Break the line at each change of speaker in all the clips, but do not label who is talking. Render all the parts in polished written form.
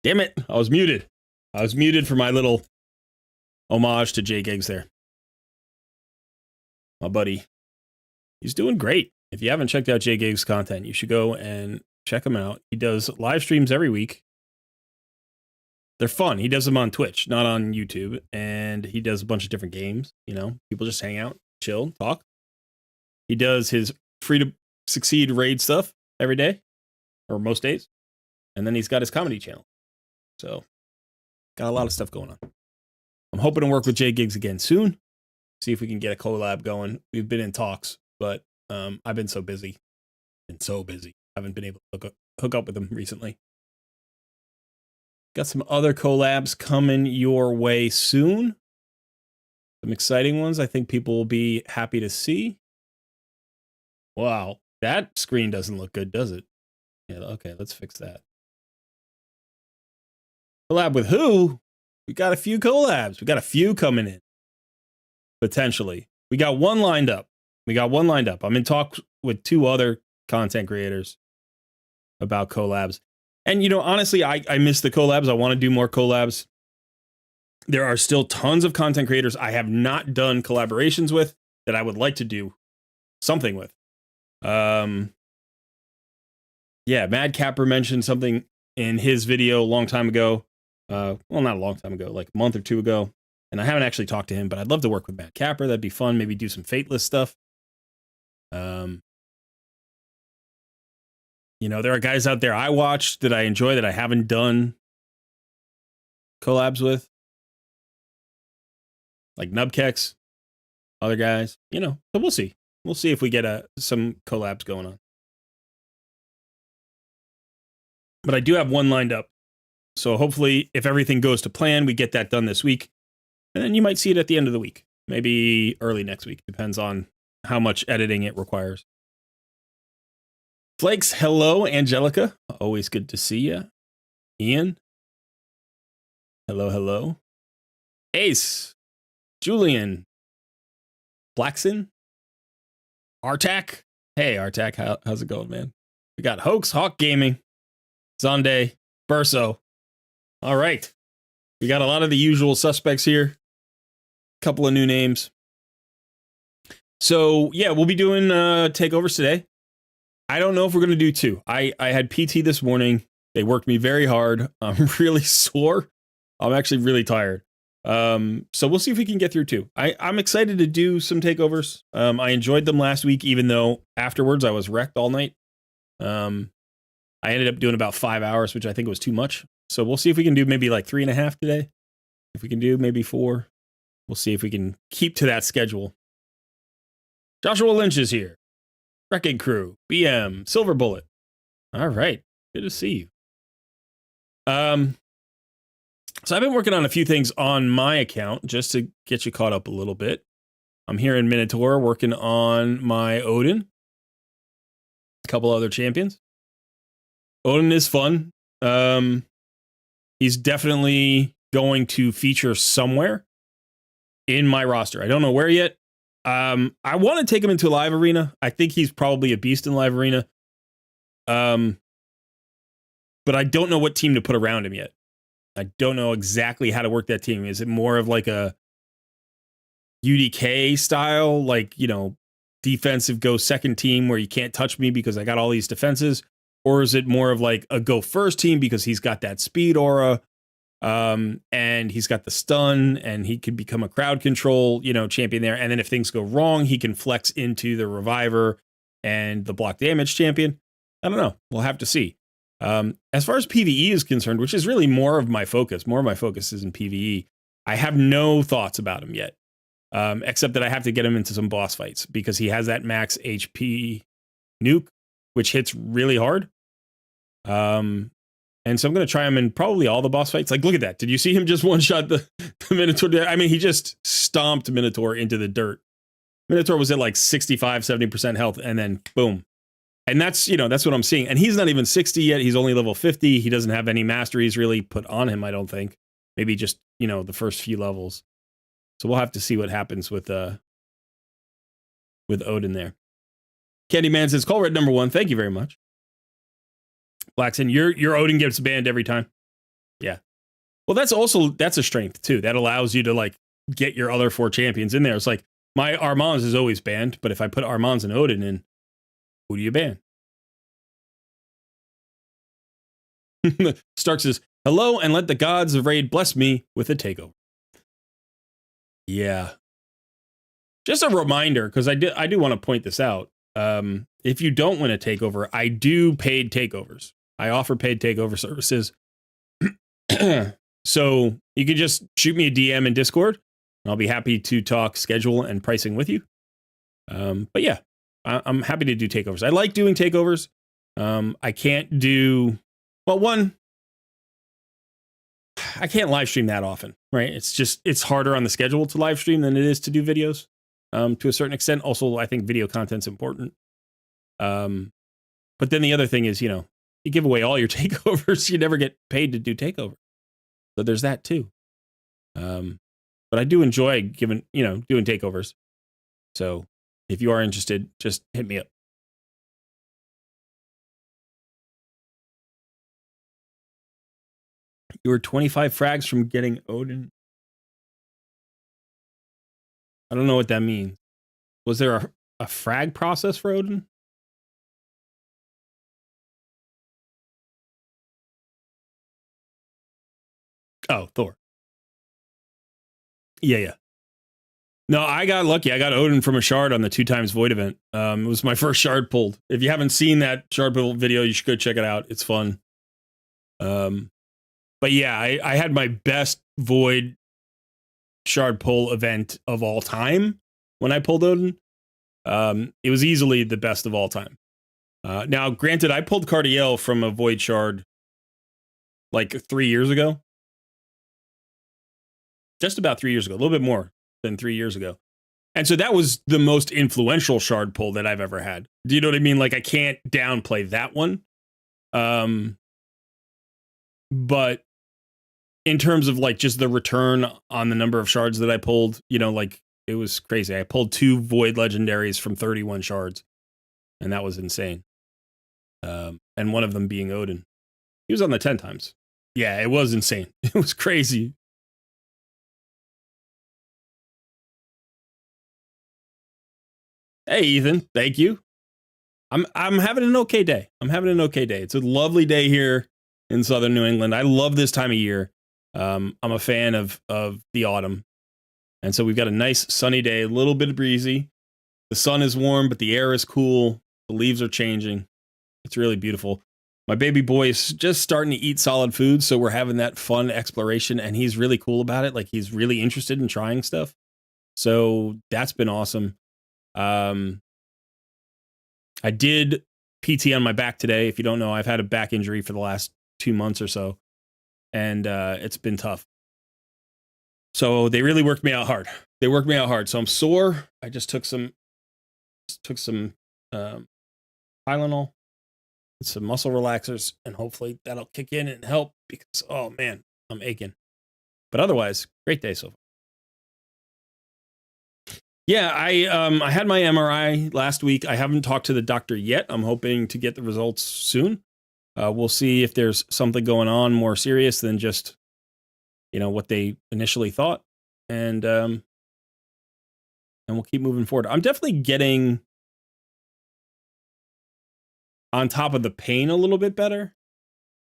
Damn it. I was muted. I was muted for my little homage to Jay Giggs there. My buddy. He's doing great. If you haven't checked out Jay Giggs' content, you should go and check him out. He does live streams every week. They're fun. He does them on Twitch, not on YouTube. And he does a bunch of different games. You know, people just hang out, chill, talk. He does his free to succeed raid stuff every day, or most days. And then he's got his comedy channel. So, got a lot of stuff going on. I'm hoping to work with Jay Giggs again soon. See if we can get a collab going. We've been in talks, but I've been so busy. Haven't been able to hook up with him recently. Got some other collabs coming your way soon. Some exciting ones I think people will be happy to see. Wow, that screen doesn't look good, does it? Yeah, okay, let's fix that. Collab with who? We got a few collabs. We got a few coming in. Potentially. We got one lined up. I'm in talks with 2 other content creators about collabs. And, you know, honestly, I miss the collabs. I want to do more collabs. There are still tons of content creators I have not done collaborations with that I would like to do something with. Yeah, Mad Capper mentioned something in his video a long time ago. Well, not a long time ago, like a month or 2 ago. And I haven't actually talked to him, but I'd love to work with Mad Capper. That'd be fun. Maybe do some Fateless stuff. You know, there are guys out there I watch that I enjoy that I haven't done collabs with. Like Nubkex, other guys, you know, so we'll see. We'll see if we get some collabs going on. But I do have one lined up. So hopefully, if everything goes to plan, we get that done this week. And then you might see it at the end of the week. Maybe early next week. Depends on how much editing it requires. Flakes, hello, Angelica. Always good to see you. Ian. Hello. Ace. Julian. Blackson. Artak. Hey, Artak. How's it going, man? We got Hoax, Hawk Gaming. Zonde. Burso. All right. We got a lot of the usual suspects here. Couple of new names. So, yeah, we'll be doing takeovers today. I don't know if we're going to do 2. I had PT this morning. They worked me very hard. I'm really sore. I'm actually really tired. So we'll see if we can get through 2. I'm excited to do some takeovers. I enjoyed them last week, even though afterwards I was wrecked all night. I ended up doing about 5 hours, which I think was too much. So we'll see if we can do maybe like 3.5 today. If we can do maybe 4, we'll see if we can keep to that schedule. Joshua Lynch is here. Wrecking Crew, BM, Silver Bullet. All right, good to see you. So I've been working on a few things on my account just to get you caught up a little bit. I'm here in Minotaur working on my Odin. A couple other champions. Odin is fun. He's definitely going to feature somewhere in my roster. I don't know where yet. I want to take him into live arena. I think he's probably a beast in live arena. But I don't know what team to put around him yet. I don't know exactly how to work that team. Is it more of like a UDK style, like, you know, defensive go second team where you can't touch me because I got all these defenses? Or is it more of like a go first team because he's got that speed aura, and he's got the stun, and he can become a crowd control, you know, champion there. And then if things go wrong, he can flex into the reviver and the block damage champion. I don't know. We'll have to see. As far as PvE is concerned, which is really more of my focus is in PvE. I have no thoughts about him yet, except that I have to get him into some boss fights because he has that max HP nuke, which hits really hard. And so I'm going to try him in probably all the boss fights. Like, look at that. Did you see him just one-shot the Minotaur? I mean, he just stomped Minotaur into the dirt. Minotaur was at like 65, 70% health, and then boom. And that's, you know, that's what I'm seeing. And he's not even 60 yet. He's only level 50. He doesn't have any masteries really put on him, I don't think. Maybe just, you know, the first few levels. So we'll have to see what happens with Odin there. Candyman says, call red number 1. Thank you very much. Blackson, your Odin gets banned every time. Yeah. Well, that's a strength too. That allows you to like get your other 4 champions in there. It's like my Armands is always banned, but if I put Armands and Odin in, who do you ban? Stark says, hello, and let the gods of raid bless me with a takeover. Yeah. Just a reminder, because I do want to point this out. If you don't win a takeover, I do paid takeovers. I offer paid takeover services. So you can just shoot me a DM in Discord, and I'll be happy to talk schedule and pricing with you. But yeah, I'm happy to do takeovers. I like doing takeovers. I can't do, well, one, I can't live stream that often, right? It's harder on the schedule to live stream than it is to do videos, to a certain extent. Also, I think video content's important. But then the other thing is, you give away all your takeovers, you never get paid to do takeovers. So there's that too. But I do enjoy doing takeovers. So if you are interested, just hit me up. You were 25 frags from getting Odin. I don't know what that means. Was there a frag process for Odin? Oh, Thor. Yeah. No, I got lucky. I got Odin from a shard on the 2x Void event. It was my first shard pulled. If you haven't seen that shard pull video, you should go check it out. It's fun. But yeah, I had my best Void shard pull event of all time when I pulled Odin. It was easily the best of all time. Now, granted, I pulled Cardiel from a Void shard like 3 years ago. Just about 3 years ago, a little bit more than 3 years ago. And so that was the most influential shard pull that I've ever had. Do you know what I mean? Like, I can't downplay that one. But in terms of like just the return on the number of shards that I pulled, like it was crazy. I pulled 2 Void legendaries from 31 shards, and that was insane. And one of them being Odin. He was on the 10 times. Yeah, it was insane. It was crazy. Hey, Ethan, thank you. I'm having an okay day. It's a lovely day here in southern New England. I love this time of year. I'm a fan of the autumn. And so we've got a nice sunny day, a little bit breezy. The sun is warm, but the air is cool. The leaves are changing. It's really beautiful. My baby boy is just starting to eat solid food, so we're having that fun exploration, and he's really cool about it. Like, he's really interested in trying stuff. So that's been awesome. I did PT on my back today. If you don't know, I've had a back injury for the last 2 months or so, and it's been tough. So they really worked me out hard. So I'm sore. I just took some Tylenol, some muscle relaxers, and hopefully that'll kick in and help, because, oh man, I'm aching. But otherwise, great day so far. Yeah, I had my MRI last week. I haven't talked to the doctor yet. I'm hoping to get the results soon. We'll see if there's something going on more serious than just, what they initially thought. And we'll keep moving forward. I'm definitely getting on top of the pain a little bit better,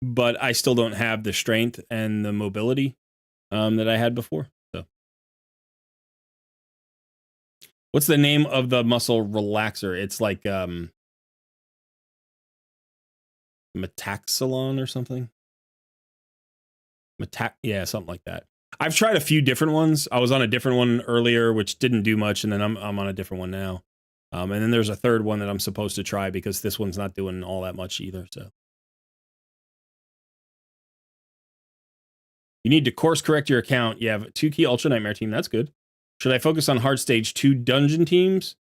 but I still don't have the strength and the mobility that I had before. So, what's the name of the muscle relaxer? It's like Metaxalon or something. Yeah, something like that. I've tried a few different ones. I was on a different one earlier, which didn't do much, and then I'm on a different one now. And then there's a third one that I'm supposed to try, because this one's not doing all that much either. So you need to course correct your account. You have a 2-key Ultra Nightmare team. That's good. Should I focus on hard stage 2 dungeon teams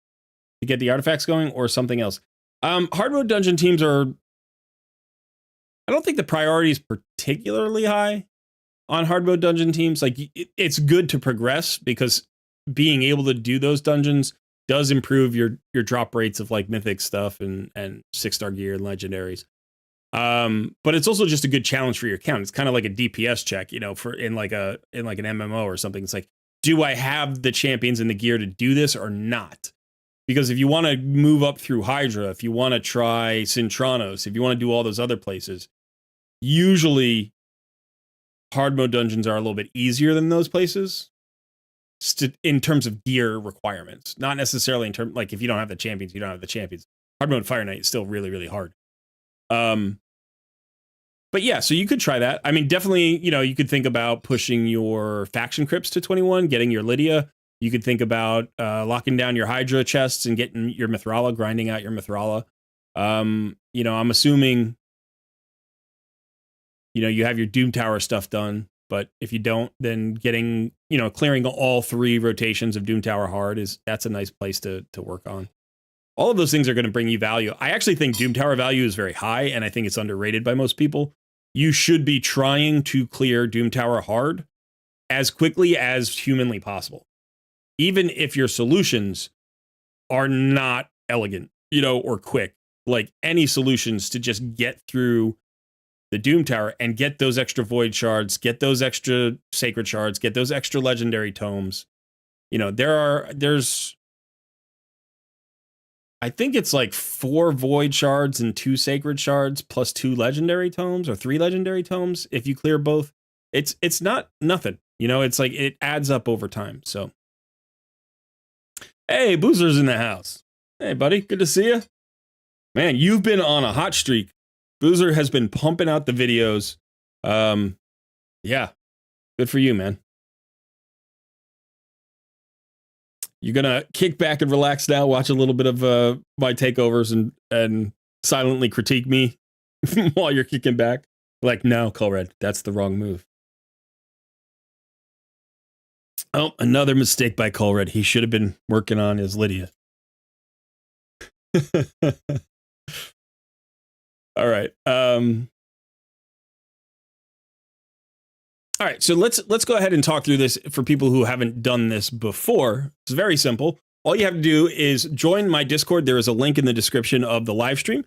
to get the artifacts going, or something else? Hard mode dungeon teams are, I don't think the priority is particularly high on hard mode dungeon teams. Like, it's good to progress, because being able to do those dungeons does improve your drop rates of like mythic stuff and 6-star gear and legendaries. But it's also just a good challenge for your account. It's kind of like a DPS check, you know, for in like an MMO or something. It's like, do I have the champions and the gear to do this or not? Because if you want to move up through Hydra, if you want to try Cintranos, if you want to do all those other places, usually hard mode dungeons are a little bit easier than those places in terms of gear requirements. Not necessarily in terms, like if you don't have the champions, you don't have the champions. Hard mode Fire Knight is still really, really hard. But yeah, so you could try that. I mean, definitely, you know, you could think about pushing your faction crypts to 21, getting your Lydia. You could think about locking down your Hydra chests and getting your Mithrala, grinding out your Mithrala. You know, I'm assuming, you know, you have your Doom Tower stuff done, but if you don't, then getting, you know, clearing all 3 rotations of Doom Tower hard that's a nice place to work on. All of those things are going to bring you value. I actually think Doom Tower value is very high, and I think it's underrated by most people. You should be trying to clear Doom Tower hard as quickly as humanly possible, even if your solutions are not elegant, you know, or quick. Like any solutions to just get through the Doom Tower and get those extra Void Shards, get those extra Sacred Shards, get those extra Legendary Tomes. You know, there's I think it's like 4 Void Shards and 2 Sacred Shards plus 2 Legendary Tomes or 3 Legendary Tomes. If you clear both, it's not nothing. You know, it's like it adds up over time. So, hey, Boozer's in the house. Hey, buddy, good to see you. Man, you've been on a hot streak. Boozer has been pumping out the videos. Yeah, good for you, man. You're gonna kick back and relax now, watch a little bit of my takeovers and silently critique me while you're kicking back. Like, no, Colred, that's the wrong move. Oh, another mistake by Colred. He should have been working on his Lydia. All right. All right, so let's go ahead and talk through this for people who haven't done this before. It's very simple. All you have to do is join my Discord. There is a link in the description of the live stream.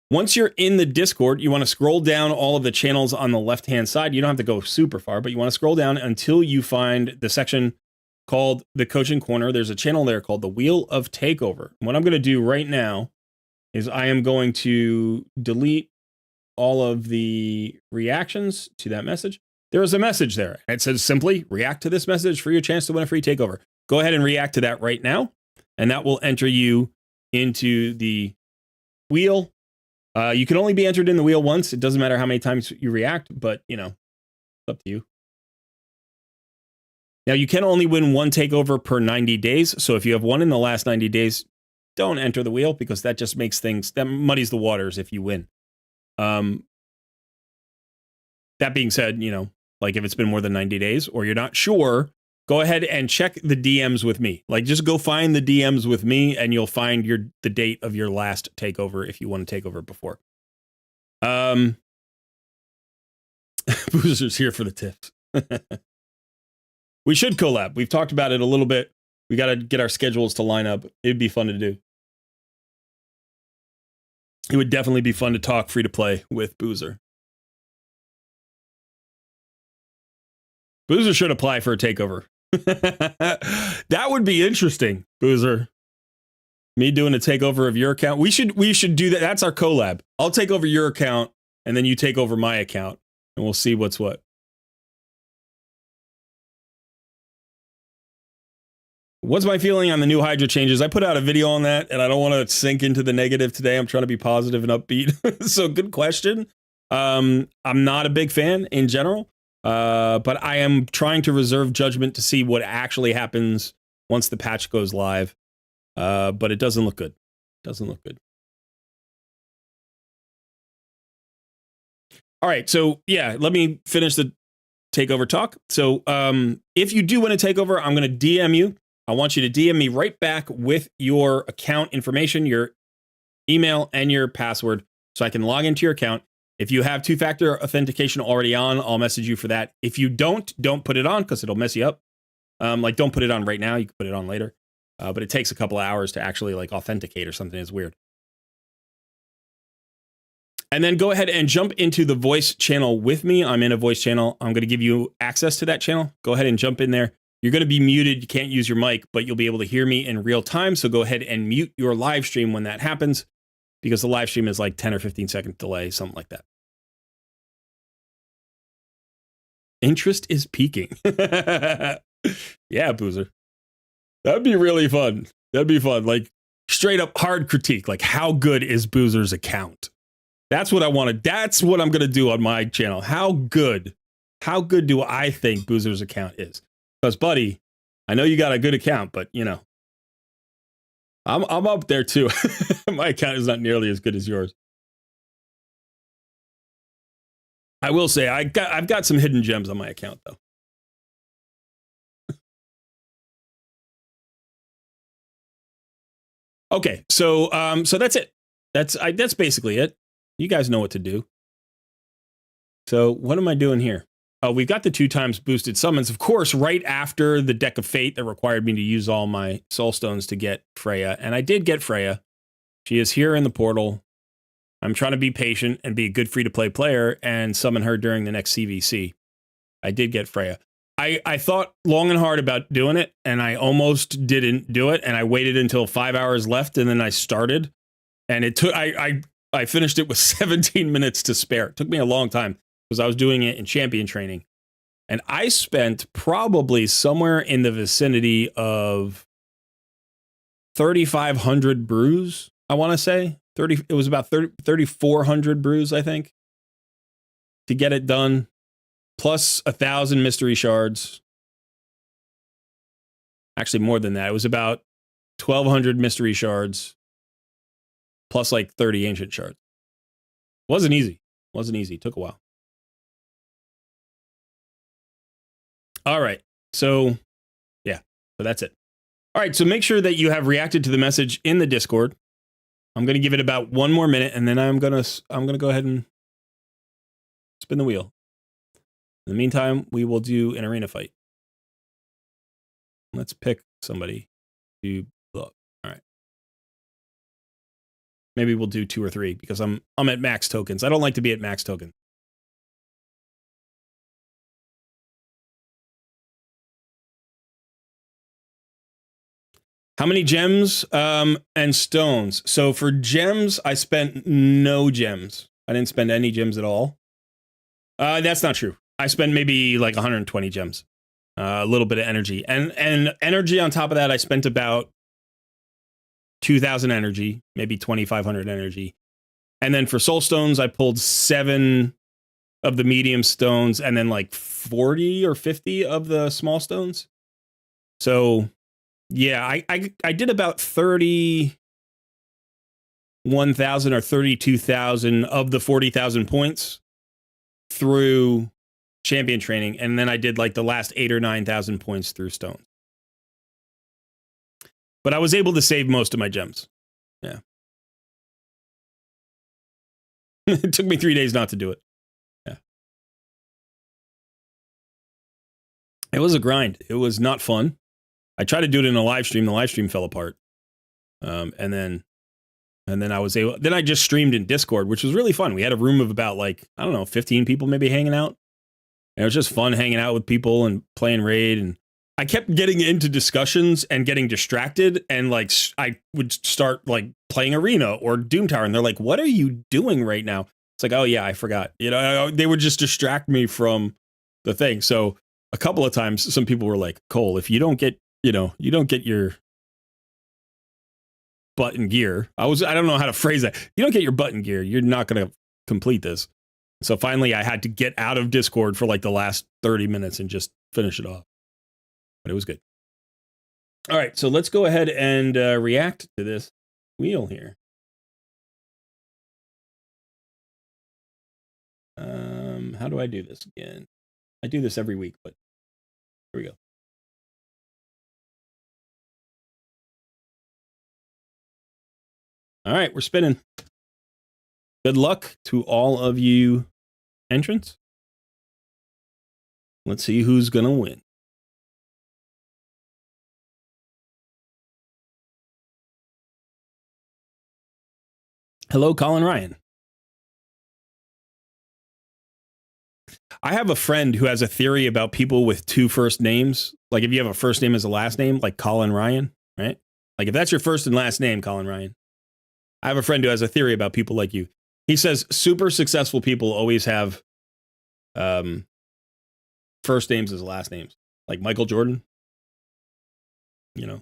Once you're in the Discord, you want to scroll down all of the channels on the left-hand side. You don't have to go super far, but you want to scroll down until you find the section called the Coaching Corner. There's a channel there called the Wheel of Takeover. And what I'm going to do right now is I am going to delete all of the reactions to that message. There is a message there. It says simply, react to this message for your chance to win a free takeover. Go ahead and react to that right now, and that will enter you into the wheel. You can only be entered in the wheel once. It doesn't matter how many times you react, but, you know, it's up to you. Now, you can only win 1 takeover per 90 days. So if you have one in the last 90 days, don't enter the wheel because that just makes things, that muddies the waters if you win. That being said, you know, like if it's been more than 90 days or you're not sure, go ahead and check the DMs with me. Like just go find the DMs with me and you'll find the date of your last takeover if you won a takeover before. Boozer's here for the tips. We should collab. We've talked about it a little bit. We got to get our schedules to line up. It'd be fun to do. It would definitely be fun to talk free to play with Boozer. Boozer should apply for a takeover. That would be interesting, Boozer. Me doing a takeover of your account. We should do that. That's our collab. I'll take over your account and then you take over my account and we'll see what's what. What's my feeling on the new Hydra changes? I put out a video on that and I don't want to sink into the negative today. I'm trying to be positive and upbeat. So good question. I'm not a big fan in general. But I am trying to reserve judgment to see what actually happens once the patch goes live. But it doesn't look good. Doesn't look good. All right. So yeah, let me finish the takeover talk. So if you do win a takeover, I'm going to DM you. I want you to DM me right back with your account information, your email and your password so I can log into your account. If you have 2-factor authentication already on, I'll message you for that. If you don't put it on because it'll mess you up. Like don't put it on right now. You can put it on later. But it takes a couple of hours to actually like authenticate or something. It's weird. And then go ahead and jump into the voice channel with me. I'm in a voice channel. I'm going to give you access to that channel. Go ahead and jump in there. You're going to be muted. You can't use your mic, but you'll be able to hear me in real time. So go ahead and mute your live stream when that happens, because the live stream is like 10 or 15 second delay, something like that. Interest is peaking. Yeah, Boozer. That'd be really fun. That'd be fun. Like straight up hard critique. Like, how good is Boozer's account? That's what I wanted. That's what I'm going to do on my channel. How good do I think Boozer's account is? Because, buddy, I know you got a good account, but, you know, I'm up there, too. My account is not nearly as good as yours. I will say I've got some hidden gems on my account, though. Okay, so that's it. That's basically it. You guys know what to do. So what am I doing here? Oh, we've got the 2 times boosted summons, of course, right after the Deck of Fate that required me to use all my soul stones to get Freya. And I did get Freya. She is here in the portal. I'm trying to be patient and be a good free-to-play player and summon her during the next CVC. I did get Freya. I thought long and hard about doing it, and I almost didn't do it, and I waited until 5 hours left, and then I started. And it took I finished it with 17 minutes to spare. It took me a long time because I was doing it in champion training. And I spent probably somewhere in the vicinity of 3,500 brews, I want to say. It was about 3,400 brews, I think, to get it done, plus 1,000 mystery shards. Actually, more than that. It was about 1,200 mystery shards, plus like 30 ancient shards. Wasn't easy. Wasn't easy. Took a while. All right. So, yeah. So that's it. All right. So make sure that you have reacted to the message in the Discord. I'm going to give it about 1 more minute, and then I'm going to go ahead and spin the wheel. In the meantime, we will do an arena fight. Let's pick somebody to look. All right. Maybe we'll do 2 or 3 because I'm at max tokens. I don't like to be at max token. How many gems and stones? So for gems, I spent no gems. I didn't spend any gems at all. That's not true. I spent maybe like 120 gems. A little bit of energy. And energy on top of that, I spent about 2,000 energy, maybe 2,500 energy. And then for soul stones, I pulled 7 of the medium stones and then like 40 or 50 of the small stones. So yeah, I did about 31,000 or 32,000 of the 40,000 points through champion training, and then I did like the last 8,000 or 9,000 points through stone. But I was able to save most of my gems. Yeah. It took me 3 days not to do it. Yeah. It was a grind. It was not fun. I tried to do it in a live stream. The live stream fell apart. And then I was able, then I just streamed in Discord, which was really fun. We had a room of about like, I don't know, 15 people maybe hanging out. And it was just fun hanging out with people and playing raid. And I kept getting into discussions and getting distracted. And like, I would start like playing Arena or Doom Tower. And they're like, what are you doing right now? It's like, oh yeah, I forgot. You know, they would just distract me from the thing. So a couple of times, some people were like, Cole, if you don't get, you don't get your butt in gear. I don't know how to phrase that. You don't get your butt in gear, you're not going to complete this. So finally, I had to get out of Discord for like the last 30 minutes and just finish it off. But it was good. All right, so let's go ahead and react to this wheel here. How do I do this again? I do this every week, but here we go. All right, we're spinning. Good luck to all of you entrants. Let's see who's going to win. Hello, Colin Ryan. I have a friend who has a theory about people with two first names. Like if you have a first name as a last name, like Colin Ryan, right? Like if that's your first and last name, Colin Ryan. I have a friend who has a theory about people like you. He says super successful people always have first names as last names, like Michael Jordan. You know,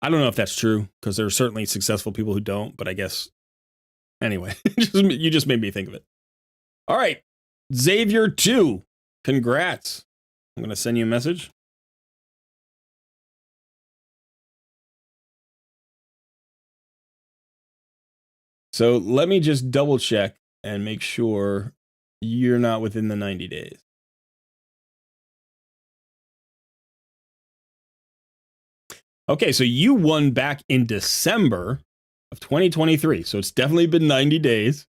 I don't know if that's true because there are certainly successful people who don't, but I guess anyway, you just made me think of it. All right, Xavier 2, congrats. I'm going to send you a message. So let me just double check and make sure you're not within the 90 days. Okay, so you won back in December of 2023. So it's definitely been 90 days.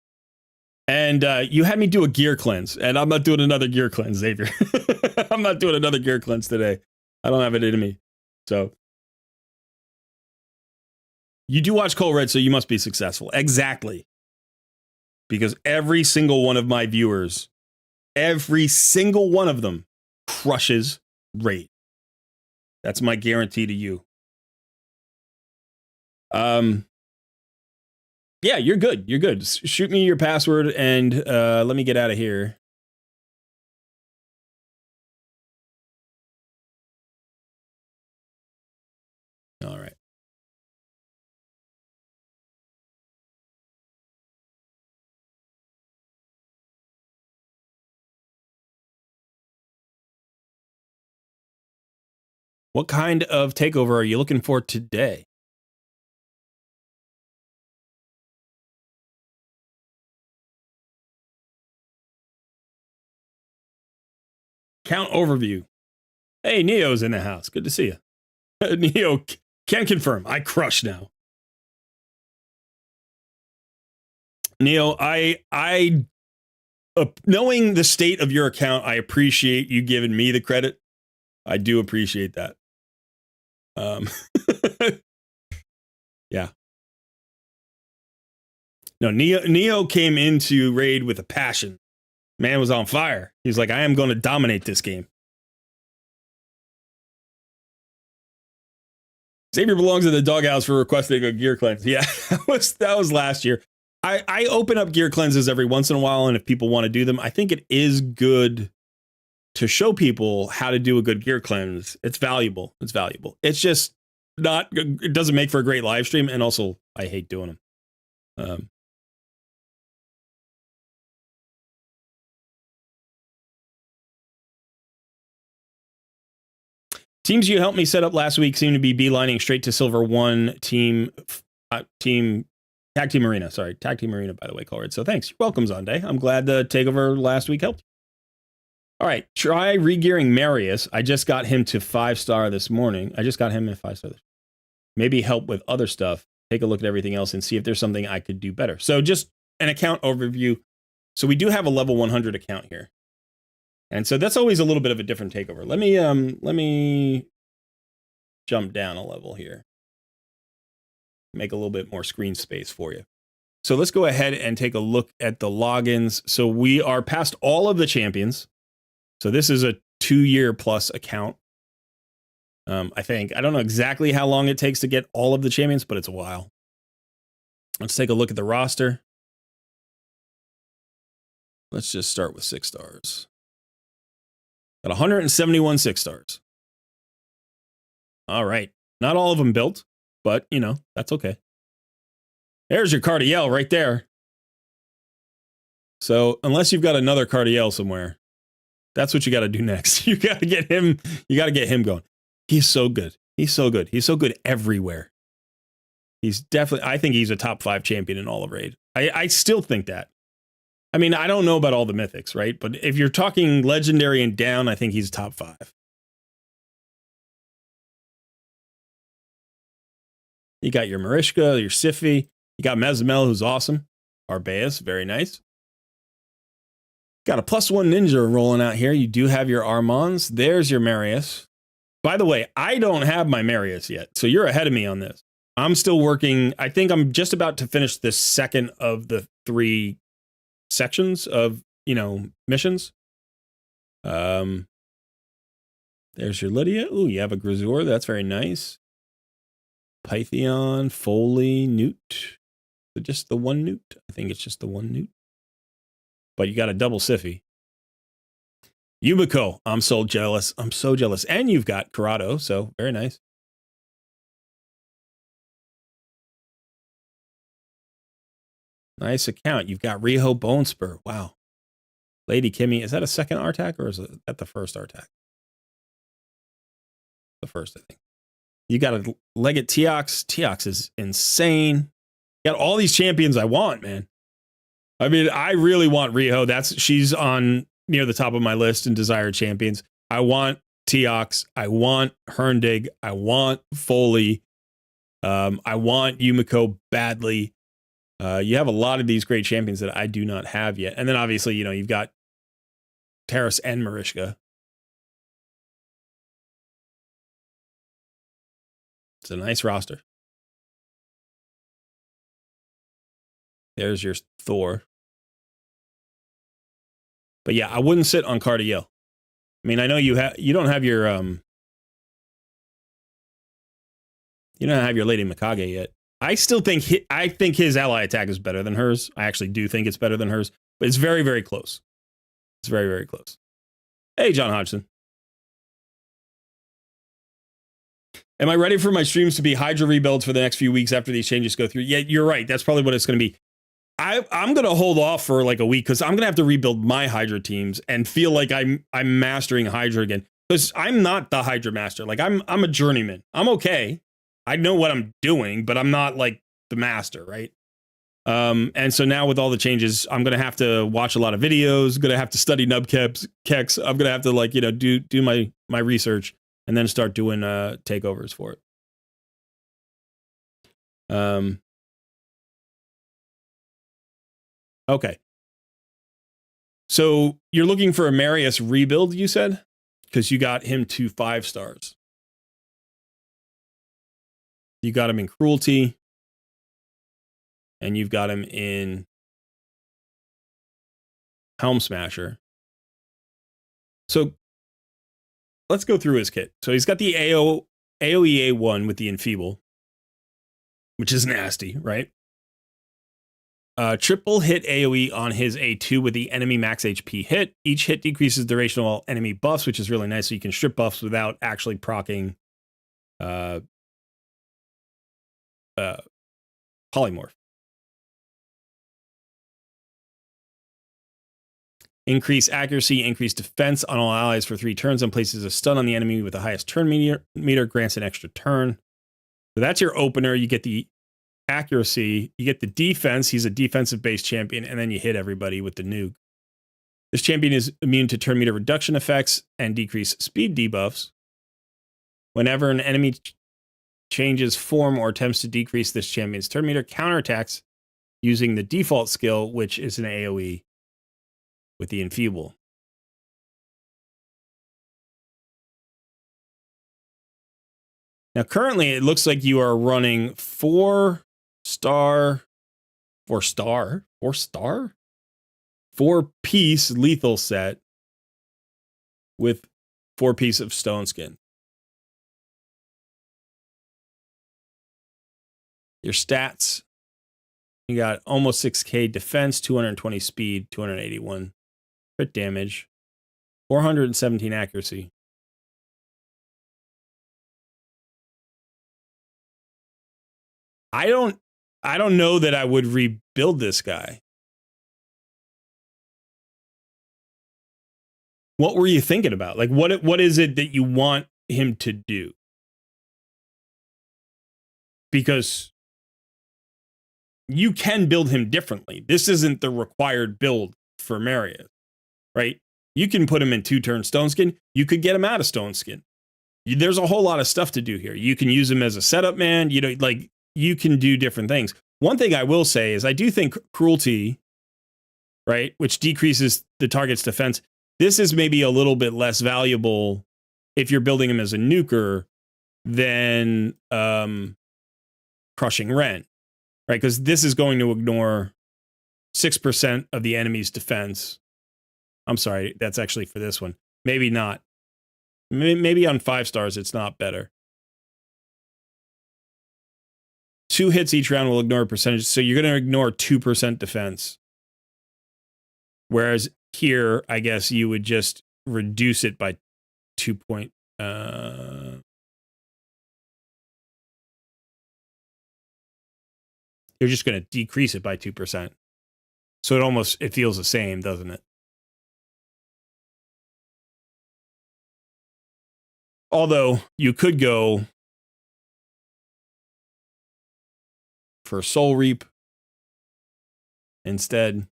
And you had me do a gear cleanse, and I'm not doing another gear cleanse, Xavier. I'm not doing another gear cleanse today. I don't have it in me. So you do watch Cole Red, so you must be successful. Exactly. Because every single one of my viewers, every single one of them crushes Raid. That's my guarantee to you. Yeah, you're good. You're good. Shoot me your password and let me get out of here. All right. What kind of takeover are you looking for today? Count overview. Hey, Neo's in the house. Good to see you. Neo can confirm. I crush now. Neo, I knowing the state of your account, I appreciate you giving me the credit. I do appreciate that. Yeah. No, Neo came into Raid with a passion. Man was on fire. He's like, I am going to dominate this game. Xavier belongs in the doghouse for requesting a gear cleanse. Yeah, that was last year. I open up gear cleanses every once in a while, and if people want to do them, I think it is good to show people how to do a good gear cleanse. It's valuable. It's valuable. It's just not, it doesn't make for a great live stream, and also I hate doing them. Teams you helped me set up last week seem to be beelining straight to Silver 1 team Tag Team Arena. Sorry, Tag Team Arena, by the way, Colred. So thanks. You're welcome, Zonday. I'm glad the takeover last week helped. All right, try regearing Marius. I just got him to 5-star this morning. I just got him in 5-star. Maybe help with other stuff. Take a look at everything else and see if there's something I could do better. So just an account overview. So we do have a level 100 account here. And so that's always a little bit of a different takeover. Let me jump down a level here. Make a little bit more screen space for you. So let's go ahead and take a look at the logins. So we are past all of the champions. So this is a 2-year plus account. I think. I don't know exactly how long it takes to get all of the champions, but it's a while. Let's take a look at the roster. Let's just start with 6 stars. Got 171 6-stars. All right. Not all of them built, but, you know, that's okay. There's your Cardiel right there. So unless you've got another Cardiel somewhere, that's what you got to do next. You got to get him. You got to get him going. He's so good. He's so good. He's so good everywhere. He's definitely, I think he's a top 5 champion in all of Raid. I still think that. I mean, I don't know about all the mythics, right? But if you're talking legendary and down, I think he's top 5. You got your Marishka, your Siphi. You got Mezamel, who's awesome. Arbeus, very nice. Got a +1 ninja rolling out here. You do have your Armands. There's your Marius. By the way, I don't have my Marius yet, so you're ahead of me on this. I'm still working. I think I'm just about to finish the second of the 3 sections of, you know, missions. There's your Lydia. Ooh, you have a Grisor. That's very nice. Pythion, Foley, Newt. Just the one Newt? I think it's just the one Newt. But you got a double Siffy. Yumiko. I'm so jealous. I'm so jealous. And you've got Corrado, so very nice. Nice account. You've got Riho Bonespur. Wow. Lady Kimmy. Is that a second Artak or is that the first Artak? The first, I think. You got a Leggett Teox. Teox is insane. You got all these champions I want, man. I mean, I really want Riho. She's on near the top of my list in desired champions. I want Teox. I want Herndig. I want Foley. I want Yumiko badly. You have a lot of these great champions that I do not have yet. And then obviously, you've got Terrace and Mariska. It's a nice roster. There's your Thor. But yeah, I wouldn't sit on Cardiel. I mean, I know you don't have your Lady Mikage yet. I still think his ally attack is better than hers. I actually do think it's better than hers, but it's very, very close. It's very, very close. Hey, John Hodgson. Am I ready for my streams to be Hydra rebuilds for the next few weeks after these changes go through? Yeah, you're right. That's probably what it's going to be. I'm going to hold off for like a week because I'm going to have to rebuild my Hydra teams and feel like I'm mastering Hydra again. Because I'm not the Hydra master. Like I'm a journeyman. I'm okay. I know what I'm doing, but I'm not like the master, right? And so now with all the changes, I'm going to have to watch a lot of videos, going to have to study nubkeps, kex. I'm going to have to like, do my research and then start doing takeovers for it. Okay. So you're looking for a Marius rebuild, you said? Because you got him to 5 stars. You got him in Cruelty. And you've got him in Helm Smasher. So let's go through his kit. So he's got the AoE A1 with the Enfeeble, which is nasty, right? Triple hit AoE on his A2 with the enemy max HP hit. Each hit decreases duration of all enemy buffs, which is really nice. So you can strip buffs without actually proccing Polymorph. Increase accuracy, increase defense on all allies for 3 turns, and places a stun on the enemy with the highest turn meter, grants an extra turn. So that's your opener. You get the accuracy, you get the defense. He's a defensive-based champion, and then you hit everybody with the nuke. This champion is immune to turn meter reduction effects and decrease speed debuffs. Whenever an enemy changes form or attempts to decrease this champion's turn meter, counterattacks using the default skill, which is an AoE with the Enfeeble. Now, currently, it looks like you are running 4-piece lethal set with 4-piece of Stone Skin. Your stats, you got almost 6k defense, 220 speed, 281 crit damage, 417 accuracy. I don't know that I would rebuild this guy. What were you thinking about? Like, what is it that you want him to do? Because you can build him differently. This isn't the required build for Marius, right? You can put him in 2-turn Stone Skin. You could get him out of Stone Skin. There's a whole lot of stuff to do here. You can use him as a setup man. You can do different things. One thing I will say is I do think Cruelty, right, which decreases the target's defense, this is maybe a little bit less valuable if you're building him as a nuker than Crushing Rent, right? Because this is going to ignore 6% of the enemy's defense. I'm sorry, that's actually for this one. Maybe not. Maybe on 5 stars, it's not better. 2 hits each round will ignore a percentage. So you're going to ignore 2% defense. Whereas here, I guess you would just reduce it by 2 point. You're just going to decrease it by 2%. So it feels the same, doesn't it? Although you could go for Soul Reap instead.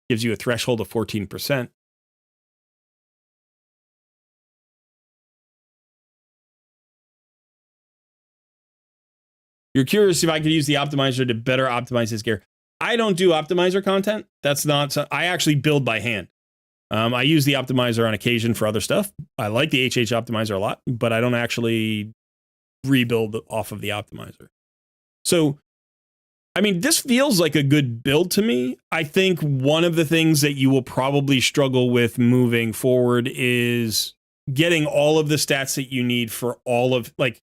Gives you a threshold of 14%. You're curious if I could use the optimizer to better optimize his gear. I don't do optimizer content. That's not. I actually build by hand. I use the optimizer on occasion for other stuff. I like the HH optimizer a lot, but I don't actually rebuild off of the optimizer. So, I mean, this feels like a good build to me. I think one of the things that you will probably struggle with moving forward is getting all of the stats that you need for all of, like,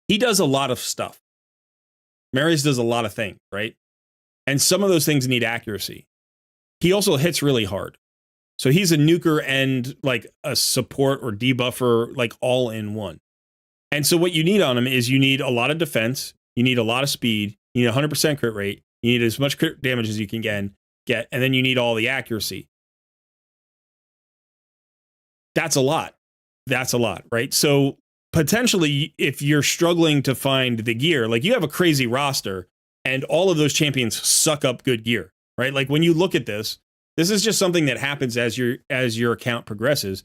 he does a lot of stuff. Marius does a lot of things, right? And some of those things need accuracy. He also hits really hard. So he's a nuker and like a support or debuffer, like all in one. And so what you need on him is you need a lot of defense, you need a lot of speed, you need 100% crit rate, you need as much crit damage as you can get, and then you need all the accuracy. That's a lot. That's a lot, right? So potentially, if you're struggling to find the gear, like you have a crazy roster and all of those champions suck up good gear, right? Like when you look at this is just something that happens as your account progresses.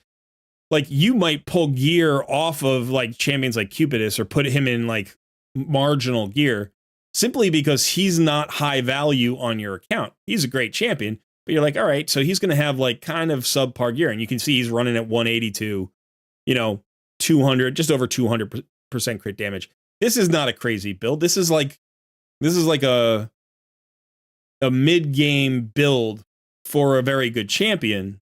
Like you might pull gear off of like champions like Cupidus or put him in like marginal gear simply because he's not high value on your account. He's a great champion, but you're like, all right, so he's going to have like kind of subpar gear. And you can see he's running at 182, 200, just over 200% crit damage. This is not a crazy build. This is like a mid-game build for a very good champion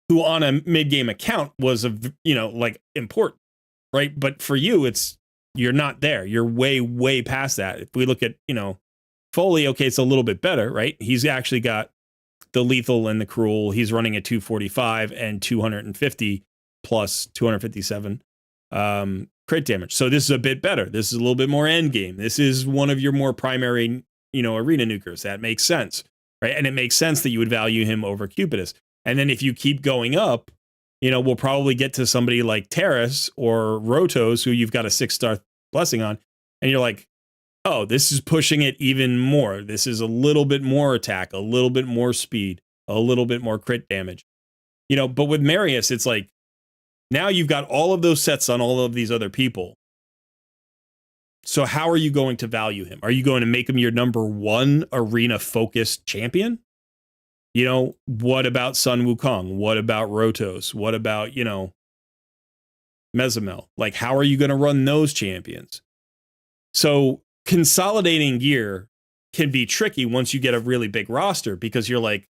who on a mid-game account was like important, right? But for you, you're not there. You're way, way past that. If we look at, Foley, okay, it's a little bit better, right? He's actually got the lethal and the cruel. He's running at 245 and 250 plus 257 crit damage. So this is a bit better. This is a little bit more endgame. This is one of your more primary, arena nukers. That makes sense, right? And it makes sense that you would value him over Cupidus. And then if you keep going up, we'll probably get to somebody like Terrace or Rotos, who you've got a 6-star blessing on, and you're like, oh, this is pushing it even more. This is a little bit more attack, a little bit more speed, a little bit more crit damage. But with Marius, it's like, now you've got all of those sets on all of these other people. So how are you going to value him? Are you going to make him your number 1 arena-focused champion? What about Sun Wukong? What about Rotos? What about, Mezamel? Like, how are you going to run those champions? So consolidating gear can be tricky once you get a really big roster, because you're like,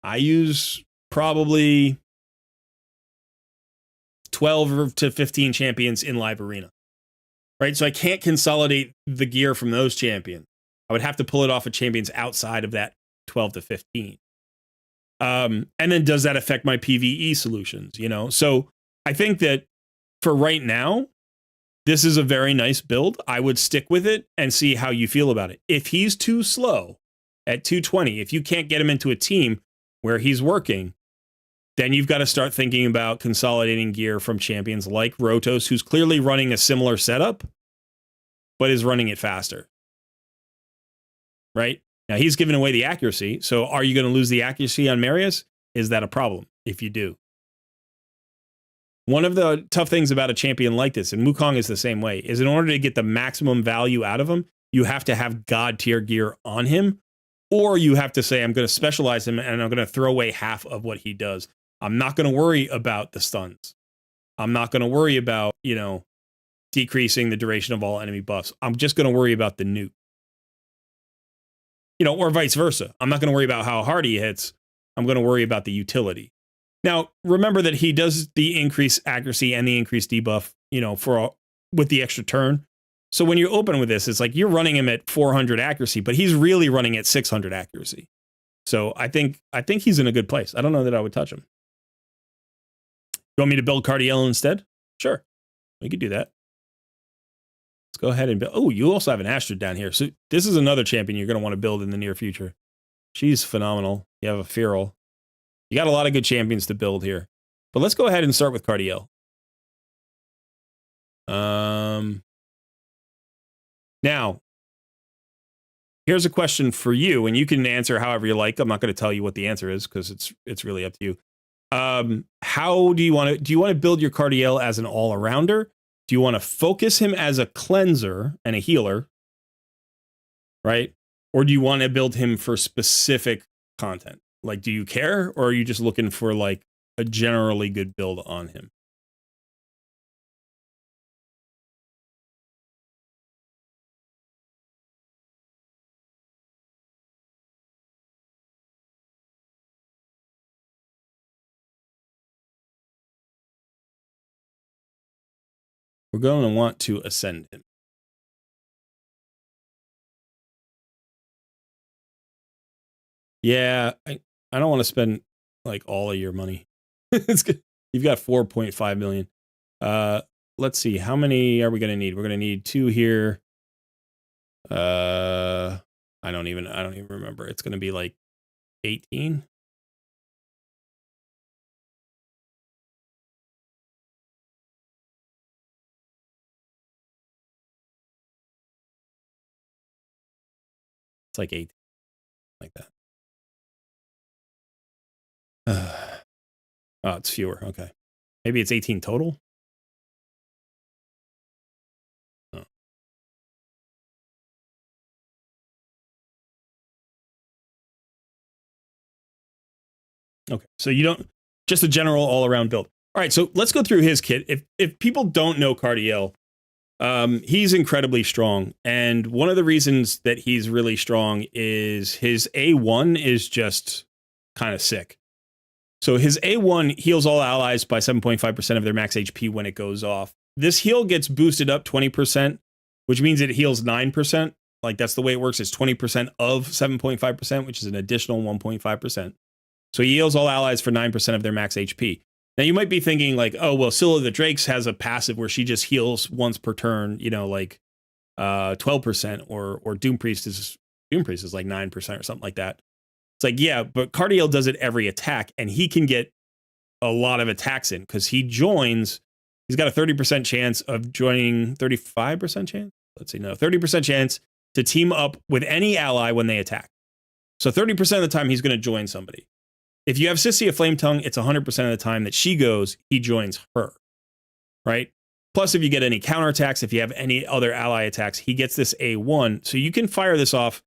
I use probably 12 to 15 champions in live arena, right? So I can't consolidate the gear from those champions. I would have to pull it off of champions outside of that 12 to 15. And then does that affect my PvE solutions? So I think that for right now, this is a very nice build. I would stick with it and see how you feel about it. If he's too slow at 220, if you can't get him into a team where he's working, then you've got to start thinking about consolidating gear from champions like Rotos, who's clearly running a similar setup, but is running it faster. Right? Now, he's giving away the accuracy, so are you going to lose the accuracy on Marius? Is that a problem if you do? One of the tough things about a champion like this, and Wukong is the same way, is in order to get the maximum value out of him, you have to have God tier gear on him, or you have to say, I'm going to specialize him and I'm going to throw away half of what he does. I'm not going to worry about the stuns. I'm not going to worry about, decreasing the duration of all enemy buffs. I'm just going to worry about the nuke. You know, or vice versa. I'm not going to worry about how hard he hits. I'm going to worry about the utility. Now, remember that he does the increased accuracy and the increased debuff, you know, with the extra turn. So when you open with this, it's like you're running him at 400 accuracy, but he's really running at 600 accuracy. So I think he's in a good place. I don't know that I would touch him. You want me to build Cardiel instead? Sure, we could do that. Let's go ahead and build. Oh, you also have an Astrid down here. So this is another champion you're going to want to build in the near future. She's phenomenal. You have a Feral. You got a lot of good champions to build here. But let's go ahead and start with Cardiel. Now, here's a question for you, and you can answer however you like. I'm not going to tell you what the answer is because it's really up to you. How do you want to build your Cardiel as an all-arounder? Do you want to focus him as a cleanser and a healer, right? Or do you want to build him for specific content? Like, do you care, or are you just looking for like a generally good build on him? We're going to want to ascend him. Yeah, I don't want to spend like all of your money. It's good. You've got 4.5 million. Let's see. How many are we going to need? We're going to need 2 here. I don't even remember. It's going to be like 18. It's like 8, like that. Oh, it's fewer. Okay. Maybe it's 18 total. Oh. Okay. So you don't, just a general all around build. All right. So let's go through his kit. If people don't know Cardiel, he's incredibly strong. And one of the reasons that he's really strong is his A1 is just kind of sick. So his A1 heals all allies by 7.5% of their max HP when it goes off. This heal gets boosted up 20%, which means it heals 9%. Like, that's the way it works. It's 20% of 7.5%, which is an additional 1.5%. So he heals all allies for 9% of their max HP. Now, you might be thinking, like, oh, well, Scylla the Drakes has a passive where she just heals once per turn, you know, like 12%, or Doom Priest is like 9% or something like that. It's like, yeah, but Cardiel does it every attack, and he can get a lot of attacks in because he joins. He's got a 30% chance of joining, 35% chance? Let's see, no, 30% chance to team up with any ally when they attack. So 30% of the time he's going to join somebody. If you have Sissy of Flame Tongue, it's 100% of the time that she goes, he joins her, right? Plus, if you get any counterattacks, if you have any other ally attacks, he gets this A1. So you can fire this off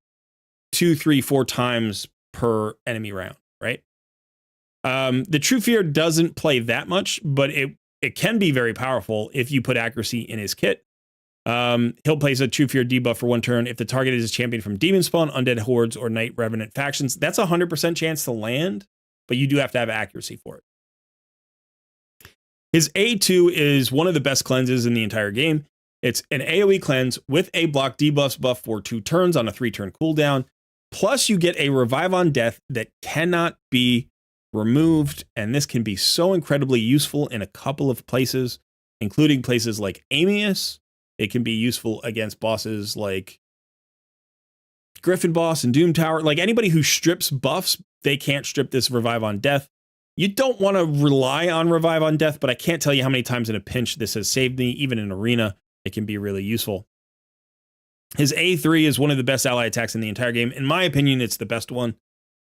2, 3, 4 times per enemy round, right? The True Fear doesn't play that much, but it can be very powerful if you put accuracy in his kit. He'll place a True Fear debuff for 1 turn if the target is a champion from Demon Spawn, Undead Hordes, or Night Revenant factions. That's a 100% chance to land, but you do have to have accuracy for it. His A2 is one of the best cleanses in the entire game. It's an AoE cleanse with a block debuffs buff for 2 turns on a 3-turn cooldown. Plus, you get a revive on death that cannot be removed, and this can be so incredibly useful in a couple of places, including places like Amius. It can be useful against bosses like Griffin Boss and Doom Tower. Like, anybody who strips buffs, they can't strip this revive on death. You don't want to rely on revive on death, but I can't tell you how many times in a pinch this has saved me. Even in arena, it can be really useful. His A3 is one of the best ally attacks in the entire game. In my opinion, it's the best one.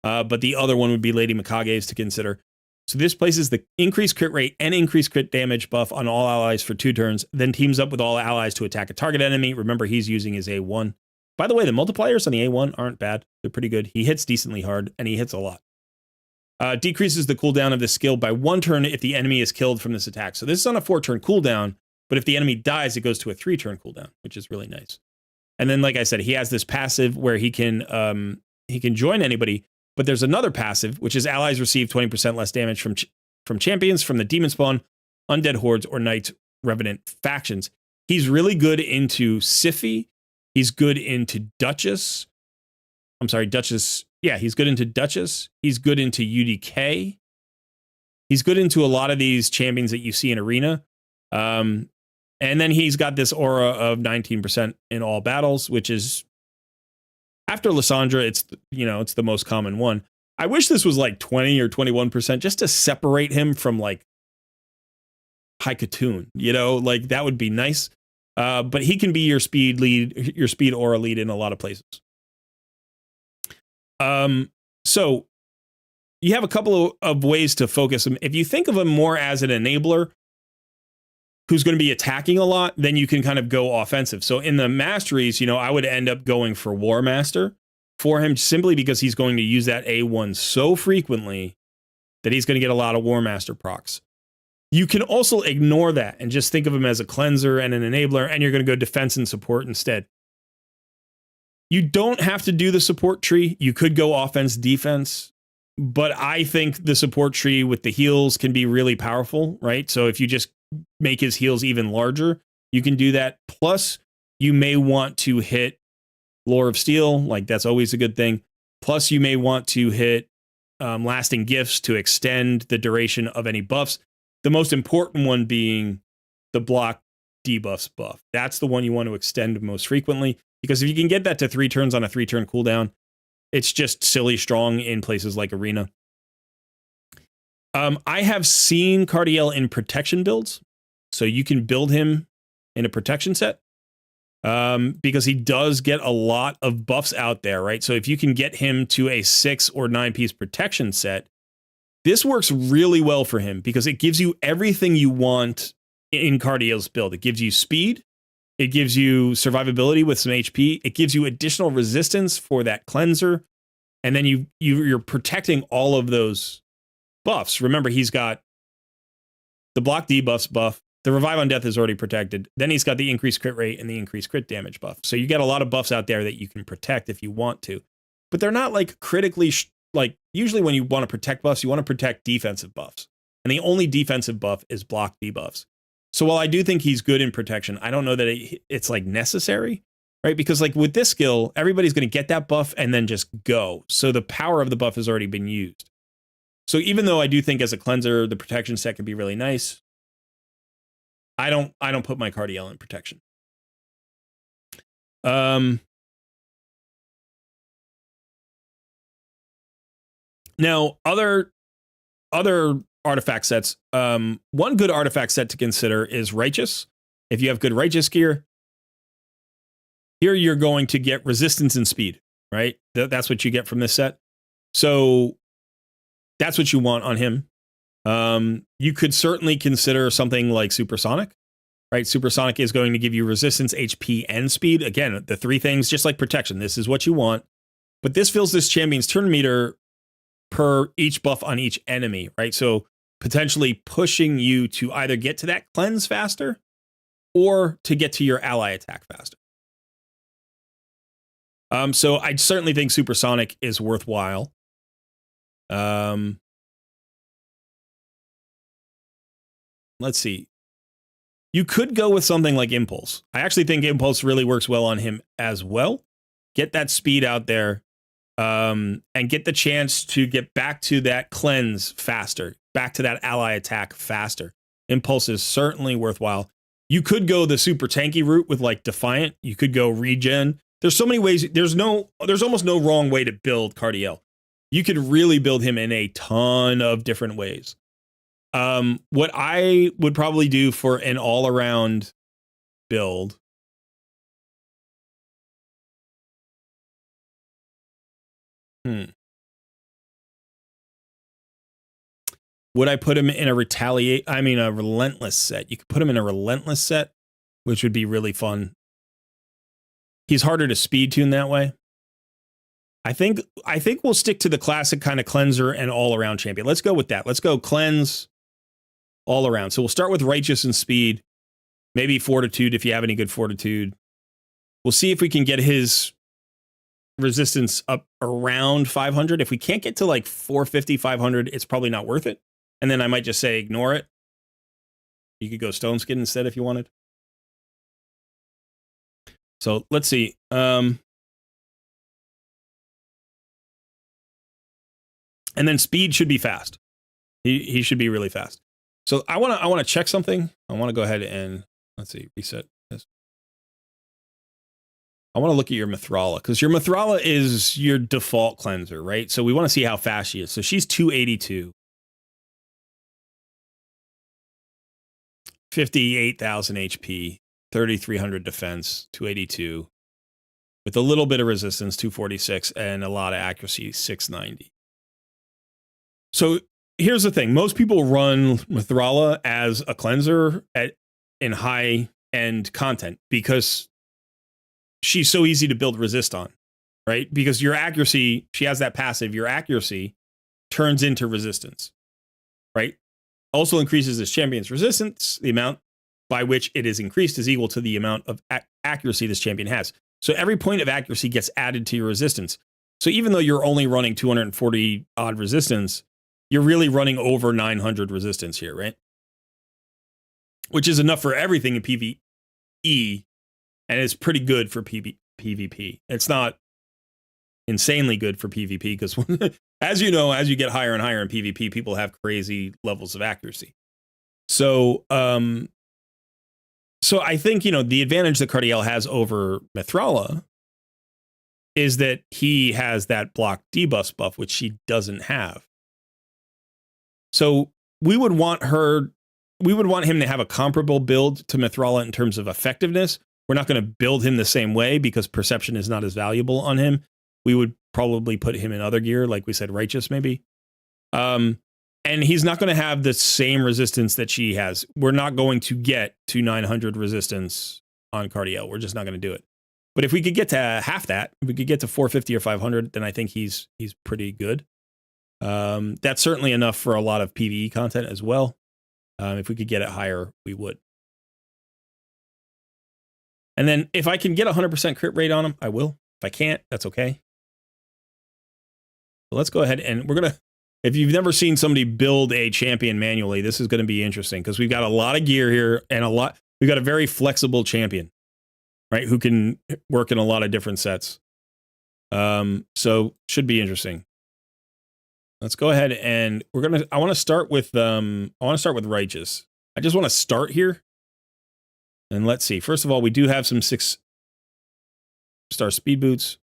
But the other one would be Lady Mikage's to consider. So this places the increased crit rate and increased crit damage buff on all allies for 2 turns, then teams up with all allies to attack a target enemy. Remember, he's using his A1. By the way, the multipliers on the A1 aren't bad. They're pretty good. He hits decently hard, and he hits a lot. Decreases the cooldown of this skill by 1 turn if the enemy is killed from this attack. So this is on a 4-turn cooldown, but if the enemy dies, it goes to a 3-turn cooldown, which is really nice. And then, like I said, he has this passive where he can join anybody. But there's another passive, which is allies receive 20% less damage from champions from the demon spawn, undead hordes, or knights revenant factions. He's really good into Siphi. He's good into Duchess. I'm sorry, Duchess. Yeah, he's good into Duchess. He's good into UDK. He's good into a lot of these champions that you see in Arena. And then he's got this aura of 19% in all battles, which is, after Lysandra, it's the most common one. I wish this was like 20 or 21% just to separate him from like High Katoon, like that would be nice. But he can be your speed lead, your speed aura lead in a lot of places. So you have a couple of ways to focus him. If you think of him more as an enabler who's going to be attacking a lot, then you can kind of go offensive. So in the masteries, I would end up going for War Master for him simply because he's going to use that A1 so frequently that he's going to get a lot of War Master procs. You can also ignore that and just think of him as a cleanser and an enabler, and you're going to go defense and support instead. You don't have to do the support tree. You could go offense, defense, but I think the support tree with the heals can be really powerful, right? So if you just make his heals even larger, you can do that. Plus, you may want to hit Lore of Steel, like that's always a good thing. Plus, you may want to hit Lasting Gifts to extend the duration of any buffs. The most important one being the block debuffs buff. That's the one you want to extend most frequently, because if you can get that to 3 turns on a 3-turn cooldown, it's just silly strong in places like Arena. I have seen Cardiel in protection builds, so you can build him in a protection set because he does get a lot of buffs out there, right? So if you can get him to a 6 or 9 piece protection set, this works really well for him because it gives you everything you want in Cardiel's build. It gives you speed, it gives you survivability with some HP, it gives you additional resistance for that cleanser, and then you're protecting all of those buffs. Remember, he's got the block debuffs buff, the revive on death is already protected, then he's got the increased crit rate and the increased crit damage buff. So you get a lot of buffs out there that you can protect if you want to, but they're not like critically like usually when you want to protect buffs, you want to protect defensive buffs, and the only defensive buff is block debuffs. So while I do think he's good in protection, I don't know that it's like necessary, right? Because like with this skill, everybody's going to get that buff and then just go. So the power of the buff has already been used. So even though I do think as a cleanser, the protection set can be really nice, I don't put my Cardiel in protection. Now, other artifact sets. One good artifact set to consider is Righteous. If you have good Righteous gear, here you're going to get resistance and speed, right? That's what you get from this set. So that's what you want on him. You could certainly consider something like Supersonic, right? Supersonic is going to give you resistance, HP, and speed. Again, the 3 things, just like protection. This is what you want. But this fills this champion's turn meter per each buff on each enemy, right? So potentially pushing you to either get to that cleanse faster or to get to your ally attack faster. So I certainly think Supersonic is worthwhile. Let's see. You could go with something like Impulse. I actually think Impulse really works well on him as well. Get that speed out there. And get the chance to get back to that cleanse faster, back to that ally attack faster. Impulse is certainly worthwhile. You could go the super tanky route with like Defiant. You could go regen. There's so many ways. There's almost no wrong way to build Cardiel. You could really build him in a ton of different ways. What I would probably do for an all-around build would I put him in a relentless set? You could put him in a relentless set, which would be really fun. He's harder to speed tune that way. I think we'll stick to the classic kind of cleanser and all around champion. Let's go with that. Let's go cleanse all around. So we'll start with Righteous and speed, maybe fortitude if you have any good fortitude. We'll see if we can get his resistance up around 500. If we can't get to like 450, 500, it's probably not worth it. And then I might just say ignore it. You could go Stone Skin instead if you wanted. So let's see. And then speed should be fast. He should be really fast. So I want to check something. I want to go ahead and let's see, reset this. I want to look at your Mithrala because your Mithrala is your default cleanser, right? So we want to see how fast she is. So she's 282. 58,000 HP, 3,300 defense, 282. With a little bit of resistance, 246, and a lot of accuracy, 690. So here's the thing. Most people run Mithrala as a cleanser in high-end content because she's so easy to build resist on, right? Because your accuracy, she has that passive, your accuracy turns into resistance, right? Also increases this champion's resistance. The amount by which it is increased is equal to the amount of accuracy this champion has. So every point of accuracy gets added to your resistance. So even though you're only running 240 odd resistance, you're really running over 900 resistance here, right? Which is enough for everything in PvE, and it's pretty good for PvP. It's not insanely good for PvP because, as you know, as you get higher and higher in PvP, people have crazy levels of accuracy. So, so I think, you know, the advantage that Cardiel has over Mithrala is that he has that block debuff buff, which she doesn't have. So we would want him to have a comparable build to Mithrala in terms of effectiveness. We're not going to build him the same way because perception is not as valuable on him. We would probably put him in other gear, like we said, righteous maybe. And he's not going to have the same resistance that she has. We're not going to get to 900 resistance on Cardiel. We're just not going to do it. But if we could get to half that, if we could get to 450 or 500, then I think he's pretty good. That's certainly enough for a lot of PvE content as well. If we could get it higher, we would. And then if I can get 100% crit rate on him, I will. If I can't, that's okay. So let's go ahead and we're going to, if you've never seen somebody build a champion manually, this is going to be interesting because we've got a lot of gear here and we've got a very flexible champion, right? Who can work in a lot of different sets. So should be interesting. Let's go ahead and I want to start with righteous. I just want to start here. And let's see. First of all, we do have some 6-star speed boots.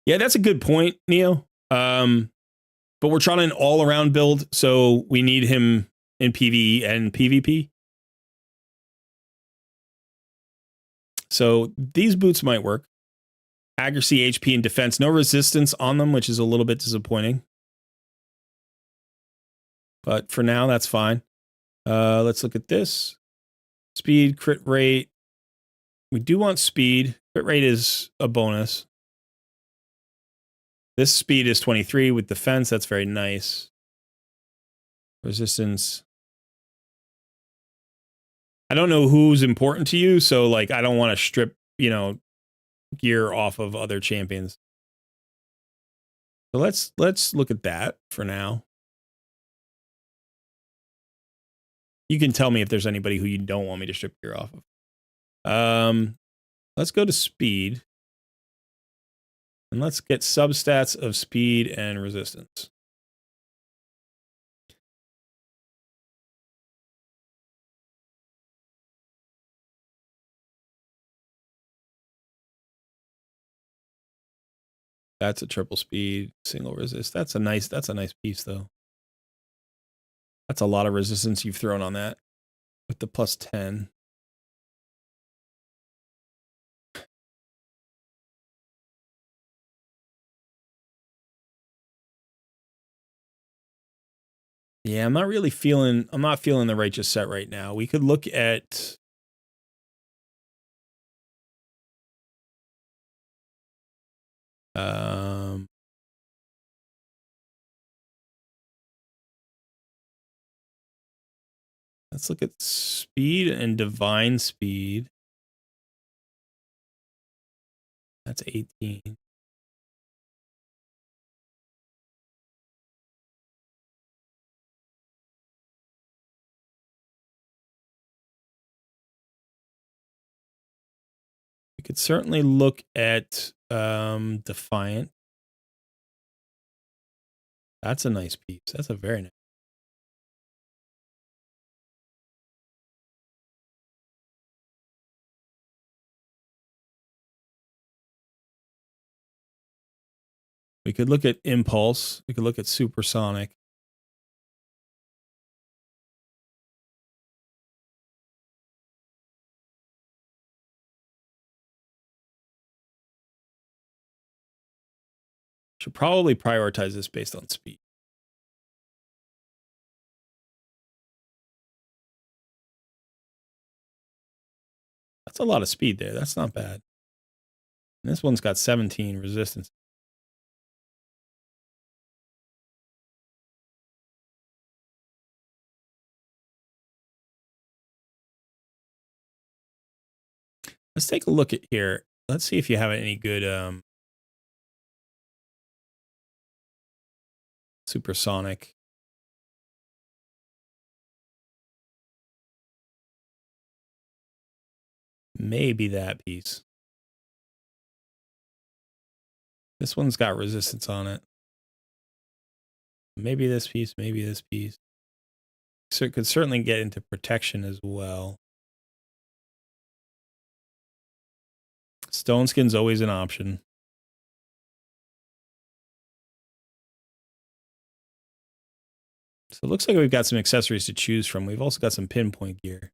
Yeah, that's a good point, Neo. But we're trying an all-around build, so we need him in PvE and PvP. So these boots might work. Accuracy, HP, and defense. No resistance on them, which is a little bit disappointing. But for now, that's fine. Let's look at this. Speed, crit rate. We do want speed. Crit rate is a bonus. This speed is 23 with defense. That's very nice. Resistance. I don't know who's important to you, so like I don't want to strip, you know, gear off of other champions. So let's look at that for now. You can tell me if there's anybody who you don't want me to strip gear off of. Let's go to speed. And let's get substats of speed and resistance. That's a triple speed, single resist. That's a nice piece though. That's a lot of resistance you've thrown on that with the plus 10. Yeah, I'm not feeling the righteous set right now. We could look at Let's look at speed and divine speed. That's 18. We could certainly look at Defiant. That's a nice piece. That's a very nice. We could look at Impulse. We could look at Supersonic. Should probably prioritize this based on speed. That's a lot of speed there. That's not bad. And this one's got 17 resistance. Let's take a look at here. Let's see if you have any good Supersonic. Maybe that piece. This one's got resistance on it. Maybe this piece, maybe this piece. So it could certainly get into protection as well. Stone Skin's always an option. So it looks like we've got some accessories to choose from. We've also got some pinpoint gear.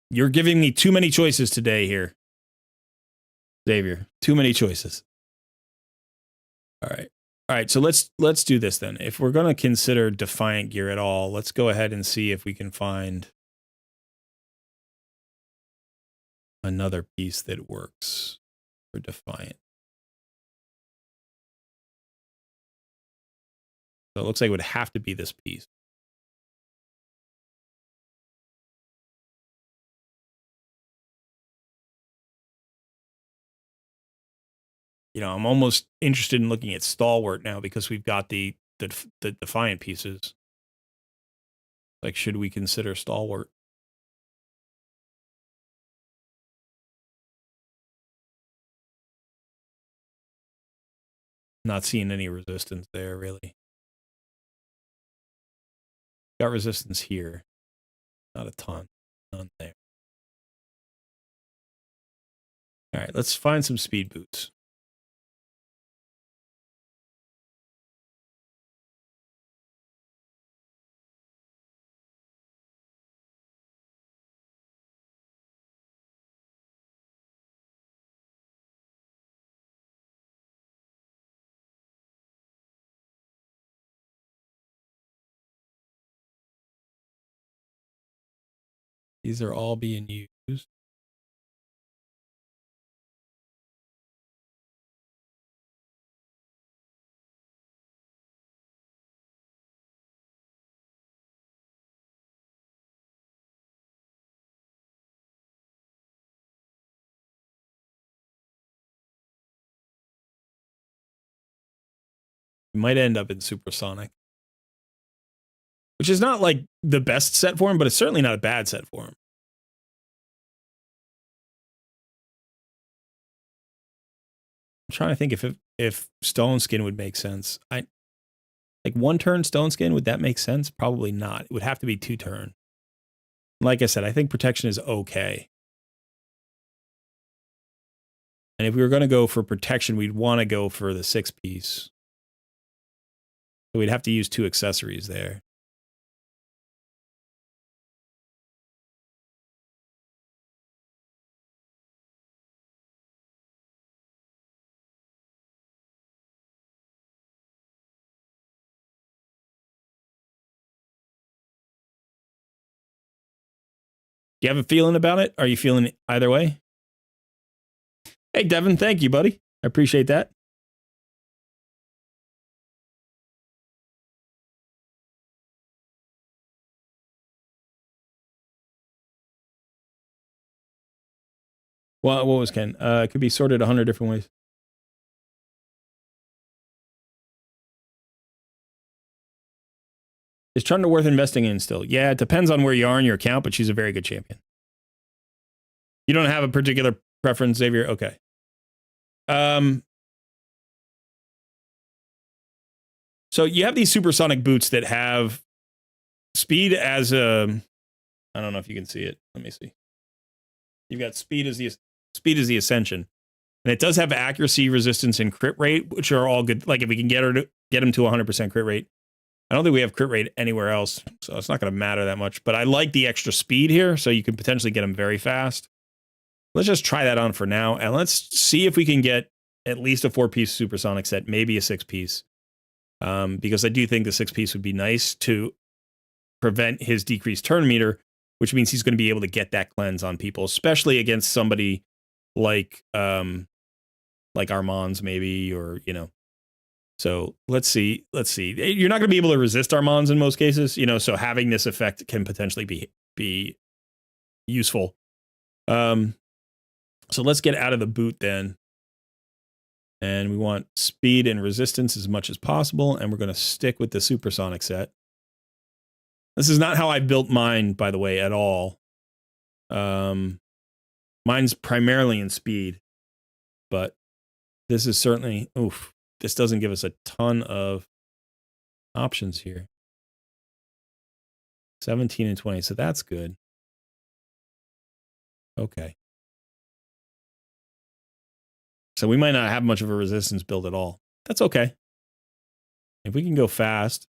You're giving me too many choices today here, Xavier. Too many choices. All right. All right, so let's do this then. If we're going to consider Defiant gear at all, let's go ahead and see if we can find another piece that works for Defiant. So it looks like it would have to be this piece. You know, I'm almost interested in looking at Stalwart now because we've got the Defiant pieces. Like, should we consider Stalwart? Not seeing any resistance there, really. Got resistance here. Not a ton. None there. All right, let's find some speed boots. These are all being used. We might end up in Supersonic, which is not like the best set for him, but it's certainly not a bad set for him. I'm trying to think if Stone Skin would make sense. Like 1 turn Stone Skin, would that make sense? Probably not. It would have to be 2 turn. Like I said, I think protection is okay. And if we were going to go for protection, we'd want to go for the 6 piece. So we'd have to use 2 accessories there. Do you have a feeling about it? Are you feeling it either way? Hey, Devin, thank you, buddy. I appreciate that. Well, what was Ken? It could be sorted 100 different ways. Is Trundle worth investing in still? Yeah, it depends on where you are in your account, but she's a very good champion. You don't have a particular preference, Xavier? Okay. So you have these supersonic boots that have speed as a... I don't know if you can see it. Let me see. You've got speed as the ascension. And it does have accuracy, resistance, and crit rate, which are all good. Like if we can get him to 100% crit rate. I don't think we have crit rate anywhere else, so it's not going to matter that much. But I like the extra speed here, so you can potentially get him very fast. Let's just try that on for now, and let's see if we can get at least a 4-piece supersonic set, maybe a 6-piece. Because I do think the 6-piece would be nice to prevent his decreased turn meter, which means he's going to be able to get that cleanse on people, especially against somebody like Armands maybe, or, you know. So let's see. You're not going to be able to resist Armands in most cases, you know, so having this effect can potentially be useful. So let's get out of the boot then. And we want speed and resistance as much as possible, and we're going to stick with the supersonic set. This is not how I built mine, by the way, at all. Mine's primarily in speed, but this is certainly... Oof. This doesn't give us a ton of options here. 17 and 20, so that's good. Okay. So we might not have much of a resistance build at all. That's okay. If we can go fast.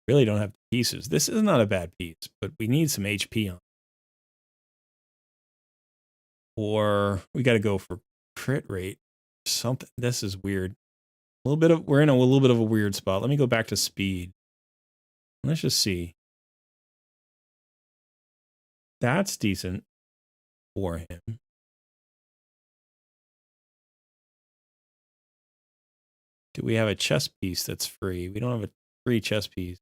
Really don't have pieces. This is not a bad piece, but we need some HP on. Or we got to go for crit rate. Something. This is weird. We're in a little bit of a weird spot. Let me go back to speed. Let's just see. That's decent for him. Do we have a chess piece that's free? We don't have a free chess piece.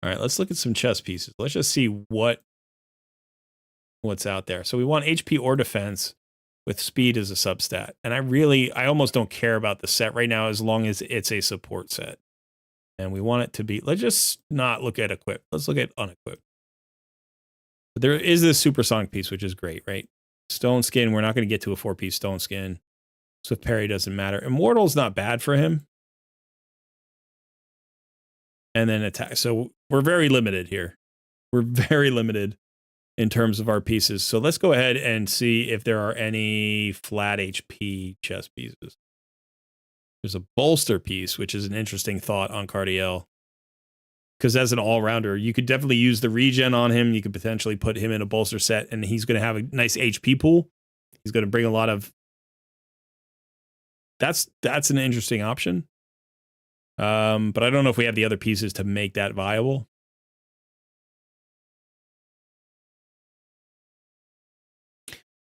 All right, let's look at some chess pieces. Let's just see what's out there. So we want HP or defense with speed as a substat. And I almost don't care about the set right now as long as it's a support set. And we want it to be, let's just not look at equip. Let's look at unequip. But there is this supersonic piece, which is great, right? Stone Skin, we're not going to get to a 4-piece Stone Skin. Swift Parry doesn't matter. Immortal's not bad for him. And then attack. So we're very limited here. We're very limited in terms of our pieces. So let's go ahead and see if there are any flat HP chess pieces. There's a bolster piece, which is an interesting thought on Cardiel. Because as an all-rounder, you could definitely use the regen on him. You could potentially put him in a bolster set, and he's going to have a nice HP pool. He's going to bring a lot of... That's an interesting option. But I don't know if we have the other pieces to make that viable.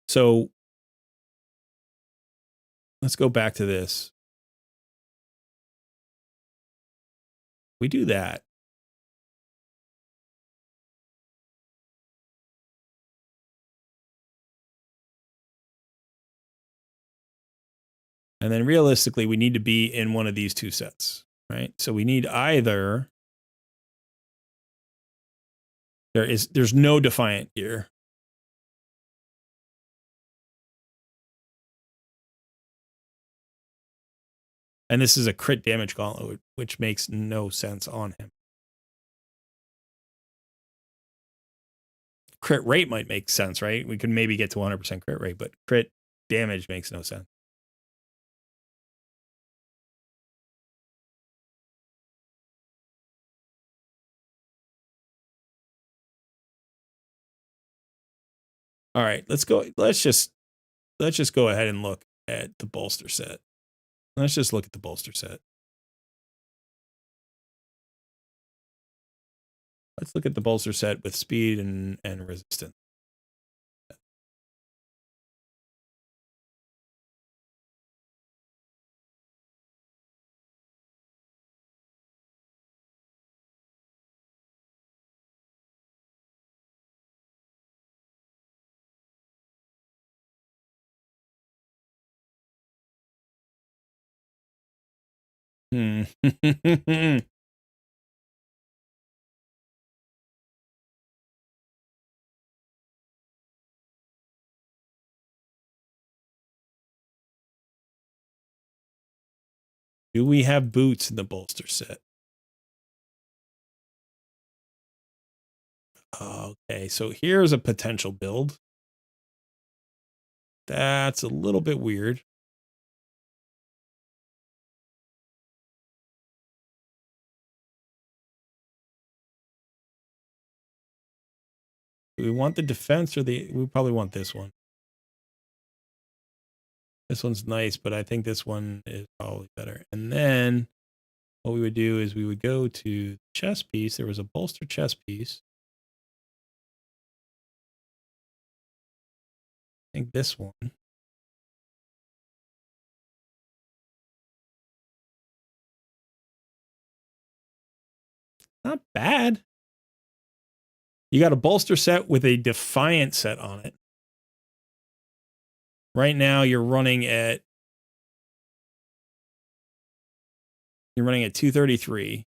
So let's go back to this. We do that. And then realistically, we need to be in one of these two sets, right? So we need either... There's no Defiant here. And this is a crit damage gauntlet, which makes no sense on him. crit rate might make sense, right? We could maybe get to 100% crit rate, but crit damage makes no sense. All right, let's go. Let's just go ahead and look at the bolster set. Let's just look at the bolster set. Let's look at the bolster set with speed and resistance. Do we have boots in the bolster set? Okay, so here's a potential build. That's a little bit weird. Do we want the defense or we probably want this one. This one's nice, but I think this one is probably better. And then what we would do is we would go to chest piece. There was a bolster chest piece. I think this one. Not bad. You got a bolster set with a Defiant set on it. Right now you're running at 233,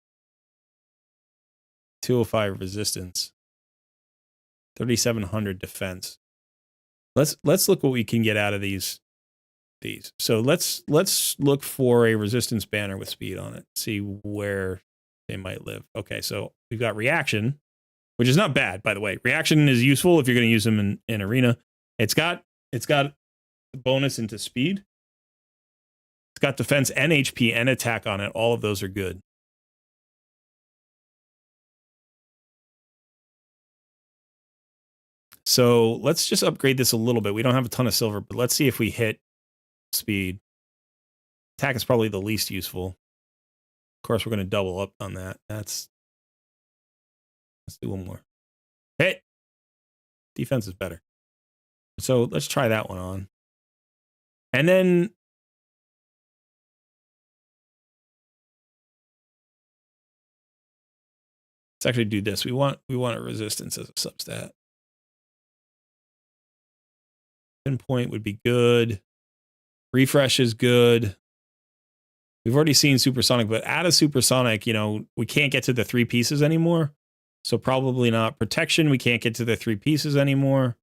205 resistance, 3700 defense. Let's look what we can get out of these. So let's look for a resistance banner with speed on it. See where they might live. Okay, so we've got reaction, which is not bad, by the way. Reaction is useful if you're going to use them in arena. It's got bonus into speed. It's got defense and HP and attack on it. All of those are good. So let's just upgrade this a little bit. We don't have a ton of silver, but let's see if we hit speed. Attack is probably the least useful. Of course, we're going to double up on that. Let's do one more. Hit! Defense is better. So let's try that one on. And then let's actually do this. We want a resistance as a substat. Pinpoint would be good. Refresh is good. We've already seen supersonic, but out of supersonic, we can't get to the 3 pieces anymore. So probably not. Protection, we can't get to the 3 pieces anymore.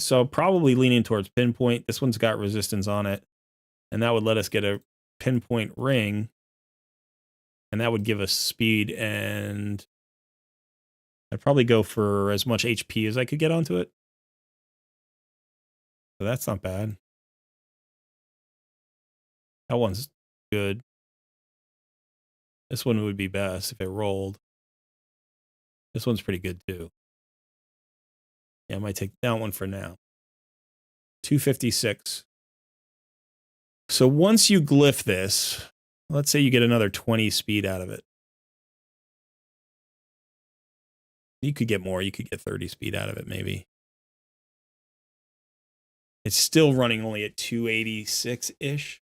So probably leaning towards pinpoint. This one's got resistance on it. And that would let us get a pinpoint ring. And that would give us speed, and I'd probably go for as much HP as I could get onto it. So that's not bad. That one's good. This one would be best if it rolled. This one's pretty good too. Yeah, I might take that one for now. 256. So once you glyph this, let's say you get another 20 speed out of it. You could get more. You could get 30 speed out of it, maybe. It's still running only at 286-ish.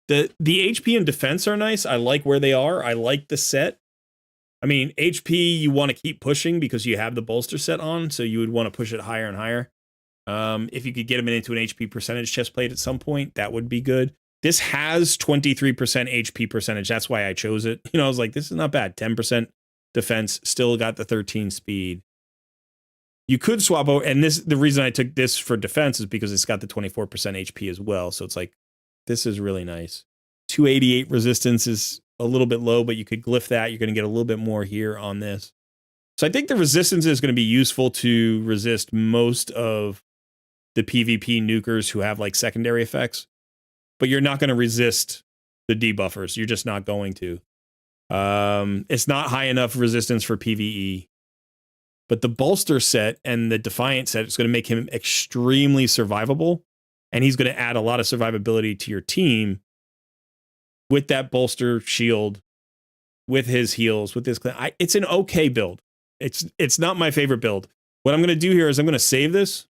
The HP and defense are nice. I like where they are. I like the set. I mean, HP you want to keep pushing because you have the bolster set on, so you would want to push it higher and higher. If you could get them into an HP percentage chest plate at some point, that would be good. This has 23% HP percentage. That's why I chose it. I was like, this is not bad. 10% defense, still got the 13 speed. You could swap over, and the reason I took this for defense is because it's got the 24% HP as well. So it's like, this is really nice. 288 resistance is a little bit low, but you could glyph that. You're going to get a little bit more here on this. So I think the resistance is going to be useful to resist most of the PvP nukers who have like secondary effects, but you're not going to resist the debuffers. You're just not going to. It's not high enough resistance for PvE, but the bolster set and the Defiant set is going to make him extremely survivable, and he's going to add a lot of survivability to your team with that bolster shield, with his heals, with this. It's an okay build. It's not my favorite build. What I'm going to do here is I'm going to save this.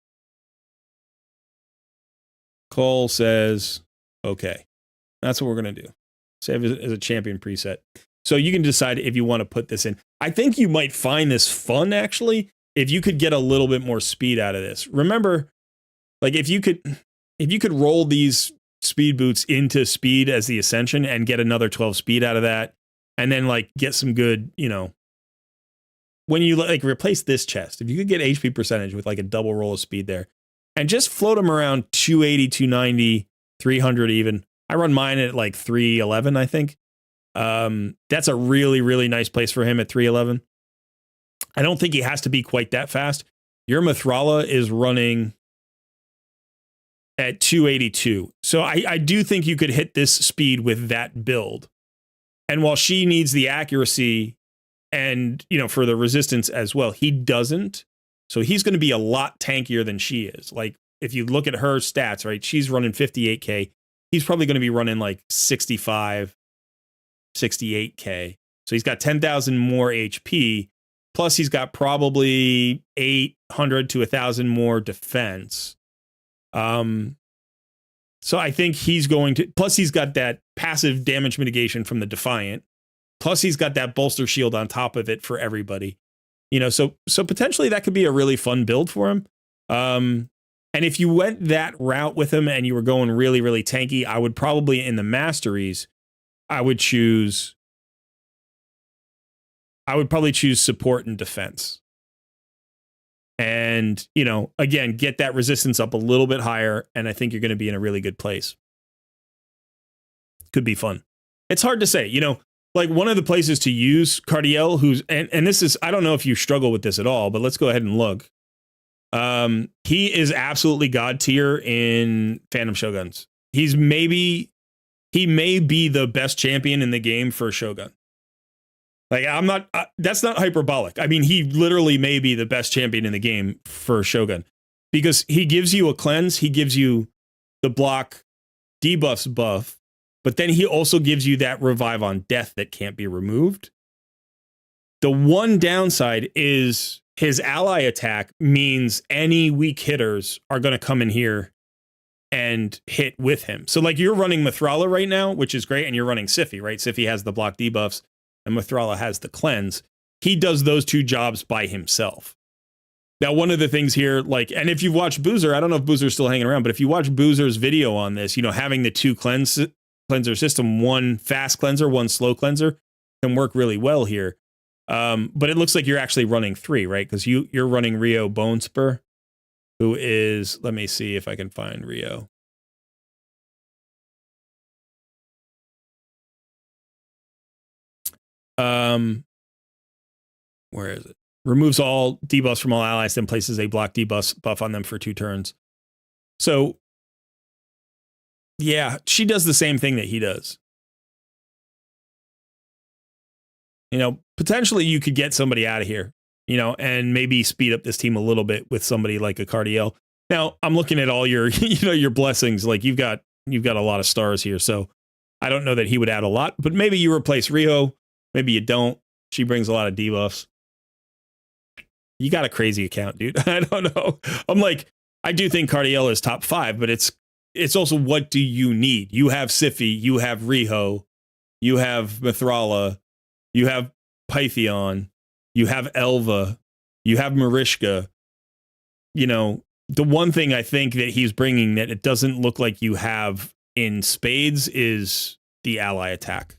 Cole says, okay. That's what we're going to do. Save it as a champion preset. So you can decide if you want to put this in. I think you might find this fun, actually, if you could get a little bit more speed out of this. Remember, like if you could roll these speed boots into speed as the Ascension and get another 12 speed out of that, and then like get some good, you know, when you like replace this chest, if you could get HP percentage with like a double roll of speed there, and just float them around 280, 290, 300 even. I run mine at like 311, I think. That's a really, really nice place for him at 311. I don't think he has to be quite that fast. Your Mithrala is running at 282. So I do think you could hit this speed with that build. And while she needs the accuracy and, you know, for the resistance as well, he doesn't. So he's going to be a lot tankier than she is. Like if you look at her stats, right, she's running 58K. He's probably going to be running like 65, 68K. So he's got 10,000 more HP. Plus he's got probably 800 to 1,000 more defense. So I think he's going to, plus he's got that passive damage mitigation from the Defiant. Plus he's got that bolster shield on top of it for everybody. You know, so potentially that could be a really fun build for him. And if you went that route with him and you were going really, really tanky, I would probably in the masteries, I would probably choose support and defense. And, you know, again, get that resistance up a little bit higher, and I think you're going to be in a really good place. Could be fun. It's hard to say, you know, like one of the places to use Cardiel, who's, and this is, I don't know if you struggle with this at all, but let's go ahead and look. He is absolutely god tier in Phantom Shoguns. He may be the best champion in the game for Shogun. Like I'm not, that's not hyperbolic. I mean, he literally may be the best champion in the game for Shogun because he gives you a cleanse. He gives you the block debuffs buff, but then he also gives you that revive on death that can't be removed. The one downside is his ally attack means any weak hitters are going to come in here and hit with him. So like you're running Mithrala right now, which is great. And you're running Siphi, right? Siphi has the block debuffs and Mithrala has the cleanse. He does those two jobs by himself. Now, one of the things here, like, and if you've watched Boozer, I don't know if Boozer's still hanging around, but if you watch Boozer's video on this, you know, having the two cleanser system, one fast cleanser, one slow cleanser can work really well here. But it looks like you're actually running three, right? Because you're running Rio Bonespur, who is, let me see if I can find Rio. Where is it? Removes all debuffs from all allies, then places a block buff on them for 2 turns. So, yeah, she does the same thing that he does. You know, potentially you could get somebody out of here, you know, and maybe speed up this team a little bit with somebody like a Cardiel. Now, I'm looking at all your, you know, your blessings. Like you've got a lot of stars here, so I don't know that he would add a lot. But maybe you replace Riho, maybe you don't. She brings a lot of debuffs. You got a crazy account, dude. I don't know. I'm like, I do think Cardiel is top 5, but it's also what do you need? You have Siphi, you have Riho, you have Mithrala, you have Pythion, you have Elva, you have Marishka. You know, the one thing I think that he's bringing that it doesn't look like you have in spades is the ally attack.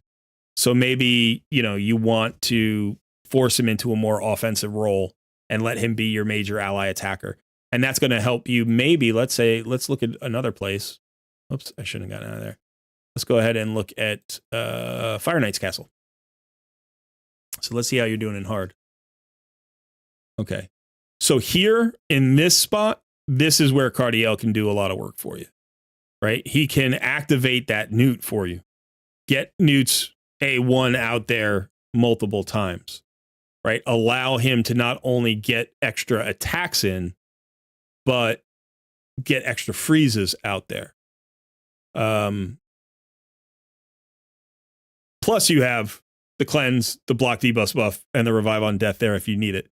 So maybe, you know, you want to force him into a more offensive role and let him be your major ally attacker. And that's going to help you maybe, let's look at another place. Oops, I shouldn't have gotten out of there. let's go ahead and look at Fire Knight's Castle. So let's see how you're doing in hard. Okay. So here in this spot, this is where Cardiel can do a lot of work for you, right? He can activate that newt for you. Get newt's A1 out there multiple times, right? Allow him to not only get extra attacks in, but get extra freezes out there. Plus you have the cleanse, the block debuff buff, and the revive on death there if you need it.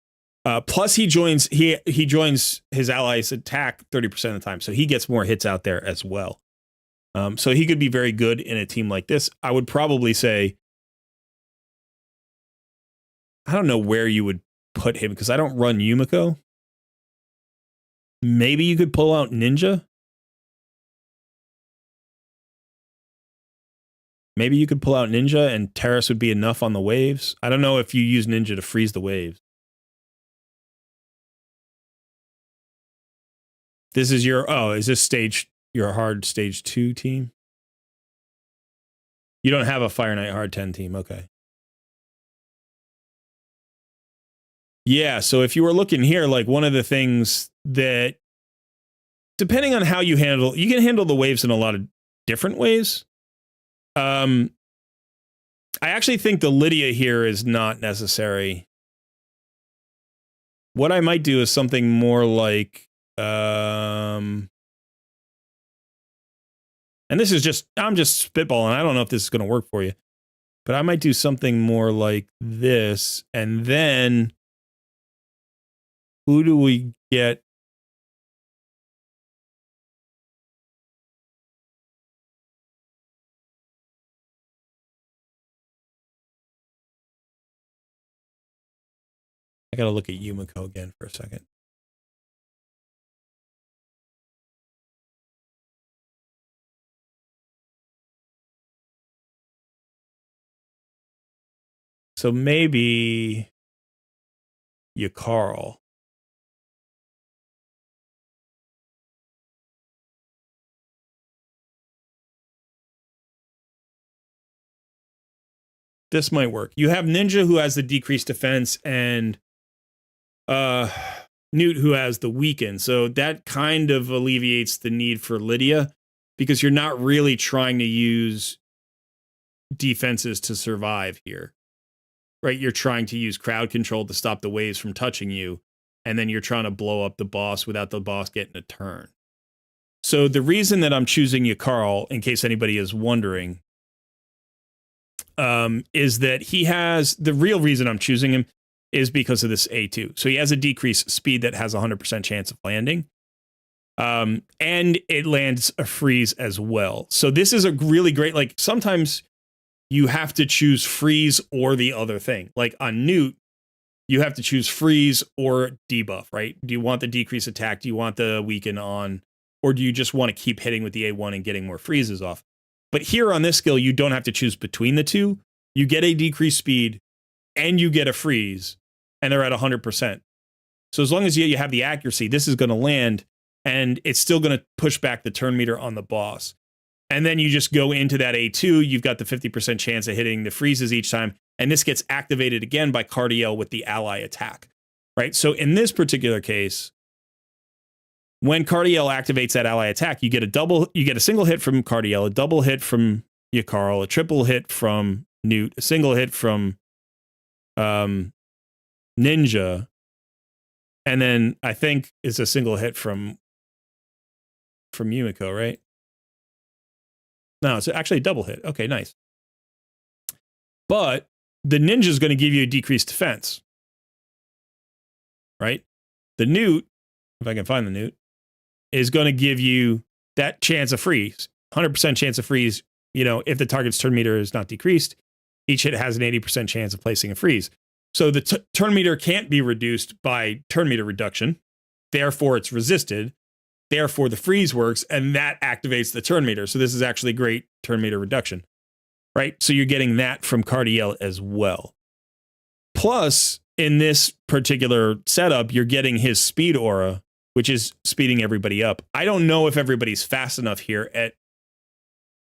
Plus he joins his allies' attack 30% of the time, so he gets more hits out there as well. So he could be very good in a team like this. I would probably say, I don't know where you would put him because I don't run Yumiko. Maybe you could pull out Ninja. Maybe you could pull out Ninja and Terrace would be enough on the waves. I don't know if you use Ninja to freeze the waves. This is your, is this your hard stage 2 team? You don't have a Fire Knight hard 10 team, okay. Yeah, so if you were looking here, like one of the things that, depending on how you can handle the waves in a lot of different ways. I actually think the Lydia here is not necessary. What I might do is something more like, and this is just, I'm just spitballing. I don't know if this is going to work for you, but I might do something more like this. And then who do we get? I got to look at Yumiko again for a second. So maybe Carl. This might work. You have Ninja who has the decreased defense and Newt who has the weaken. So that kind of alleviates the need for Lydia because you're not really trying to use defenses to survive here. Right? You're trying to use crowd control to stop the waves from touching you, and then you're trying to blow up the boss without the boss getting a turn. So the reason that I'm choosing Carl, in case anybody is wondering, is that he has, the real reason I'm choosing him is because of this A2. So he has a decreased speed that has a 100% chance of landing. And it lands a freeze as well. So this is a really great, like sometimes you have to choose freeze or the other thing. Like on Newt, you have to choose freeze or debuff, right? Do you want the decreased attack? Do you want the weaken on? Or do you just want to keep hitting with the A1 and getting more freezes off? But here on this skill, you don't have to choose between the two. You get a decreased speed and you get a freeze, and they're at 100%. So as long as you have the accuracy, this is going to land, and it's still going to push back the turn meter on the boss. And then you just go into that A2, you've got the 50% chance of hitting the freezes each time, and this gets activated again by Cardiel with the ally attack, right? So in this particular case, when Cardiel activates that ally attack, you get a single hit from Cardiel, a double hit from Carl, a triple hit from Newt, a single hit from Ninja, and then I think it's a single hit from Yumiko, right? No, it's actually a double hit. Okay, nice. But the Ninja is going to give you a decreased defense, right? The Newt, if I can find the Newt, is going to give you that chance of freeze, 100% chance of freeze. You know, if the target's turn meter is not decreased, each hit has an 80% chance of placing a freeze. So the turn meter can't be reduced by turn meter reduction. Therefore, it's resisted. Therefore, the freeze works, and that activates the turn meter. So this is actually great turn meter reduction, right? So you're getting that from Cardiel as well. Plus, in this particular setup, you're getting his speed aura, which is speeding everybody up. I don't know if everybody's fast enough here at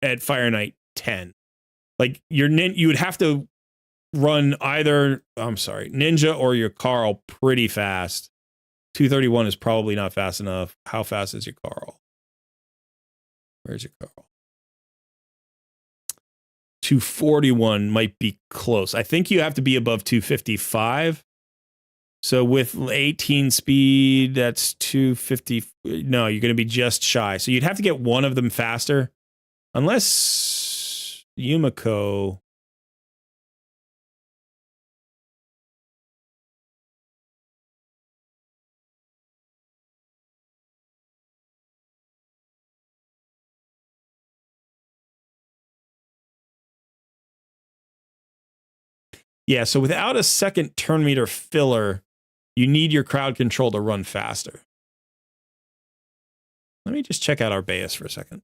at Fire Knight 10. Like you would have to run either, I'm sorry, Ninja or your Carl pretty fast. 231 is probably not fast enough. How fast is your Carl? Where's your Carl? 241 might be close. I think you have to be above 255. So with 18 speed, that's 250. No, you're going to be just shy. So you'd have to get one of them faster. Unless Yumiko. Yeah, so without a second turn meter filler, you need your crowd control to run faster. Let me just check out our Arbaeus for a second.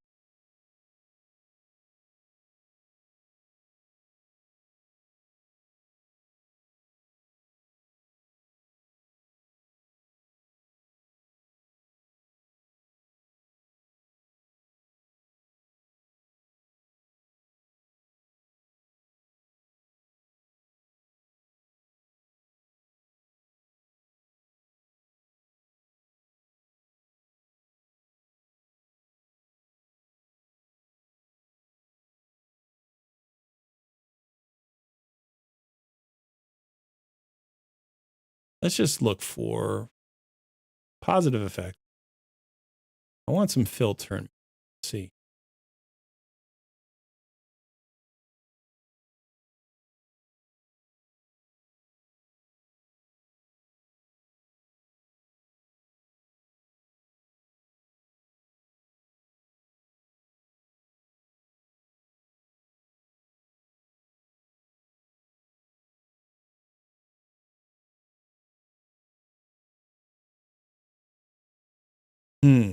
Let's just look for positive effect. I want some fill turn. Let's see. Hmm.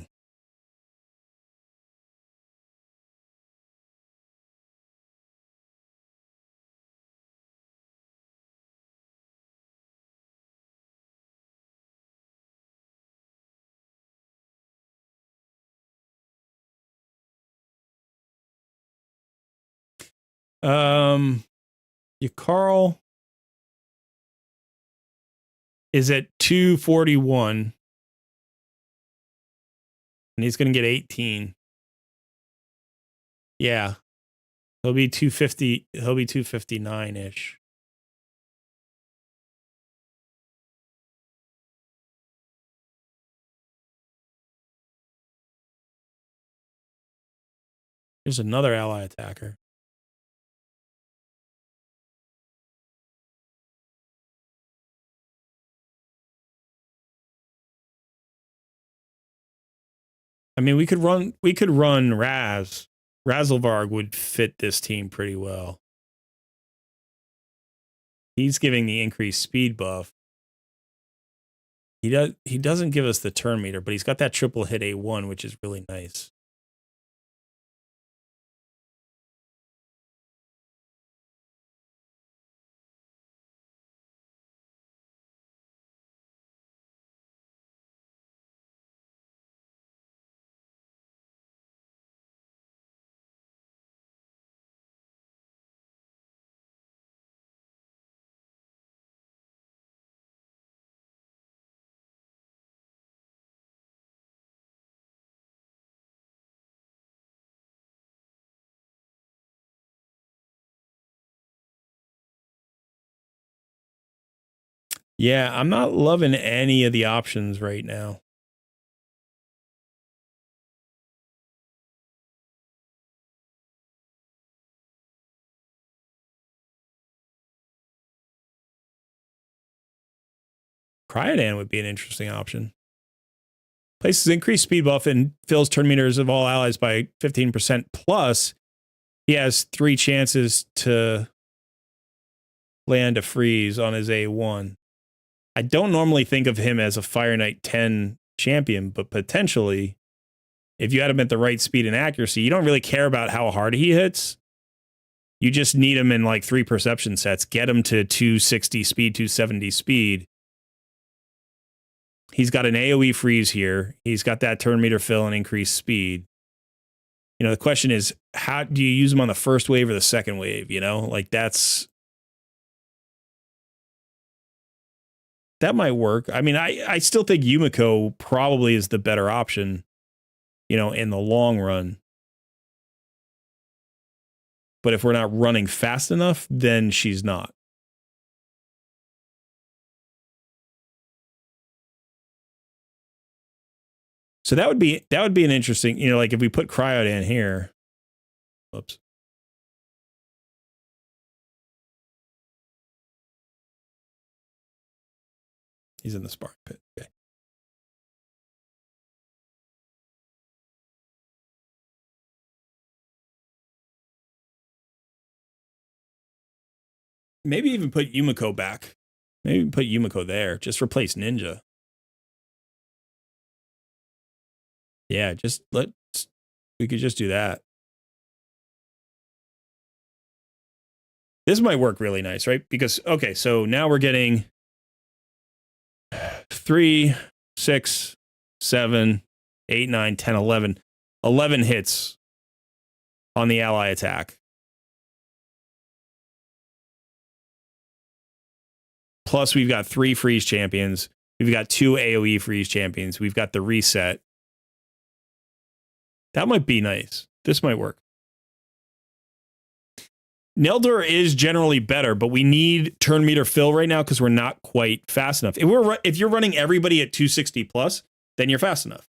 Your Carl is at 241. And he's going to get 18. Yeah. He'll be 250. He'll be 259-ish. There's another ally attacker. I mean, we could run Raz. Razzlevarg would fit this team pretty well. He's giving the increased speed buff. He doesn't give us the turn meter, but he's got that triple hit A1, which is really nice. Yeah, I'm not loving any of the options right now. Cryodan would be an interesting option. Places increased speed buff and fills turn meters of all allies by 15%. Plus, he has 3 chances to land a freeze on his A1. I don't normally think of him as a Fire Knight 10 champion, but potentially, if you had him at the right speed and accuracy, you don't really care about how hard he hits. You just need him in like 3 perception sets. Get him to 260 speed, 270 speed. He's got an AoE freeze here. He's got that turn meter fill and increased speed. You know, the question is, how do you use them on the first wave or the second wave? You know, like that might work. I mean, I still think Yumiko probably is the better option, you know, in the long run. But if we're not running fast enough, then she's not. So that would be an interesting, you know, like if we put Cryo in here. Whoops. He's in the spark pit. Okay. Maybe even put Yumiko back. Maybe put Yumiko there. Just replace Ninja. Yeah, we could just do that. This might work really nice, right? Because, okay, so now we're getting 3, 6, 7, 8, 9, 10, 11. 11 hits on the ally attack. Plus, we've got 3 freeze champions. We've got 2 AoE freeze champions. We've got the reset. That might be nice. This might work. Neldor is generally better, but we need turn meter fill right now because we're not quite fast enough. If you're running everybody at 260 plus, then you're fast enough.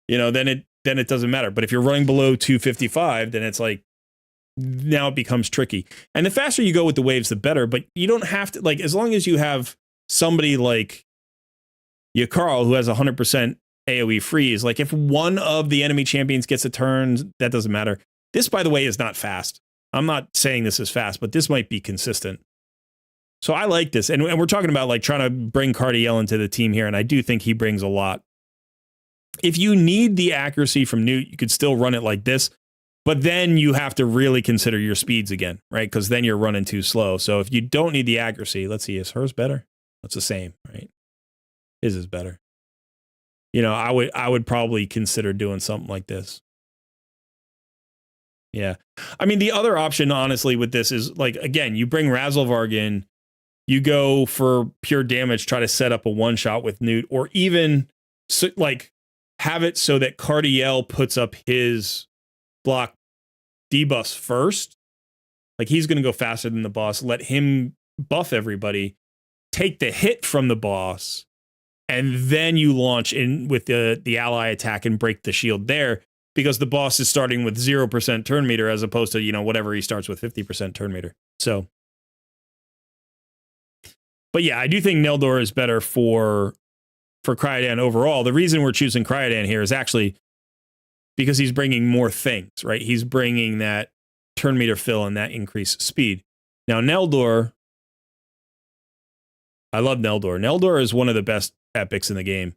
You know, then it doesn't matter. But if you're running below 255, then it's like, now it becomes tricky. And the faster you go with the waves, the better. But you don't have to, like, as long as you have somebody like Yakarl who has 100% AoE freeze, like if one of the enemy champions gets a turn, that doesn't matter. This, by the way, is not fast. I'm not saying this is fast, but this might be consistent. So I like this. And we're talking about like trying to bring Cardiel into the team here. And I do think he brings a lot. If you need the accuracy from Newt, you could still run it like this. But then you have to really consider your speeds again, right? Because then you're running too slow. So if you don't need the accuracy, let's see, is hers better? It's the same, right? His is better. You know, I would probably consider doing something like this. Yeah. I mean, the other option, honestly, with this is, like, again, you bring Razelvarg in, you go for pure damage, try to set up a one-shot with Newt, or even, like, have it so that Cardiel puts up his block debuffs first. Like, he's going to go faster than the boss. Let him buff everybody, take the hit from the boss, and then you launch in with the ally attack and break the shield there. Because the boss is starting with 0% turn meter as opposed to, you know, whatever he starts with 50% turn meter. So, but yeah, I do think Neldor is better for Cryodan overall. The reason we're choosing Cryodan here is actually because he's bringing more things, right? He's bringing that turn meter fill and that increased speed. Now, Neldor, I love Neldor. Neldor is one of the best epics in the game.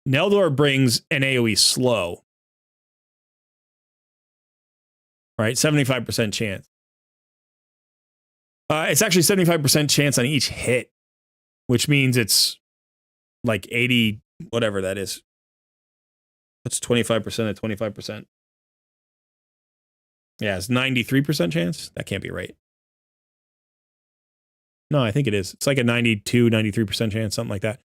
Neldor brings an AoE slow, right? 75% chance. It's actually 75% chance on each hit, which means it's like 80, whatever that is. That's 25% of 25%. Yeah, it's 93% chance. That can't be right. No, I think it is. It's like a 92, 93% chance, something like that.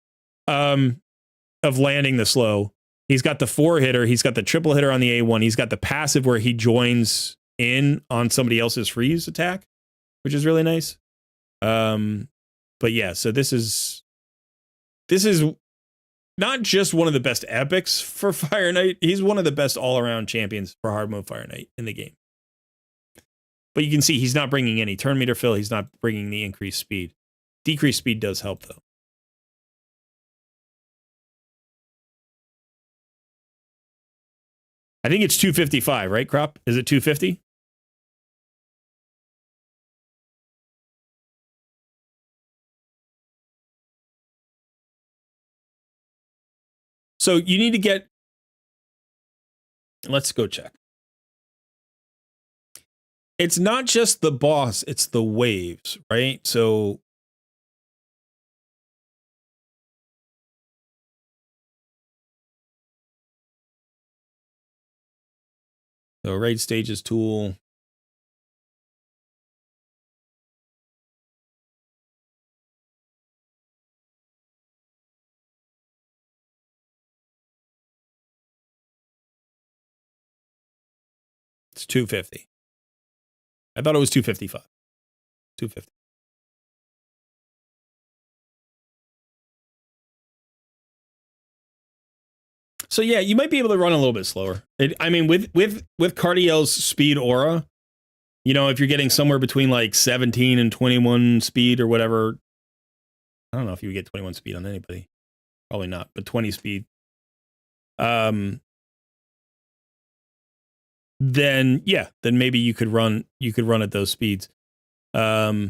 Of landing the slow. He's got the 4-hitter. He's got the triple hitter on the A1. He's got the passive where he joins in on somebody else's freeze attack, which is really nice. But yeah, so this is not just one of the best epics for Fire Knight. He's one of the best all-around champions for hard mode Fire Knight in the game. But you can see he's not bringing any turn meter fill. He's not bringing the increased speed. Decreased speed does help, though. I think it's 255, right, Crop? Is it 250? So you need to get... Let's go check. It's not just the boss, it's the waves, right? So... So raid stages tool. It's 250. I thought it was 255. 250. So yeah, you might be able to run a little bit slower. I mean, with Cardiel's speed aura, you know, if you're getting somewhere between like 17 and 21 speed or whatever, I don't know if you would get 21 speed on anybody. Probably not, but 20 speed. Then yeah, then maybe you could run at those speeds. I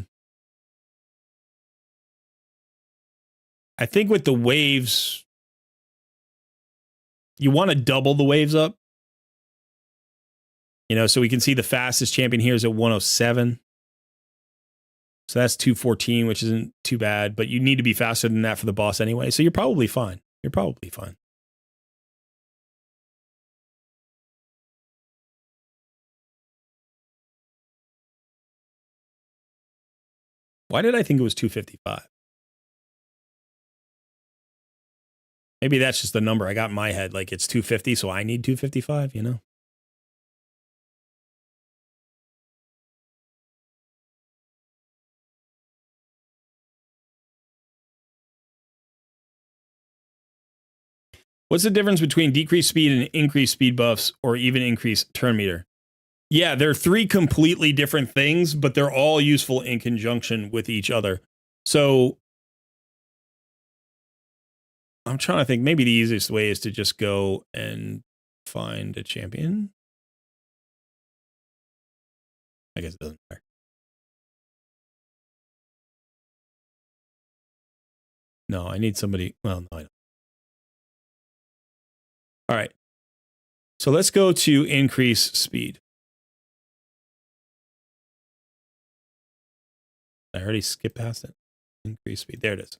think with the waves, you want to double the waves up. You know, so we can see the fastest champion here is at 107. So that's 214, which isn't too bad, but you need to be faster than that for the boss anyway. So you're probably fine. You're probably fine. Why did I think it was 255? Maybe that's just the number I got in my head. Like it's 250, so I need 255, you know? What's the difference between decreased speed and increased speed buffs or even increased turn meter? Yeah, they're three completely different things, but they're all useful in conjunction with each other. So I'm trying to think, maybe the easiest way is to just go and find a champion. I guess it doesn't matter. No, I need somebody. Well, no, I don't. All right. So let's go to increase speed. I already skipped past it. Increase speed. There it is.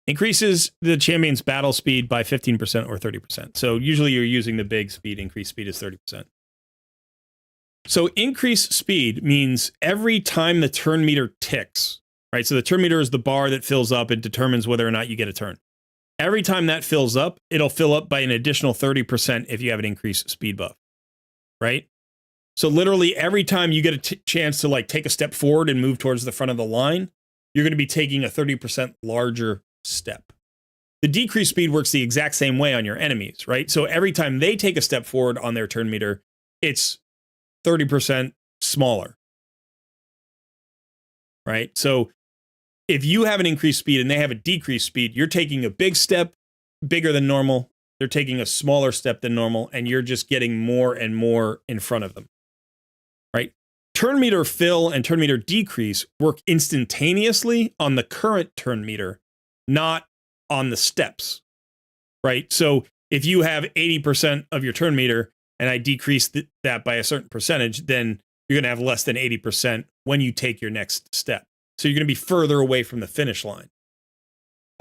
Increases the champion's battle speed by 15% or 30%. So usually you're using the big speed. Increased speed is 30%. So increase speed means every time the turn meter ticks, right? So the turn meter is the bar that fills up and determines whether or not you get a turn. Every time that fills up, it'll fill up by an additional 30% if you have an increased speed buff, right? So literally every time you get a chance to like take a step forward and move towards the front of the line, you're going to be taking a 30% larger step. The decreased speed works the exact same way on your enemies, right? So every time they take a step forward on their turn meter, it's 30% smaller, right? So if you have an increased speed and they have a decreased speed, you're taking a big step bigger than normal. They're taking a smaller step than normal, and you're just getting more and more in front of them, right? Turn meter fill and turn meter decrease work instantaneously on the current turn meter, not on the steps, right? So if you have 80% of your turn meter and I decrease that by a certain percentage, then you're going to have less than 80% when you take your next step. So you're going to be further away from the finish line.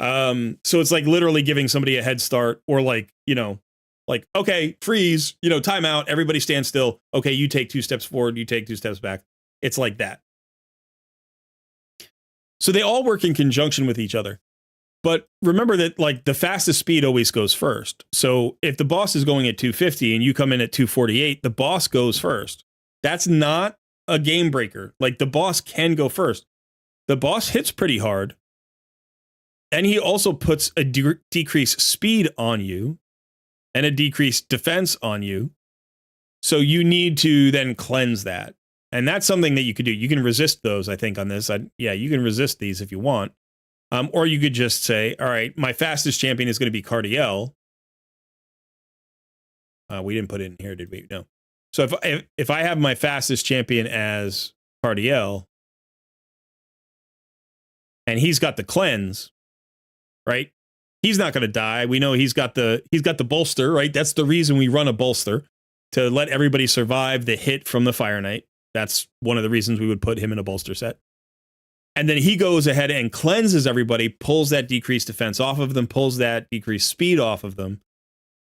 So it's like literally giving somebody a head start, or like, you know, like, okay, freeze, you know, time out, everybody stand still. Okay, you take 2 steps forward, you take 2 steps back. It's like that. So they all work in conjunction with each other. But remember that like the fastest speed always goes first. So if the boss is going at 250 and you come in at 248, the boss goes first. That's not a game breaker. Like the boss can go first. The boss hits pretty hard. And he also puts a decreased speed on you and a decreased defense on you. So you need to then cleanse that. And that's something that you could do. You can resist those, I think, on this. Yeah, you can resist these if you want. Or you could just say, all right, my fastest champion is going to be Cardiel. We didn't put it in here, did we? No. So if I have my fastest champion as Cardiel, and he's got the cleanse, right? He's not going to die. We know he's got the bolster, right? That's the reason we run a bolster, to let everybody survive the hit from the Fire Knight. That's one of the reasons we would put him in a bolster set. And then he goes ahead and cleanses everybody, pulls that decreased defense off of them, pulls that decreased speed off of them.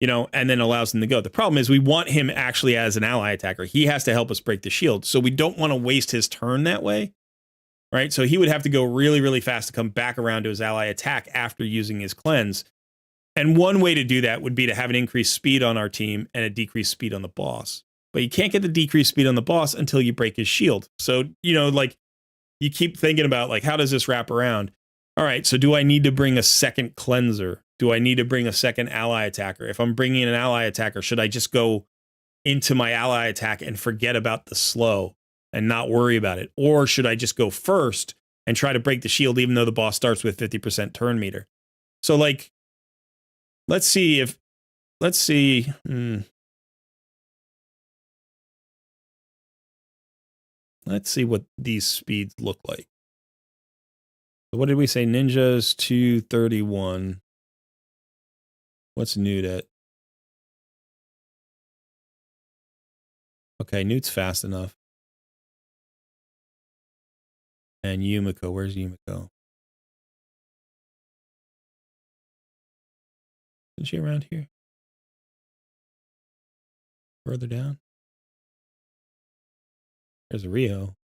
you know, and then allows him to go. The problem is we want him actually as an ally attacker. He has to help us break the shield. So we don't want to waste his turn that way, right? So he would have to go really, really fast to come back around to his ally attack after using his cleanse. And one way to do that would be to have an increased speed on our team and a decreased speed on the boss. But you can't get the decreased speed on the boss until you break his shield. So, you know, like you keep thinking about like, how does this wrap around? All right, so do I need to bring a second cleanser? Do I need to bring a second ally attacker? If I'm bringing an ally attacker, should I just go into my ally attack and forget about the slow and not worry about it? Or should I just go first and try to break the shield even though the boss starts with 50% turn meter? So like, let's see. Let's see what these speeds look like. So what did we say? Ninja's 231. What's Newt at? Okay, Newt's fast enough. And Yumiko, where's Yumiko? Is she around here? Further down? There's Rio.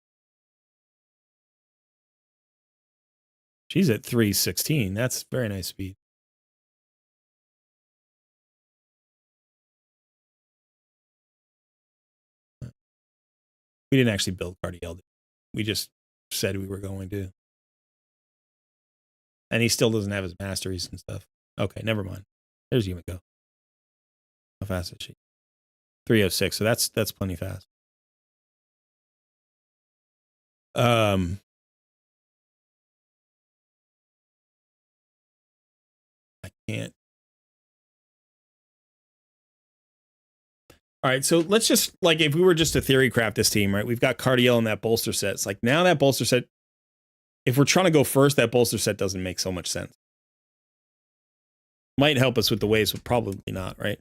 She's at 316. That's very nice speed. We didn't actually build Cardiel. We just said we were going to. And he still doesn't have his masteries and stuff. Okay, never mind. There's Yumiko. How fast is she? 306. So that's plenty fast. I can't. All right, so let's just, like, if we were just to theory craft this team, right? We've got Cardiel in that bolster set. It's like, now that bolster set, if we're trying to go first, that bolster set doesn't make so much sense. Might help us with the waves, but probably not, right?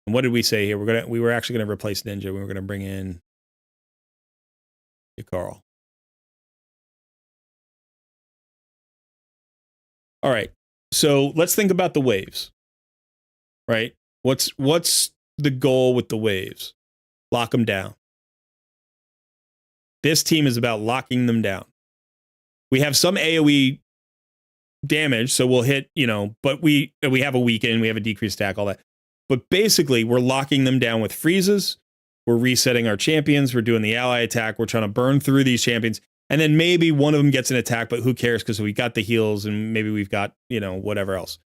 And what did we say here? We were actually gonna replace Ninja. We were gonna bring in Carl. All right, so let's think about the waves, right? What's the goal with the waves? Lock them down. This team is about locking them down. We have some AoE damage, so we'll hit, you know, but we have a weaken, we have a decreased attack, all that. But basically, we're locking them down with freezes. We're resetting our champions. We're doing the ally attack. We're trying to burn through these champions. And then maybe one of them gets an attack, but who cares? Because we got the heals and maybe we've got, you know, whatever else.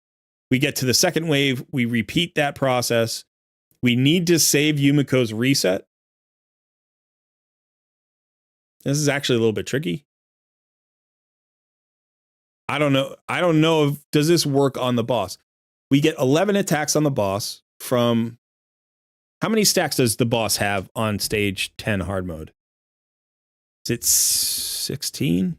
We get to the second wave. We repeat that process. We need to save Yumiko's reset. This is actually a little bit tricky. I don't know if, does this work on the boss? We get 11 attacks on the boss from, how many stacks does the boss have on stage 10 hard mode? Is it 16?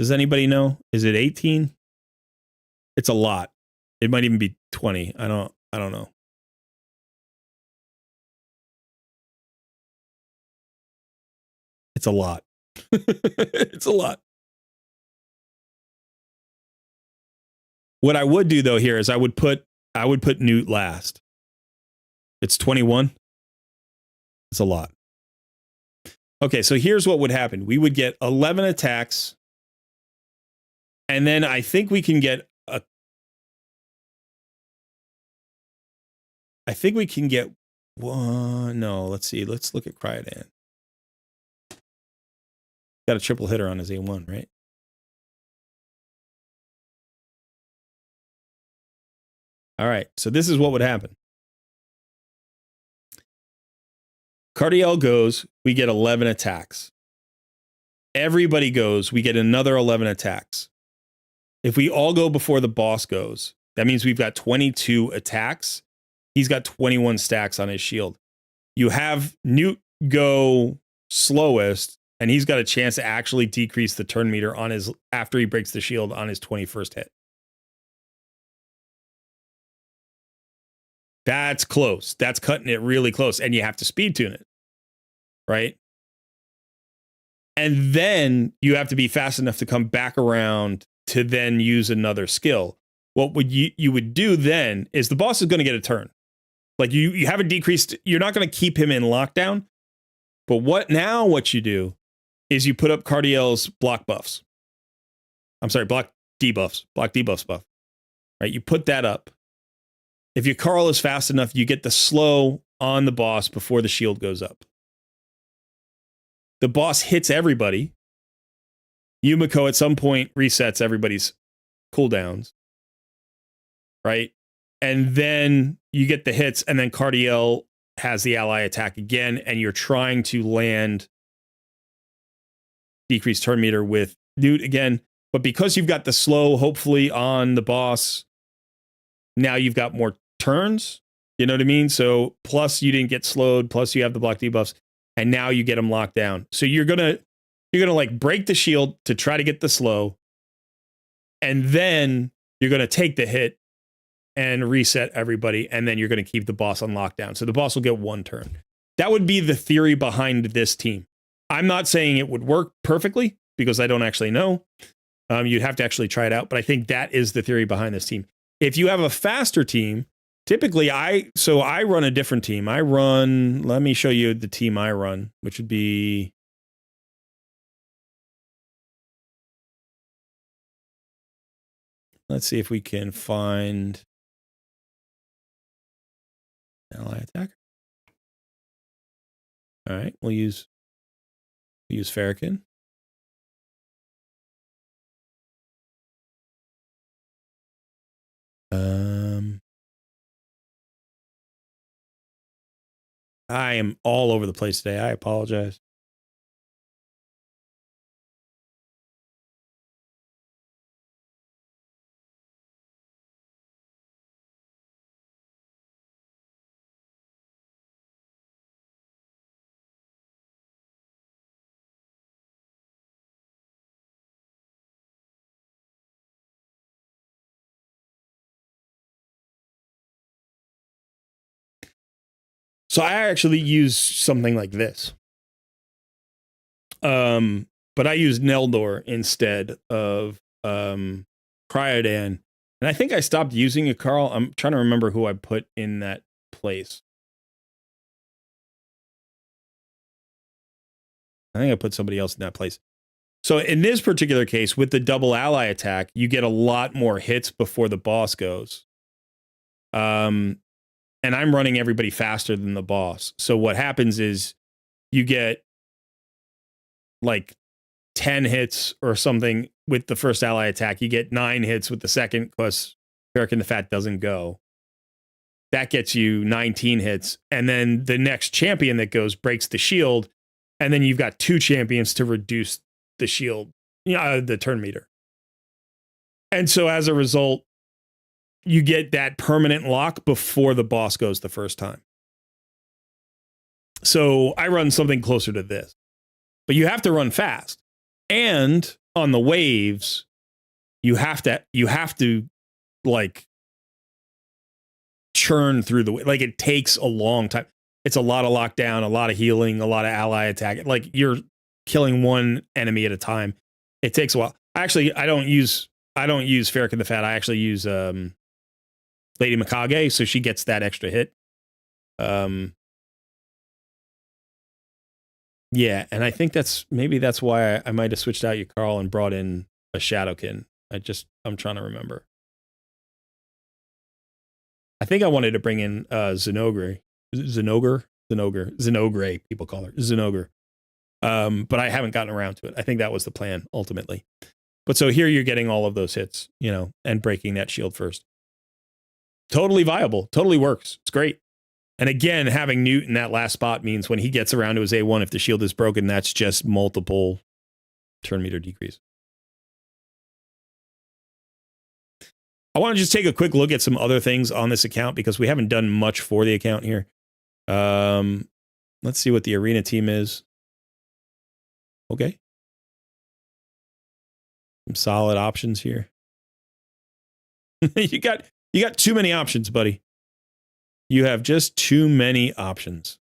Does anybody know? Is it 18? It's a lot. It might even be 20. I don't know. It's a lot. It's a lot. What I would do though here is I would put Newt last. It's 21. It's a lot. Okay, so here's what would happen. We would get 11 attacks. And then I think we can get one. No, let's see. Let's look at Cryodan. Got a triple hitter on his A1, right? All right, so this is what would happen. Cardiel goes, we get 11 attacks. Everybody goes, we get another 11 attacks. If we all go before the boss goes, that means we've got 22 attacks. He's got 21 stacks on his shield. You have Newt go slowest, and he's got a chance to actually decrease the turn meter on his, after he breaks the shield on his 21st hit. That's close. That's cutting it really close. And you have to speed tune it, right? And then you have to be fast enough to come back around to then use another skill. what would you would do then is the boss is going to get a turn. Like you have a decreased, you're not going to keep him in lockdown. But what you do is you put up Cardiel's block buffs. I'm sorry, block debuffs buff. Right? You put that up. If your Carl is fast enough, you get the slow on the boss before the shield goes up. The boss hits everybody. Yumiko at some point resets everybody's cooldowns. Right? And then you get the hits, and then Cardiel has the ally attack again, and you're trying to land decreased turn meter with Newt again. But because you've got the slow, hopefully, on the boss, now you've got more turns. You know what I mean? So plus you didn't get slowed, plus you have the block debuffs, and now you get them locked down. So you're gonna like break the shield to try to get the slow, and then you're gonna take the hit and reset everybody, and then you're gonna keep the boss on lockdown. So the boss will get one turn. That would be the theory behind this team. I'm not saying it would work perfectly because I don't actually know. You'd have to actually try it out, but I think that is the theory behind this team. If you have a faster team, typically I run a different team. Let me show you the team I run, which would be, let's see if we can find ally attacker. All right, we'll use Farrakhan. I am all over the place today. I apologize. So I actually use something like this. But I use Neldor instead of Cryodan. And I think I stopped using a Carl. I'm trying to remember who I put in that place. I think I put somebody else in that place. So in this particular case, with the double ally attack, you get a lot more hits before the boss goes. And I'm running everybody faster than the boss. So what happens is you get like 10 hits or something with the first ally attack. You get 9 hits with the second because Farrakhan the Fat doesn't go. That gets you 19 hits. And then the next champion that goes breaks the shield. And then you've got 2 champions to reduce the shield, the turn meter. And so as a result, you get that permanent lock before the boss goes the first time. So I run something closer to this. But you have to run fast. And on the waves, you have to like churn through the way. Like it takes a long time. It's a lot of lockdown, a lot of healing, a lot of ally attack. Like you're killing one enemy at a time. It takes a while. Actually, I don't use Farrakhan the Fat. I actually use Lady Mikage, so she gets that extra hit. Yeah, and I think that's why I might have switched out your Carl and brought in a Shadowkin. I'm trying to remember. I think I wanted to bring in Zenogre, people call her Zenogre. But I haven't gotten around to it. I think that was the plan ultimately. But so here you're getting all of those hits, and breaking that shield first. Totally viable, totally works. It's great. And again, having Newt in that last spot means when he gets around to his A1, if the shield is broken, that's just multiple turn meter decrease. I want to just take a quick look at some other things on this account because we haven't done much for the account here. Let's see what the arena team is. Okay. Some solid options here. You got too many options, buddy. You have just too many options.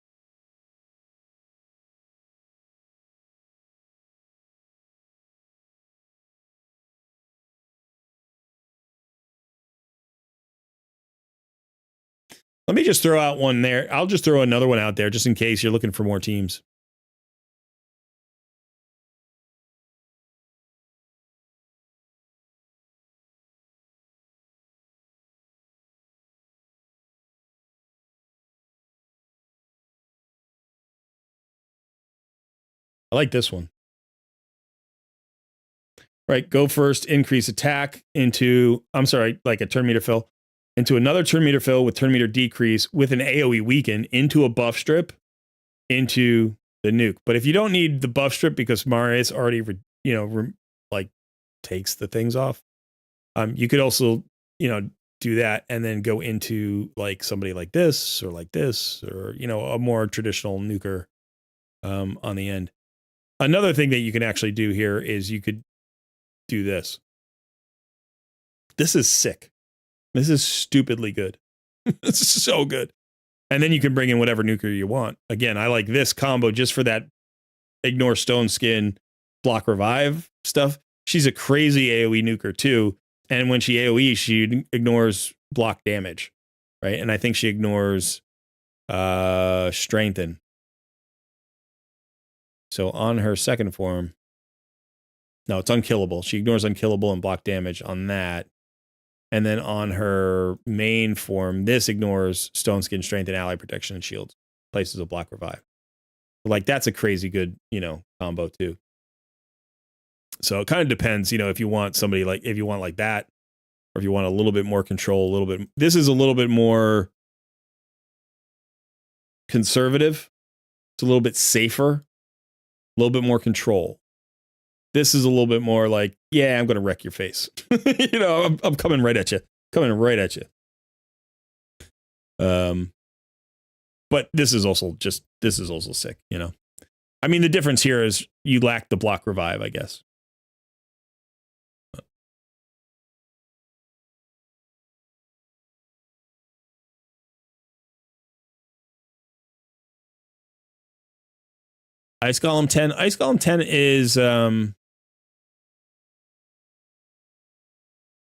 Let me just throw out one there. I'll just throw another one out there just in case you're looking for more teams. I like this one. Right, go first, increase attack into, I'm sorry, like a turn meter fill, into another turn meter fill with turn meter decrease with an AoE weaken into a buff strip into the nuke. But if you don't need the buff strip because Marius already, like takes the things off, you could also, do that and then go into like somebody like this or a more traditional nuker on the end. Another thing that you can actually do here is you could do this. This is sick. This is stupidly good. This is so good. And then you can bring in whatever nuker you want. Again, I like this combo just for that ignore stone skin, block revive stuff. She's a crazy AoE nuker too. And when she AoE, she ignores block damage, right? And I think she ignores strengthen. So on her second form, no, it's unkillable. She ignores unkillable and block damage on that. And then on her main form, this ignores stone skin, strength, and ally protection and shields. Places a block revive. Like that's a crazy good, combo too. So it kind of depends, if you want somebody like, if you want like that, or if you want a little bit more control, a little bit. This is a little bit more conservative. It's a little bit safer, a little bit more control. This is a little bit more like, yeah, I'm going to wreck your face. I'm coming right at you. But this is also sick, I mean, the difference here is you lack the block revive, I guess. Ice Golem 10. Ice Golem 10 is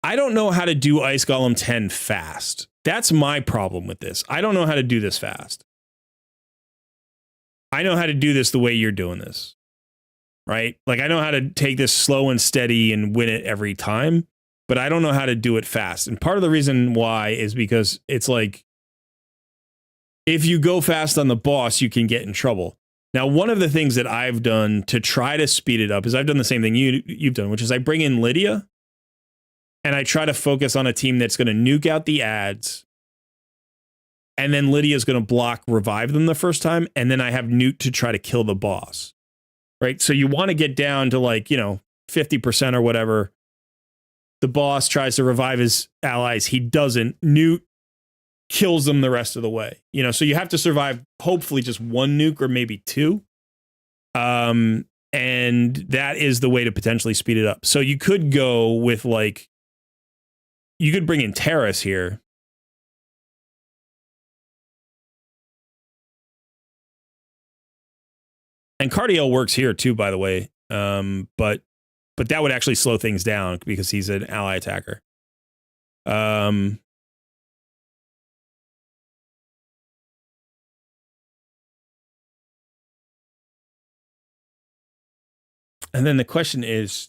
I don't know how to do Ice Golem 10 fast. That's my problem with this. I don't know how to do this fast. I know how to do this the way you're doing this, right? Like I know how to take this slow and steady and win it every time, but I don't know how to do it fast. And part of the reason why is because it's like, if you go fast on the boss, you can get in trouble. Now, one of the things that I've done to try to speed it up is I've done the same thing you've done, which is I bring in Lydia and I try to focus on a team that's going to nuke out the ads. And then Lydia's going to block, revive them the first time. And then I have Newt to try to kill the boss. Right. So you want to get down to 50% or whatever. The boss tries to revive his allies. He doesn't. Newt kills them the rest of the way. So you have to survive hopefully just one nuke or maybe two. And that is the way to potentially speed it up. So you could go with you could bring in Terrace here. And Cardiel works here too, by the way. But that would actually slow things down because he's an ally attacker. And then the question is,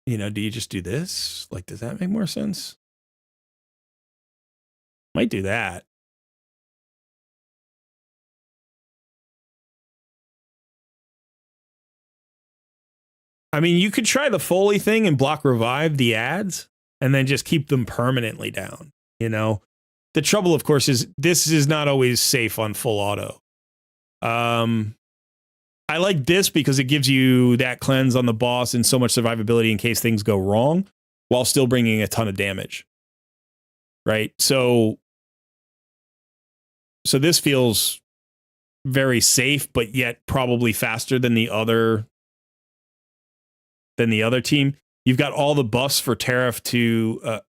do you just do this? Like, does that make more sense? Might do that. I mean, you could try the Foley thing and block revive the ads and then just keep them permanently down. The trouble, of course, is this is not always safe on full auto. I like this because it gives you that cleanse on the boss and so much survivability in case things go wrong while still bringing a ton of damage. Right? So this feels very safe, but yet probably faster than the other team. You've got all the buffs for Terrace to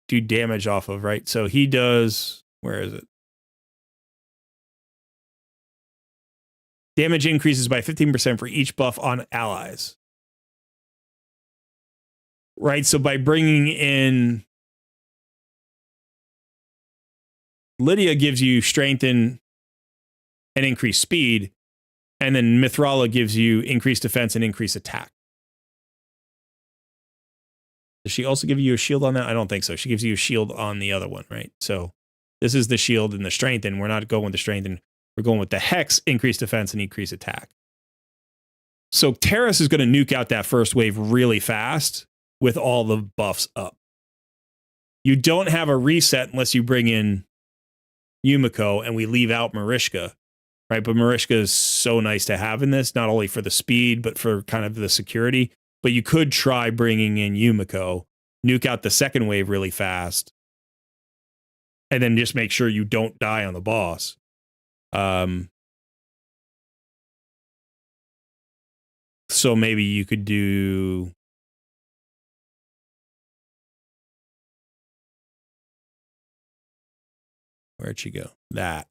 do damage off of, right? So he does, where is it? Damage increases by 15% for each buff on allies. Right? So by bringing in Lydia gives you strengthen and increased speed, and then Mithrala gives you increased defense and increased attack. Does she also give you a shield on that? I don't think so. She gives you a shield on the other one, right? So this is the shield and the strengthen. We're not going with the strengthen. We're going with the hex, increased defense, and increased attack. So Terrace is going to nuke out that first wave really fast with all the buffs up. You don't have a reset unless you bring in Yumiko and we leave out Marishka, right? But Marishka is so nice to have in this, not only for the speed, but for kind of the security. But you could try bringing in Yumiko, nuke out the second wave really fast, and then just make sure you don't die on the boss. So maybe you could do... Where'd she go? That.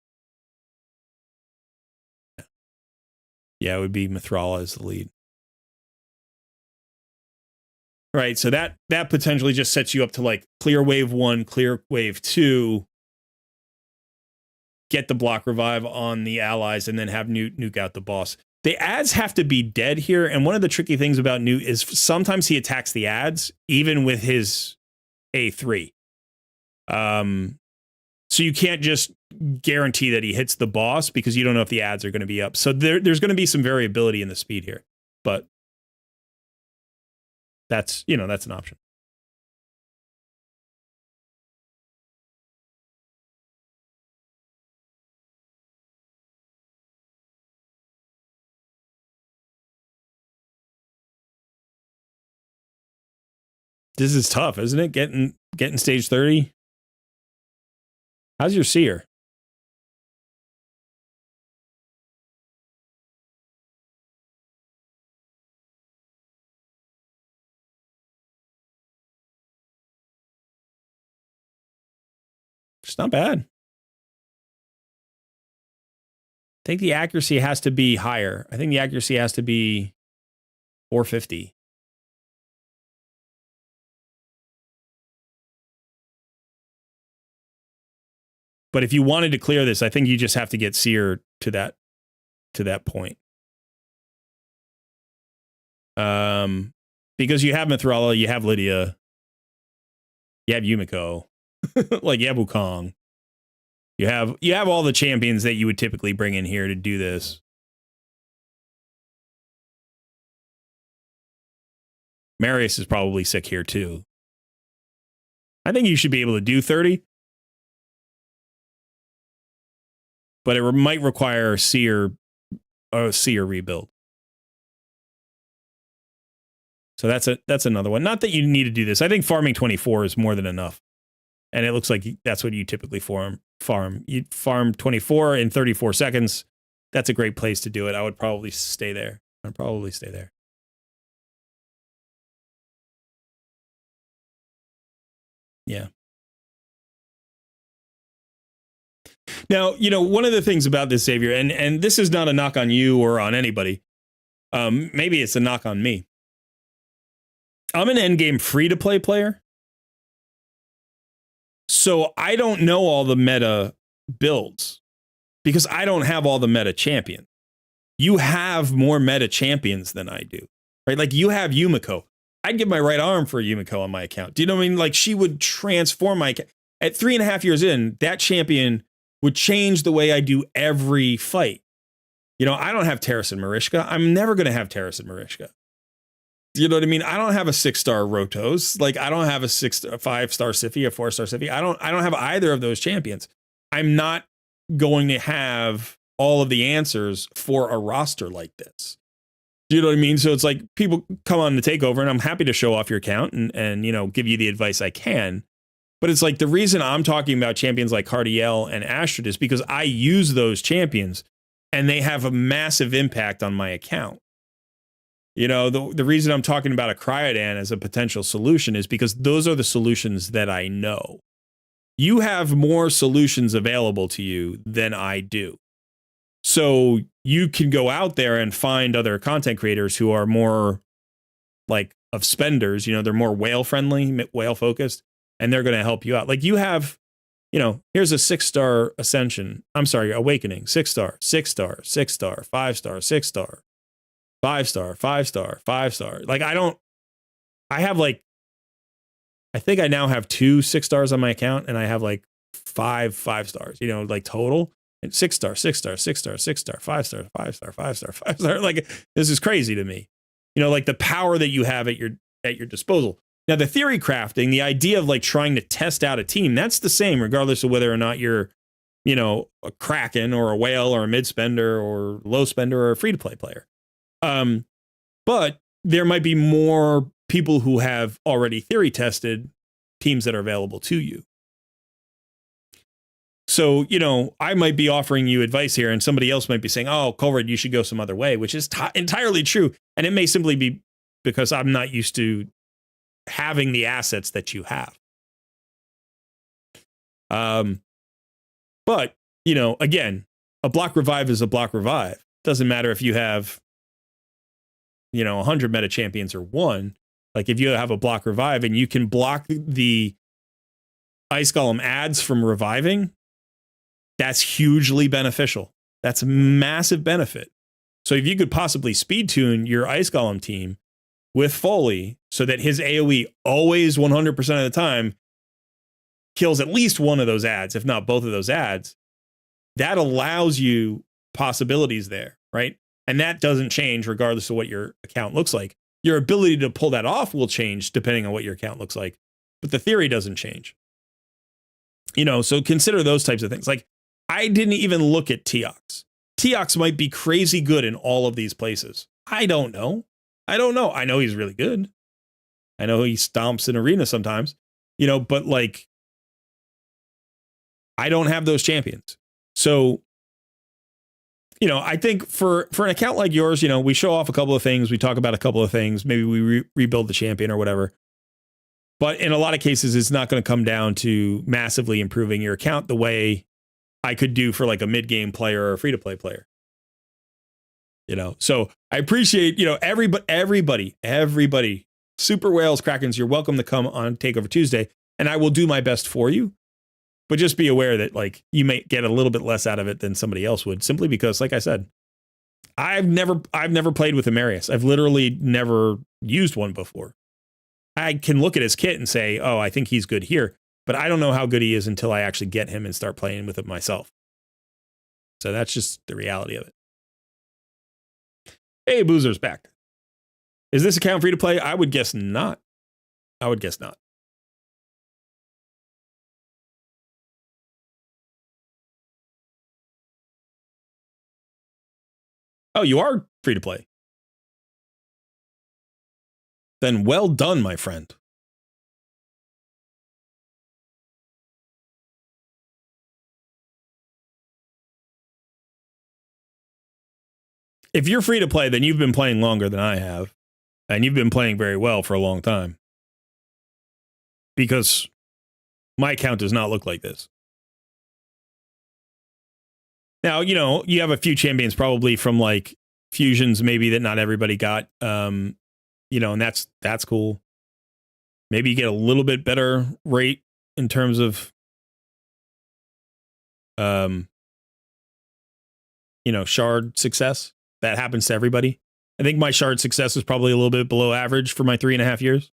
Yeah, it would be Mithrala as the lead. Right, so that potentially just sets you up to like clear wave 1, clear wave 2, get the block revive on the allies, and then have nuke out the boss. The ads have to be dead here, and one of the tricky things about Newt is sometimes he attacks the ads, even with his A3. So you can't just guarantee that he hits the boss because you don't know if the ads are going to be up. So there's going to be some variability in the speed here, but that's an option. This is tough, isn't it? Getting stage 30. How's your seer? It's not bad. I think the accuracy has to be higher. I think the accuracy has to be 450. But if you wanted to clear this, I think you just have to get Seer to that point. Because you have Mithrala, you have Lydia, you have Yumiko, like you have Wukong. You have all the champions that you would typically bring in here to do this. Marius is probably sick here too. I think you should be able to do 30. But it might require a seer rebuild. So that's another one. Not that you need to do this. I think farming 24 is more than enough. And it looks like that's what you typically farm. You farm 24 in 34 seconds. That's a great place to do it. I would probably stay there. Yeah. Now, one of the things about this, Xavier, and this is not a knock on you or on anybody. Maybe it's a knock on me. I'm an endgame free-to-play player. So I don't know all the meta builds because I don't have all the meta champions. You have more meta champions than I do, right? Like you have Yumiko. I'd give my right arm for Yumiko on my account. Do you know what I mean? Like she would transform my account. At 3.5 years in, that champion would change the way I do every fight. I don't have Terrace and Marishka. I'm never going to have Terrace and Marishka. You know what I mean? I don't have a 6-star Rotos. Like I don't have a 5-star Siphi, a 4-star Siphi. I don't have either of those champions. I'm not going to have all of the answers for a roster like this. Do you know what I mean? So it's like people come on the Takeover and I'm happy to show off your account and give you the advice I can. But it's like the reason I'm talking about champions like Cardiel and Astrid is because I use those champions and they have a massive impact on my account. The reason I'm talking about a Cryodan as a potential solution is because those are the solutions that I know. You have more solutions available to you than I do. So you can go out there and find other content creators who are more like of spenders. They're more whale friendly, whale focused. And they're going to help you out. Like you have you know, here's a 6-star ascension. I'm sorry, awakening, 6-star, 6-star, 6-star, 5-star, 6-star, 5-star, 5-star, 5-star. Like I have like, I think I now have 2 6-stars on my account, and I have like 5 5-stars, you know, like total. And 6-star, 6-star, 6-star, 6-star, 5-star, 5-star, 5-star, 5-star. Like, this is crazy to me. You know, like the power that you have at your disposal. Now, the theory crafting, the idea of like trying to test out a team, that's the same regardless of whether or not you're, you know, a Kraken or a whale or a mid spender or low spender or a free to play player. But there might be more people who have already theory tested teams that are available to you. So, you know, I might be offering you advice here, and somebody else might be saying, oh, Colred, you should go some other way, which is entirely true. And it may simply be because I'm not used to having the assets that you have. But, you know, again, a block revive is a block revive. Doesn't matter if you have, you know, 100 meta champions or 1. Like, if you have a block revive and you can block the Ice Golem ads from reviving, that's hugely beneficial. That's a massive benefit. So if you could possibly speed tune your Ice Golem team with Foley so that his AoE always 100% of the time kills at least one of those ads, if not both of those ads, that allows you possibilities there, right? And that doesn't change regardless of what your account looks like. Your ability to pull that off will change depending on what your account looks like, but the theory doesn't change. You know, so consider those types of things. Like, I didn't even look at Teox. Teox might be crazy good in all of these places. I don't know. I know he's really good. I know he stomps in arena sometimes, you know, but like, I don't have those champions. So, you know, I think for an account like yours, you know, we show off a couple of things. We talk about a couple of things. Maybe we rebuild the champion or whatever. But in a lot of cases, it's not going to come down to massively improving your account the way I could do for like a mid-game player or a free-to-play player. You know, so I appreciate, you know, everybody, Super Whales, Krakens, you're welcome to come on Takeover Tuesday, and I will do my best for you. But just be aware that like you may get a little bit less out of it than somebody else would, simply because, like I said, I've never played with a Marius. I've literally never used one before. I can look at his kit and say, oh, I think he's good here, but I don't know how good he is until I actually get him and start playing with it myself. So that's just the reality of it. Hey, Boozer's back. Is this account free to play? I would guess not. Oh, you are free to play. Then well done, my friend. If you're free to play, then you've been playing longer than I have. And you've been playing very well for a long time. Because my account does not look like this. Now, you know, you have a few champions probably from like fusions maybe that not everybody got. You know, and that's cool. Maybe you get a little bit better rate in terms of you know, shard success. That happens to everybody. I think my shard success is probably a little bit below average for my 3.5 years.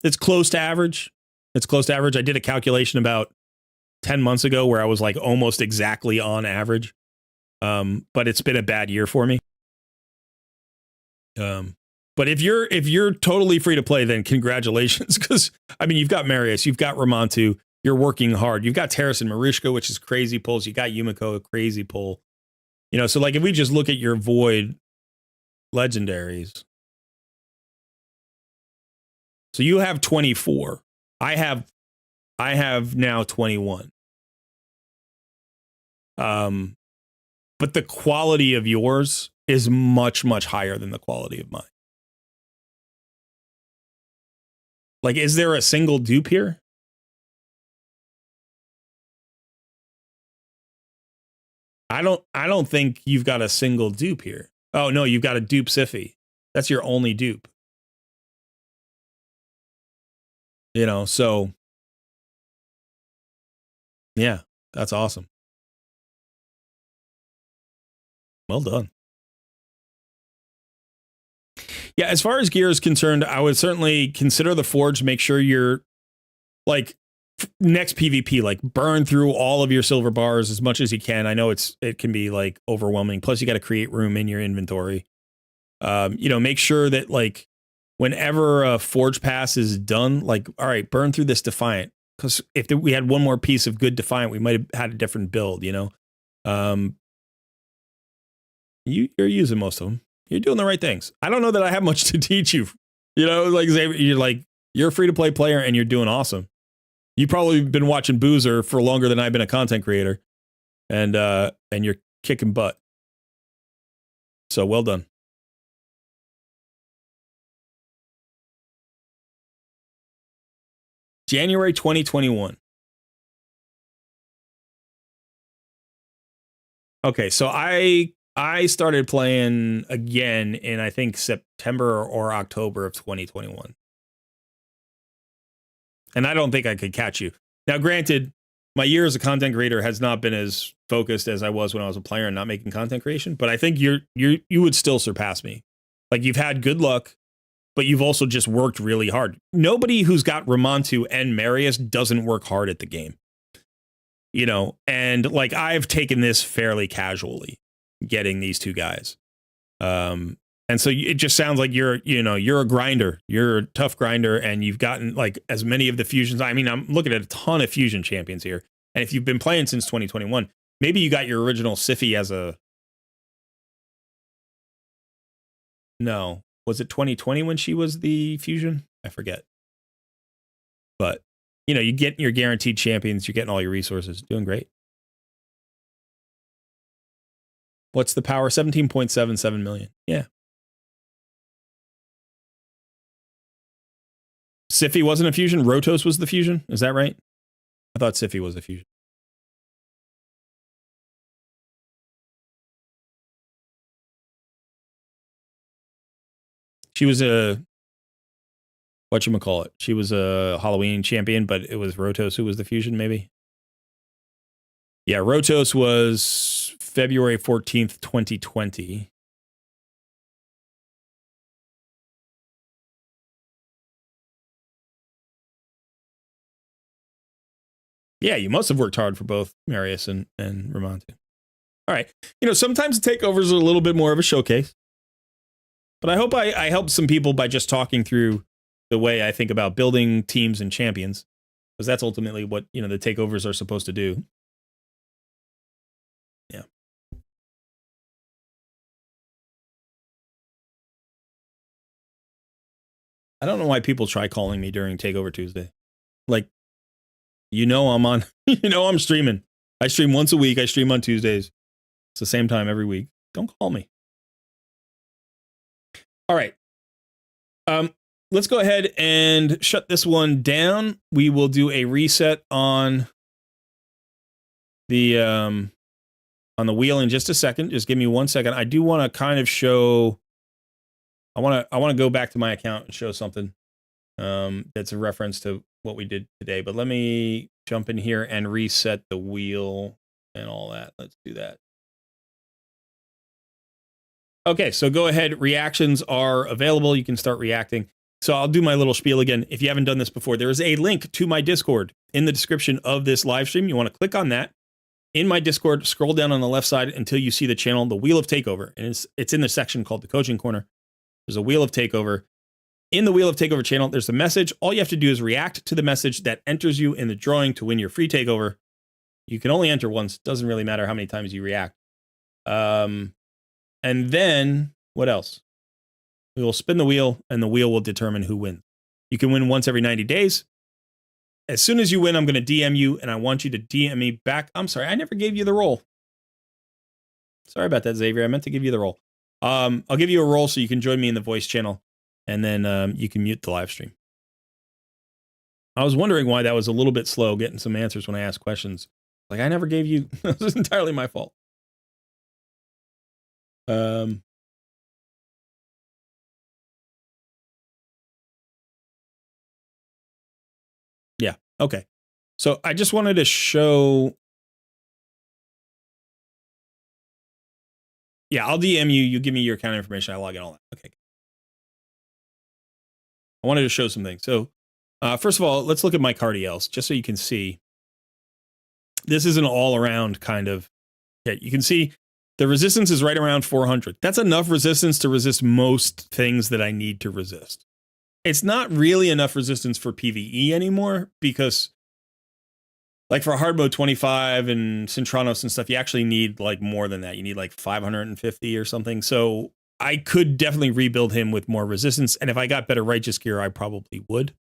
It's close to average. I did a calculation about 10 months ago where I was like almost exactly on average. But it's been a bad year for me. But if you're totally free to play, then congratulations. Because I mean, you've got Marius, you've got Ramontu, you're working hard. You've got Terrace and Marushka, which is crazy pulls. You got Yumiko, a crazy pull. You know, so like if we just look at your Void legendaries. So you have 24. I have now 21. But the quality of yours is much, much higher than the quality of mine. Like, is there a single dupe here? I don't think you've got a single dupe here. Oh no, you've got a dupe Siffy. That's your only dupe. You know, so Yeah, that's awesome. Well done. Yeah, as far as gear is concerned, I would certainly consider the forge. Make sure you're like next PvP, like burn through all of your silver bars as much as you can. I know it can be like overwhelming. Plus, you got to create room in your inventory. Make sure that like whenever a forge pass is done, like all right, burn through this Defiant, because if we had one more piece of good Defiant, we might have had a different build. You're using most of them. You're doing the right things. I don't know that I have much to teach you. You're a free to play player and you're doing awesome. You've probably been watching Boozer for longer than I've been a content creator, and you're kicking butt. So well done. January 2021. Okay, so I started playing again in I think September or October of 2021. And I don't think I could catch you. Now, granted, my year as a content creator has not been as focused as I was when I was a player and not making content creation, but I think you would still surpass me. Like you've had good luck, but you've also just worked really hard. Nobody who's got Ramontu and Marius doesn't work hard at the game. And like I've taken this fairly casually, getting these two guys. And so it just sounds like you're a grinder. You're a tough grinder, and you've gotten like as many of the fusions. I mean, I'm looking at a ton of fusion champions here. And if you've been playing since 2021, maybe you got your original Sify as a... No. Was it 2020 when she was the fusion? I forget. But, you get your guaranteed champions. You're getting all your resources. Doing great. What's the power? 17.77 million. Yeah. Sify wasn't a fusion. Rotos was the fusion. Is that right? I thought Sify was a fusion. She was a... whatchamacallit. She was a Halloween champion, but it was Rotos who was the fusion, maybe? Yeah, Rotos was February 14th, 2020. Yeah, you must have worked hard for both Marius and Ramontu. All right. Sometimes takeovers are a little bit more of a showcase. But I hope I helped some people by just talking through the way I think about building teams and champions. Because that's ultimately what, the takeovers are supposed to do. Yeah. I don't know why people try calling me during Takeover Tuesday. Like, I'm on, I'm streaming. I stream once a week. I stream on Tuesdays. It's the same time every week. Don't call me. All right. Let's go ahead and shut this one down. We will do a reset on the wheel in just a second. Just give me 1 second. I do want to kind of show. I want to go back to my account and show something that's a reference to what we did today. But let me jump in here and reset the wheel and all that. Let's do that. Okay, so go ahead. Reactions are available. You can start reacting. So I'll do my little spiel again. If you haven't done this before, there is a link to my Discord in the description of this live stream. You want to click on that. In my Discord, scroll down on the left side until you see the channel, the Wheel of Takeover. And it's in the section called the Coaching Corner. There's a Wheel of Takeover. In the Wheel of Takeover channel, there's a message. All you have to do is react to the message that enters you in the drawing to win your free takeover. You can only enter once. Doesn't really matter how many times you react. And then, what else? We will spin the wheel, and the wheel will determine who wins. You can win once every 90 days. As soon as you win, I'm going to DM you, and I want you to DM me back. I'm sorry, I never gave you the role. Sorry about that, Xavier. I meant to give you the role. I'll give you a role so you can join me in the voice channel, and then you can mute the live stream. I was wondering why that was a little bit slow getting some answers when I asked questions. Like, I never gave you... This is entirely my fault. Yeah, okay. So I just wanted to show. Yeah, I'll DM you. You give me your account information. I log in all that. Okay. I wanted to show some things. So first of all, let's look at my Cardiels, just so you can see. This is an all-around kind of hit. You can see the resistance is right around 400. That's enough resistance to resist most things that I need to resist. It's not really enough resistance for PvE anymore, because like for hard mode 25 and Syntronos and stuff, you actually need like more than that. You need like 550 or something. So I could definitely rebuild him with more resistance. And if I got better righteous gear, I probably would.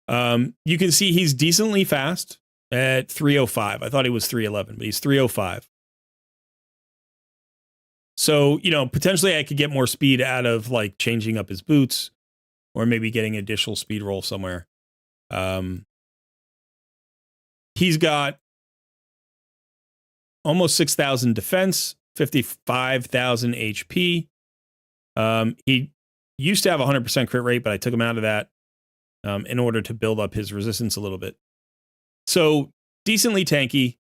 You can see he's decently fast at 305. I thought he was 311, but he's 305. So, you know, potentially I could get more speed out of like changing up his boots, or maybe getting an additional speed roll somewhere. He's got almost 6,000 defense, 55,000 HP. He used to have 100% crit rate, but I took him out of that in order to build up his resistance a little bit. So decently tanky.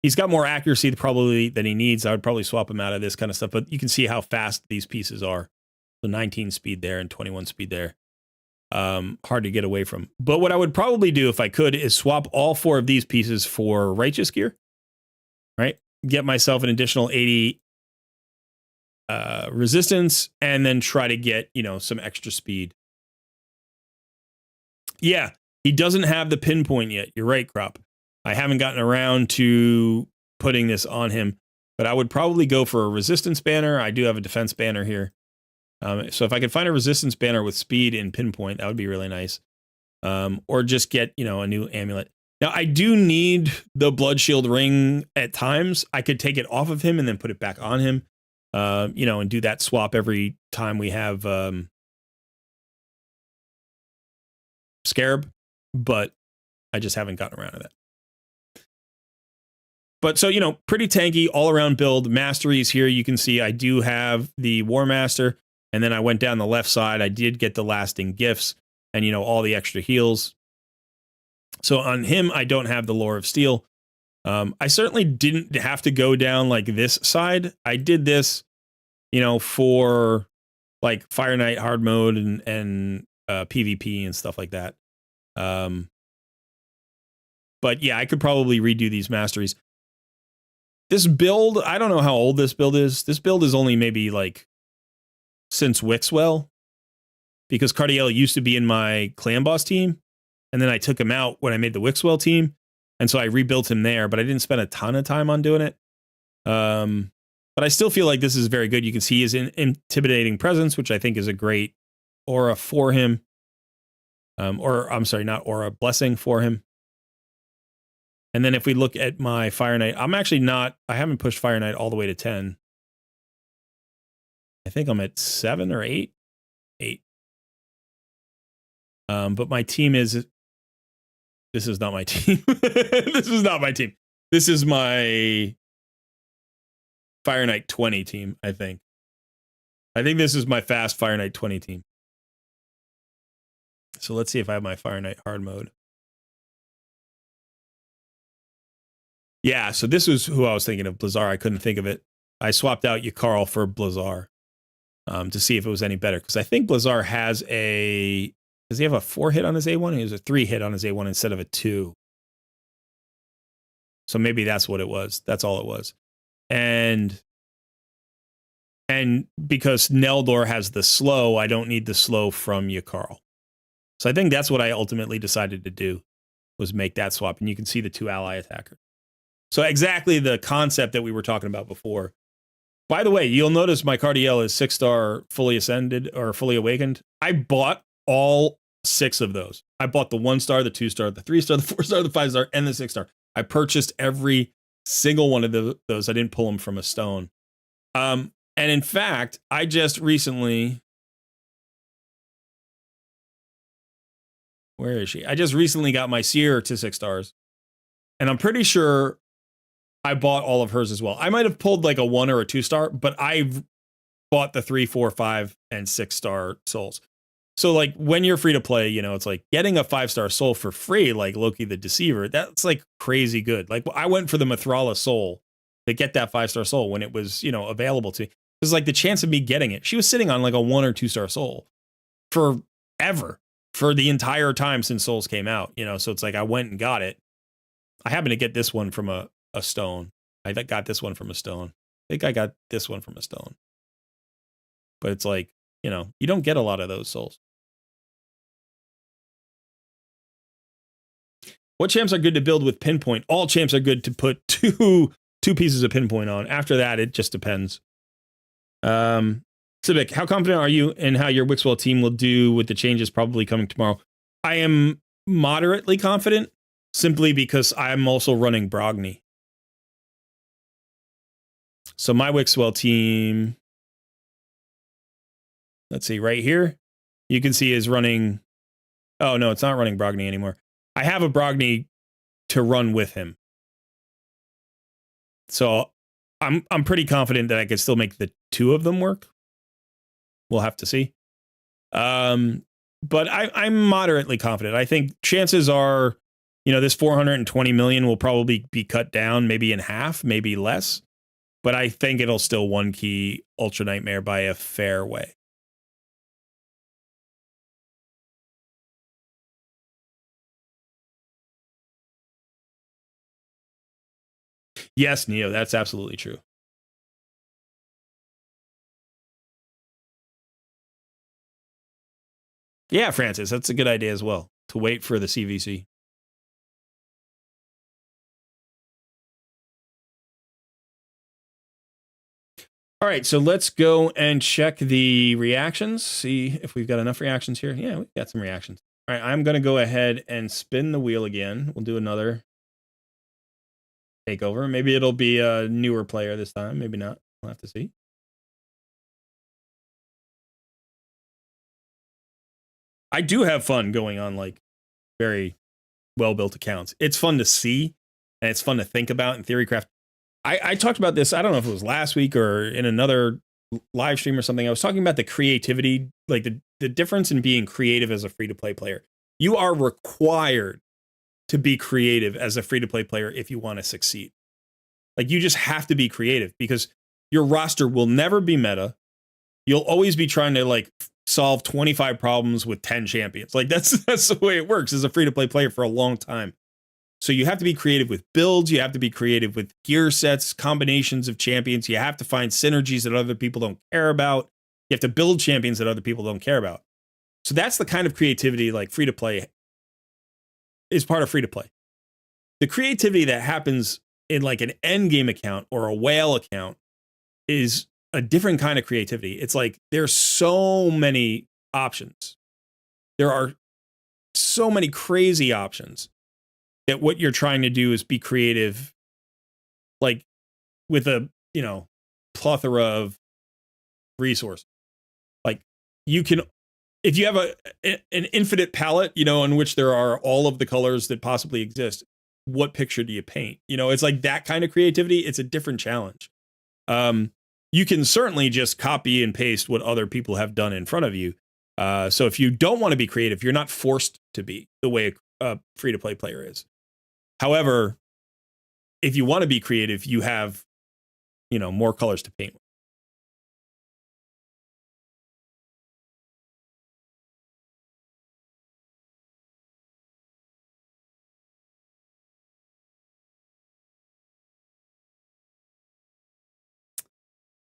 He's got more accuracy probably than he needs. I would probably swap him out of this kind of stuff, but you can see how fast these pieces are. So 19 speed there and 21 speed there. Hard to get away from. But what I would probably do if I could is swap all 4 of these pieces for righteous gear, right? Get myself an additional 80 resistance, and then try to get, you know, some extra speed. Yeah, he doesn't have the pinpoint yet. You're right, Crop. I haven't gotten around to putting this on him, but I would probably go for a resistance banner. I do have a defense banner here. So if I could find a resistance banner with speed and pinpoint, that would be really nice. Or just get, you know, a new amulet. Now, I do need the Blood Shield ring at times. I could take it off of him and then put it back on him, you know, and do that swap every time we have Scarab, but I just haven't gotten around to that. But so, you know, pretty tanky all around build. Masteries here, you can see I do have the War Master, and then I went down the left side. I did get the lasting gifts and, you know, all the extra heals. So on him, I don't have the Lore of Steel. I certainly didn't have to go down like this side. I did this, you know, for like Fire Knight hard mode and PvP and stuff like that. But yeah, I could probably redo these masteries. This build, I don't know how old this build is. This build is only maybe like since Wixwell, because Cardiel used to be in my clan boss team, and then I took him out when I made the Wixwell team, and so I rebuilt him there, but I didn't spend a ton of time on doing it. But I still feel like this is very good. You can see his intimidating presence, which I think is a great aura for him. Or I'm sorry, not aura, blessing for him. And then if we look at my Fire Knight, I haven't pushed Fire Knight all the way to 10. I think I'm at 7 or 8. 8. But my team is, this is not my team. This is not my team. This is my Fire Knight 20 team, I think. I think this is my fast Fire Knight 20 team. So let's see if I have my Fire Knight hard mode. Yeah, so this was who I was thinking of, Blizzar. I couldn't think of it. I swapped out Yakarl for Blizzar to see if it was any better, because I think Blizzar has a... Does he have a 4 hit on his A1? He has a 3 hit on his A1 instead of a 2. So maybe that's what it was. That's all it was. And because Neldor has the slow, I don't need the slow from Yakarl. So I think that's what I ultimately decided to do, was make that swap. And you can see the 2 ally attackers. So exactly the concept that we were talking about before. By the way, you'll notice my Cardiel is 6-star fully ascended or fully awakened. I bought all 6 of those. I bought the 1-star, the 2-star, the 3-star, the 4-star, the 5-star, and the 6-star. I purchased every single one of those. I didn't pull them from a stone. And in fact, I just recently... Where is she? I just recently got my Seer to 6 stars. And I'm pretty sure I bought all of hers as well. I might have pulled like a 1 or a 2-star, but I've bought the 3, 4, 5, and 6-star souls. So like when you're free to play, you know, it's like getting a 5-star soul for free, like Loki the Deceiver, that's like crazy good. Like I went for the Mithrala soul to get that 5-star soul when it was, you know, available to me. Because like the chance of me getting it, she was sitting on like a 1 or 2-star soul forever, for the entire time since souls came out, you know. So it's like I went and got it. I happened to get this one from a stone. I got this one from a stone. I think I got this one from a stone. But it's like, you know, you don't get a lot of those souls. What champs are good to build with pinpoint? All champs are good to put two pieces of pinpoint on. After that, it just depends. Civic, how confident are you in how your Wixwell team will do with the changes probably coming tomorrow? I am moderately confident, simply because I'm also running Brogni. So my Wixwell team, let's see, right here, you can see is running, oh no, it's not running Brogni anymore. I have a Brogni to run with him. So I'm pretty confident that I could still make the two of them work. We'll have to see. But I'm moderately confident. I think chances are, you know, this 420 million will probably be cut down, maybe in half, maybe less. But I think it'll still one key Ultra Nightmare by a fair way. Yes, Neo, that's absolutely true. Yeah, Francis, that's a good idea as well, to wait for the CVC. All right, so let's go and check the reactions, see if we've got enough reactions here. Yeah, we've got some reactions. All right, I'm going to go ahead and spin the wheel again. We'll do another takeover. Maybe it'll be a newer player this time. Maybe not. We'll have to see. I do have fun going on like very well-built accounts. It's fun to see, and it's fun to think about in Theorycraft. I talked about this, I don't know if it was last week or in another live stream or something. I was talking about the creativity, like the difference in being creative as a free-to-play player. You are required to be creative as a free-to-play player if you want to succeed. Like, you just have to be creative because your roster will never be meta. You'll always be trying to like solve 25 problems with 10 champions. Like that's the way it works as a free-to-play player for a long time. So you have to be creative with builds. You have to be creative with gear sets, combinations of champions. You have to find synergies that other people don't care about. You have to build champions that other people don't care about. So that's the kind of creativity like free to play is part of free to play. The creativity that happens in like an Endgame account or a whale account is a different kind of creativity. It's like there's so many options. There are so many crazy options that what you're trying to do is be creative, like with a, you know, plethora of resources. Like you can, if you have an infinite palette, you know, in which there are all of the colors that possibly exist, what picture do you paint? You know, it's like that kind of creativity. It's a different challenge. You can certainly just copy and paste what other people have done in front of you. So if you don't want to be creative, you're not forced to be the way a free-to-play player is. However, if you want to be creative, you have, you know, more colors to paint with.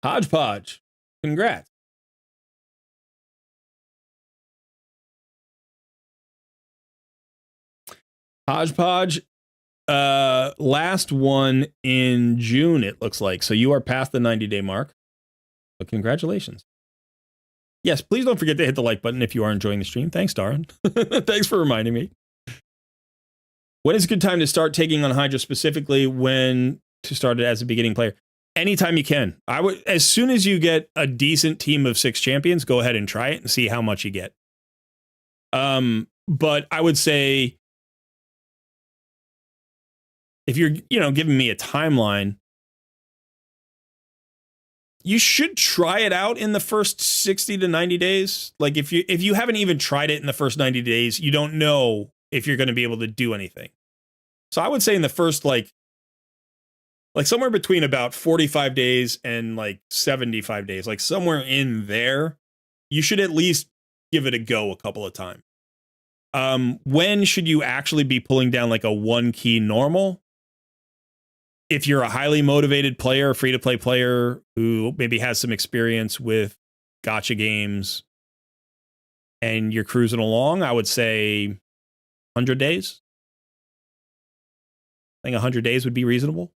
Hodgepodge, congrats. Hodgepodge, last one in June, it looks like. So you are past the 90-day mark. So congratulations. Yes, please don't forget to hit the like button if you are enjoying the stream. Thanks, Darren. Thanks for reminding me. When is a good time to start taking on Hydra, specifically when to start it as a beginning player? Anytime you can. I would, as soon as you get a decent team of 6 champions, go ahead and try it and see how much you get. But I would say if you're, you know, giving me a timeline, You should try it out in the first 60 to 90 days. Like if you haven't even tried it in the first 90 days, you don't know if you're going to be able to do anything. So I would say in the first like somewhere between about 45 days and like 75 days, like somewhere in there, you should at least give it a go a couple of times. When should you actually be pulling down like a 1 key normal? If you're a highly motivated player, free-to-play player who maybe has some experience with gacha games and you're cruising along, I would say 100 days. I think 100 days would be reasonable.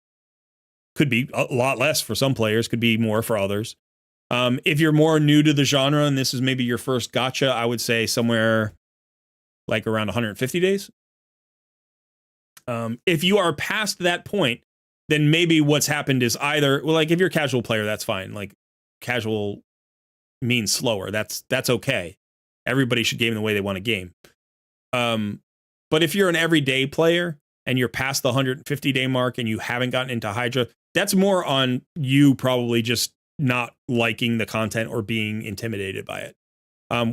Could be a lot less for some players, could be more for others. If you're more new to the genre and this is maybe your first gacha, I would say somewhere like around 150 days. If you are past that point, then maybe what's happened is either, well, like if you're a casual player, that's fine. Like casual means slower. That's okay. Everybody should game the way they want to game. But if you're an everyday player and you're past the 150 day mark and you haven't gotten into Hydra, that's more on you probably just not liking the content or being intimidated by it.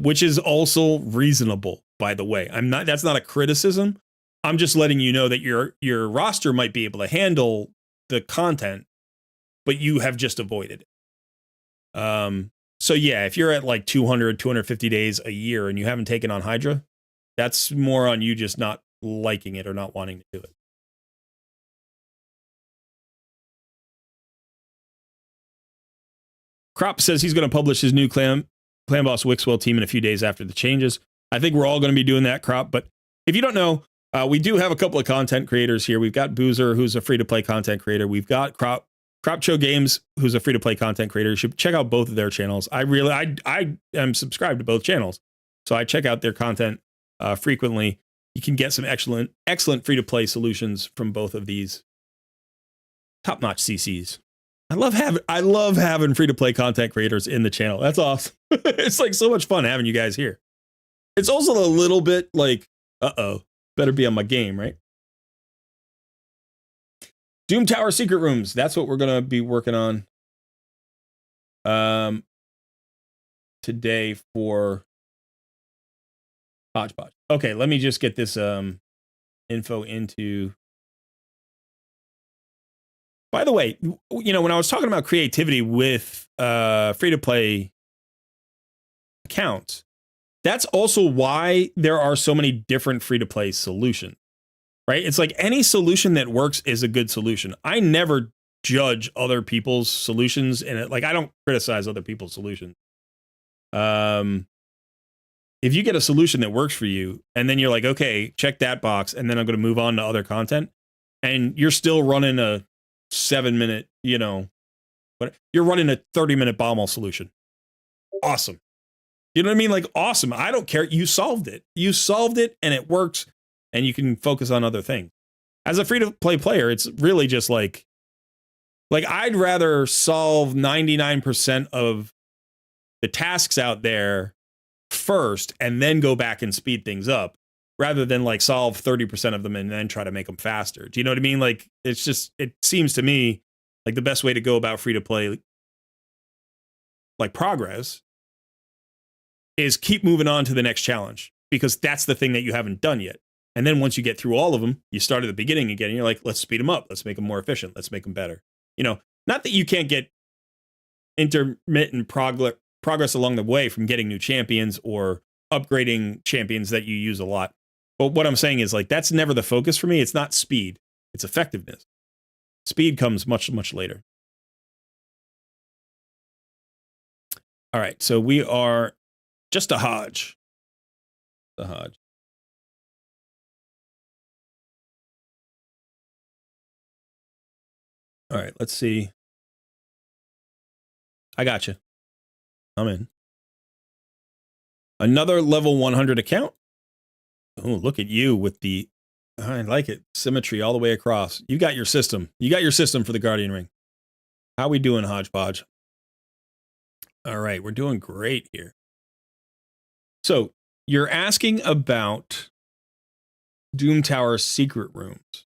Which is also reasonable, by the way. That's not a criticism. I'm just letting you know that your roster might be able to handle the content, but you have just avoided it. So yeah, if you're at like 200, 250 days a year and you haven't taken on Hydra, that's more on you just not liking it or not wanting to do it. Crop says he's going to publish his new Clan Boss Wixwell team in a few days after the changes. I think we're all going to be doing that, Crop. But if you don't know, we do have a couple of content creators here. We've got Boozer, who's a free-to-play content creator. We've got Cropcho Games, who's a free-to-play content creator. You should check out both of their channels. I am subscribed to both channels, so I check out their content frequently. You can get some excellent free-to-play solutions from both of these top-notch CCs. I love having free-to-play content creators in the channel. That's awesome. It's like so much fun having you guys here. It's also a little bit like, better be on my game, right? Doom Tower Secret Rooms. That's what we're going to be working on today for Hodgepodge. Okay, let me just get this info into... By the way, you know, when I was talking about creativity with free-to-play accounts, that's also why there are so many different free-to-play solutions, right? It's like any solution that works is a good solution. I never judge other people's solutions, and like I don't criticize other people's solutions. If you get a solution that works for you, and then you're like, okay, check that box, and then I'm going to move on to other content, and you're still running a 7-minute, you know, but you're running a 30-minute Bommel solution. Awesome. You know what I mean? Like, awesome. I don't care. You solved it. You solved it and it works and you can focus on other things. As a free-to-play player, it's really just like I'd rather solve 99% of the tasks out there first and then go back and speed things up rather than like solve 30% of them and then try to make them faster. Do you know what I mean? Like, it's just, it seems to me like the best way to go about free-to-play like progress is keep moving on to the next challenge because that's the thing that you haven't done yet. And then once you get through all of them, you start at the beginning again and you're like, let's speed them up. Let's make them more efficient. Let's make them better. You know, not that you can't get intermittent progress along the way from getting new champions or upgrading champions that you use a lot. But what I'm saying is like, that's never the focus for me. It's not speed. It's effectiveness. Speed comes much, much later. All right. So we are just a Hodge. The Hodge. All right. Let's see. I got you. I'm in. Another level 100 account. Oh, look at you with the, I like it. Symmetry all the way across. You got your system. You got your system for the Guardian Ring. How we doing, Hodgepodge? All right, we're doing great here. So you're asking about Doom Tower secret rooms.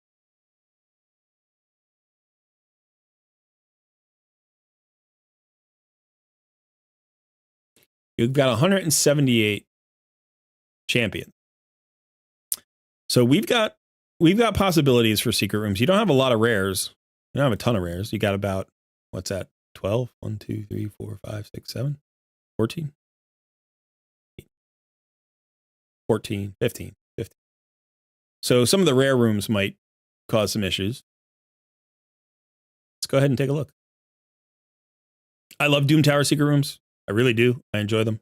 You've got 178 champions. So we've got possibilities for secret rooms. You don't have a lot of rares. You don't have a ton of rares. You got about, what's that? 12? 1, 2, 3, 4, 5, 6, 7, 14? 14, 15. So some of the rare rooms might cause some issues. Let's go ahead and take a look. I love Doom Tower secret rooms. I really do. I enjoy them.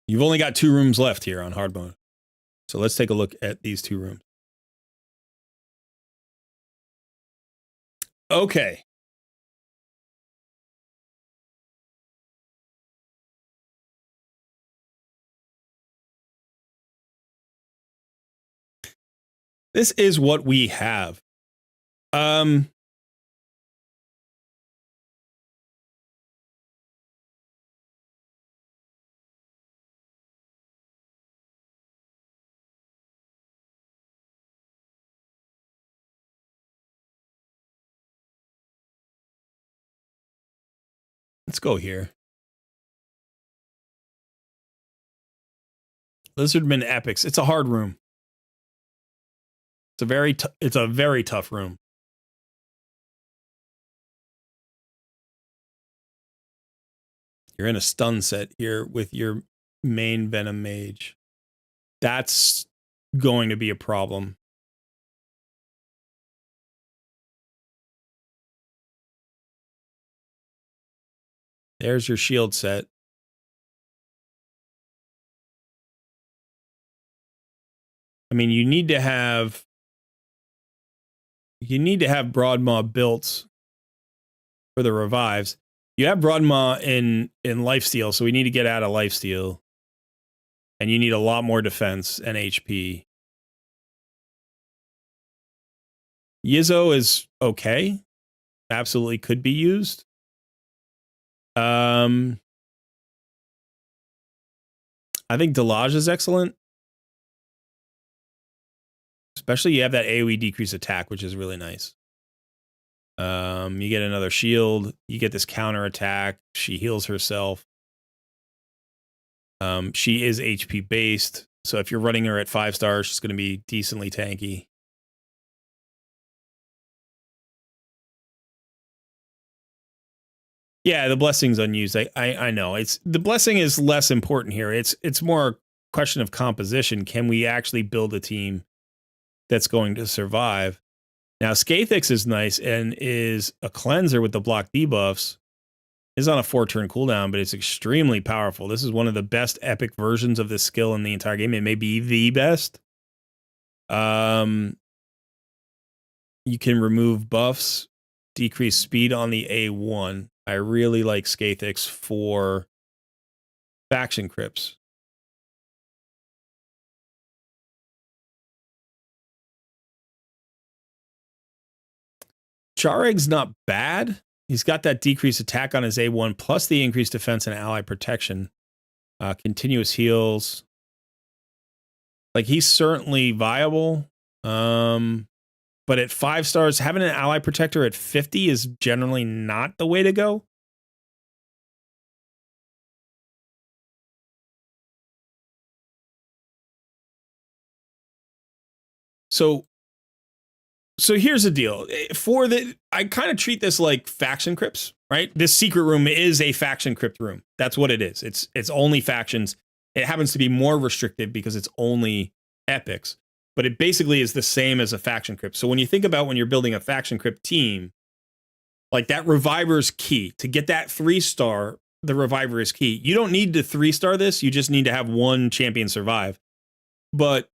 You've only got 2 rooms left here on hard mode. So let's take a look at these 2 rooms. Okay. This is what we have. Let's go here. Lizardman Epics. It's a hard room. It's a very tough room. You're in a stun set here with your main Venom Mage. That's going to be a problem. There's your shield set. I mean, you need to have Broadmaw built for the revives. You have Broadmaw in lifesteal, so we need to get out of lifesteal. And you need a lot more defense and HP. Yizzo is okay. Absolutely could be used. I think Delage is excellent. Especially you have that AoE decrease attack, which is really nice. You get another shield. You get this counter attack. She heals herself. She is HP based. So if you're running her at 5 stars, she's going to be decently tanky. Yeah, the blessing's unused. I know. The blessing is less important here. It's more a question of composition. Can we actually build a team that's going to survive? Now, Skathix is nice and is a cleanser with the block debuffs. Is on a 4-turn cooldown, but it's extremely powerful. This is one of the best epic versions of this skill in the entire game. It may be the best. You can remove buffs, decrease speed on the A1. I really like Skathix for faction crypts. Chareg's not bad. He's got that decreased attack on his A1 plus the increased defense and ally protection. Continuous heals. Like, he's certainly viable. But at 5 stars, having an ally protector at 50 is generally not the way to go. So here's the deal. I kind of treat this like faction crypts, right? This secret room is a faction crypt room. That's what it is. It's only factions. It happens to be more restrictive because it's only epics, but it basically is the same as a faction crypt. So when you think about when you're building a faction crypt team, like, that reviver is key. To get that 3-star, the reviver is key. You don't need to 3-star this. You just need to have one champion survive. But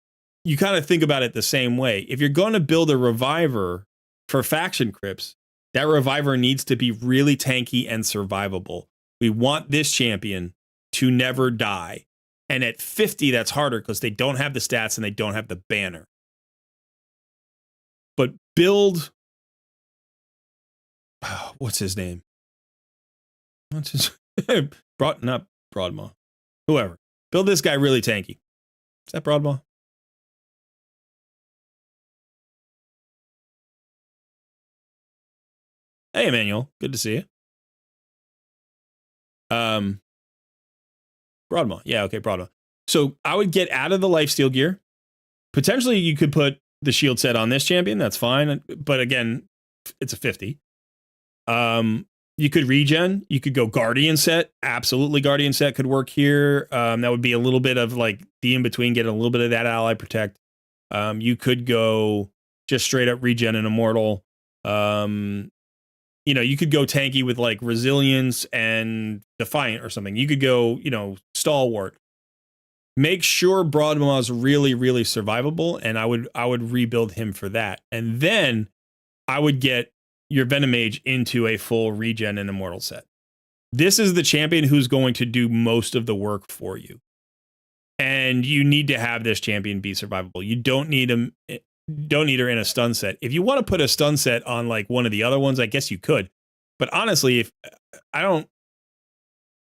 you kind of think about it the same way. If you're going to build a reviver for faction crypts, that reviver needs to be really tanky and survivable. We want this champion to never die. And at 50, that's harder because they don't have the stats and they don't have the banner. But build... what's his name? What's his... not Broadmaw. Whoever. Build this guy really tanky. Is that Broadmaw? Hey, Emmanuel. Good to see you. Broadmaw. Yeah, okay, Broadmaw. So I would get out of the lifesteal gear. Potentially, you could put the shield set on this champion. That's fine. But again, it's a 50. You could regen. You could go Guardian set. Absolutely, Guardian set could work here. That would be a little bit of like the in-between, getting a little bit of that ally protect. You could go just straight up regen and immortal. You know, you could go tanky with like resilience and defiant or something. You could go, you know, stalwart. Make sure Broadmaw is really, really survivable, and I would rebuild him for that. And then I would get your Venom Mage into a full regen and immortal set. This is the champion who's going to do most of the work for you. And you need to have this champion be survivable. You don't need him, don't need her in a stun set. If you want to put a stun set on like one of the other ones, I guess you could. But honestly, if I don't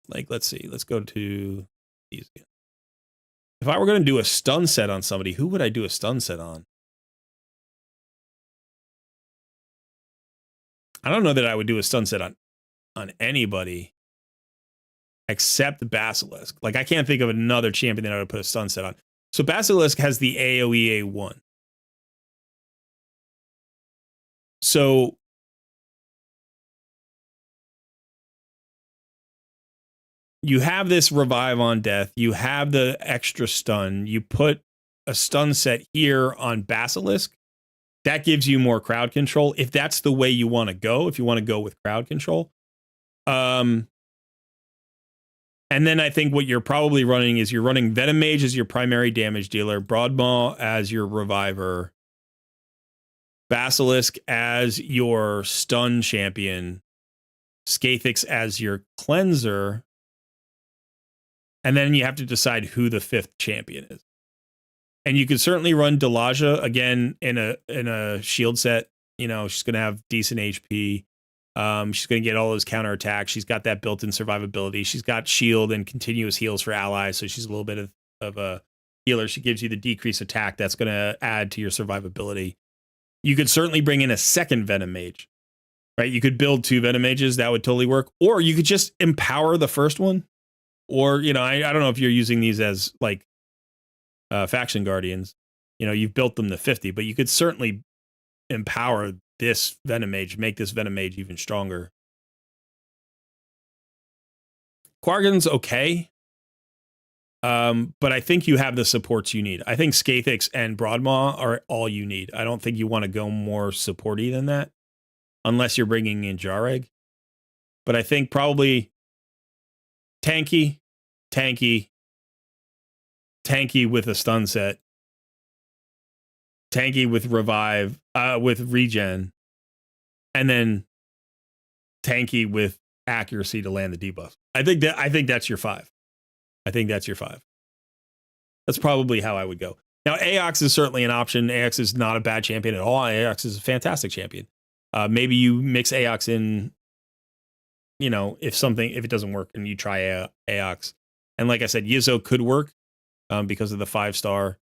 like, let's see, let's go to these again. If I were going to do a stun set on somebody, who would I do a stun set on? I don't know that I would do a stun set on anybody except Basilisk. Like, I can't think of another champion that I would put a stun set on. So Basilisk has the AoE A1. So you have this revive on death. You have the extra stun. You put a stun set here on Basilisk. That gives you more crowd control if that's the way you want to go, if you want to go with crowd control. And then I think what you're probably running is you're running Venom Mage as your primary damage dealer, Broadmaw as your reviver, Basilisk as your stun champion, Skathix as your cleanser, and then you have to decide who the fifth champion is. And you could certainly run Delaja again in a shield set. You know, she's going to have decent HP. She's going to get all those counterattacks. She's got that built-in survivability. She's got shield and continuous heals for allies, so she's a little bit of a healer. She gives you the decreased attack. That's going to add to your survivability. You could certainly bring in a second Venom Mage, right? You could build 2 Venom Mages. That would totally work. Or you could just empower the first one. Or, you know, I don't know if you're using these as, like, faction guardians. You know, you've built them to 50, but you could certainly empower this Venom Mage, make this Venom Mage even stronger. Quargan's okay, but I think you have the supports you need. I think Skathix and Broadmaw are all you need. I don't think you want to go more supporty than that, unless you're bringing in Jareg. But I think probably tanky with a stun set, tanky with revive, with regen, and then tanky with accuracy to land the debuff. I think that's your 5. I think that's your 5. That's probably how I would go. Now, Aox is certainly an option. Aox is not a bad champion at all. Aox is a fantastic champion. Maybe you mix Aox in, you know, if it doesn't work and you try Aox. And like I said, Yizzo could work because of the 5-star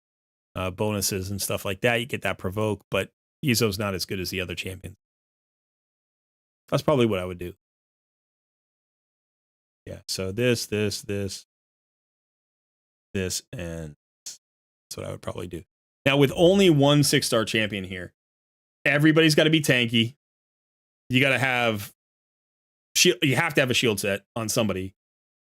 bonuses and stuff like that. You get that provoke, but Yizzo's not as good as the other champions. That's probably what I would do. Yeah, so this, and that's what I would probably do. Now, with only one 6-star champion here, everybody's got to be tanky. You got to have you have to have a shield set on somebody.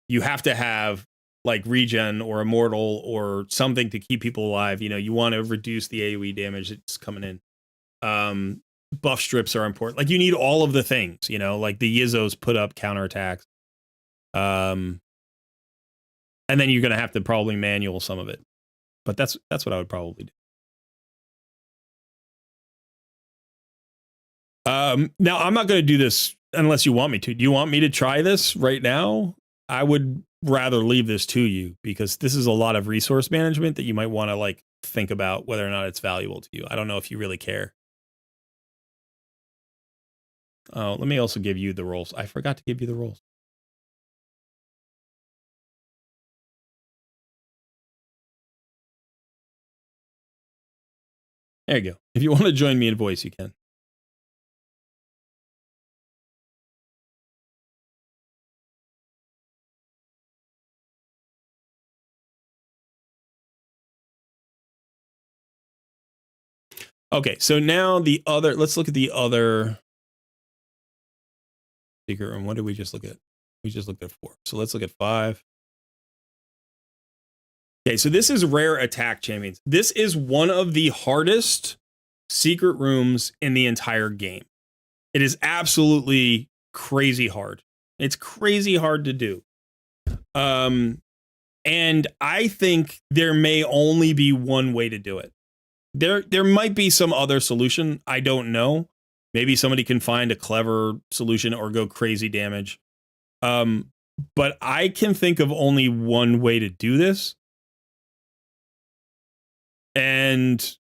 You have to have like regen or immortal or something to keep people alive. You know, you want to reduce the AoE damage that's coming in. Buff strips are important. Like, you need all of the things, you know, like the Yizzos put up counterattacks. And then you're going to have to probably manual some of it. But that's what I would probably do. Now, I'm not going to do this unless you want me to. Do you want me to try this right now? I would rather leave this to you, because this is a lot of resource management that you might want to like think about whether or not it's valuable to you. I don't know if you really care. Oh, let me also give you the roles. I forgot to give you the roles. There you go. If you want to join me in voice, you can. Okay, so now the other, let's look at the other secret room. What did we just look at? We just looked at 4. So let's look at 5. Okay, so this is rare attack champions. This is one of the hardest secret rooms in the entire game. It is absolutely crazy hard. It's crazy hard to do. And I think there may only be one way to do it. There might be some other solution. I don't know. Maybe somebody can find a clever solution or go crazy damage. But I can think of only one way to do this. And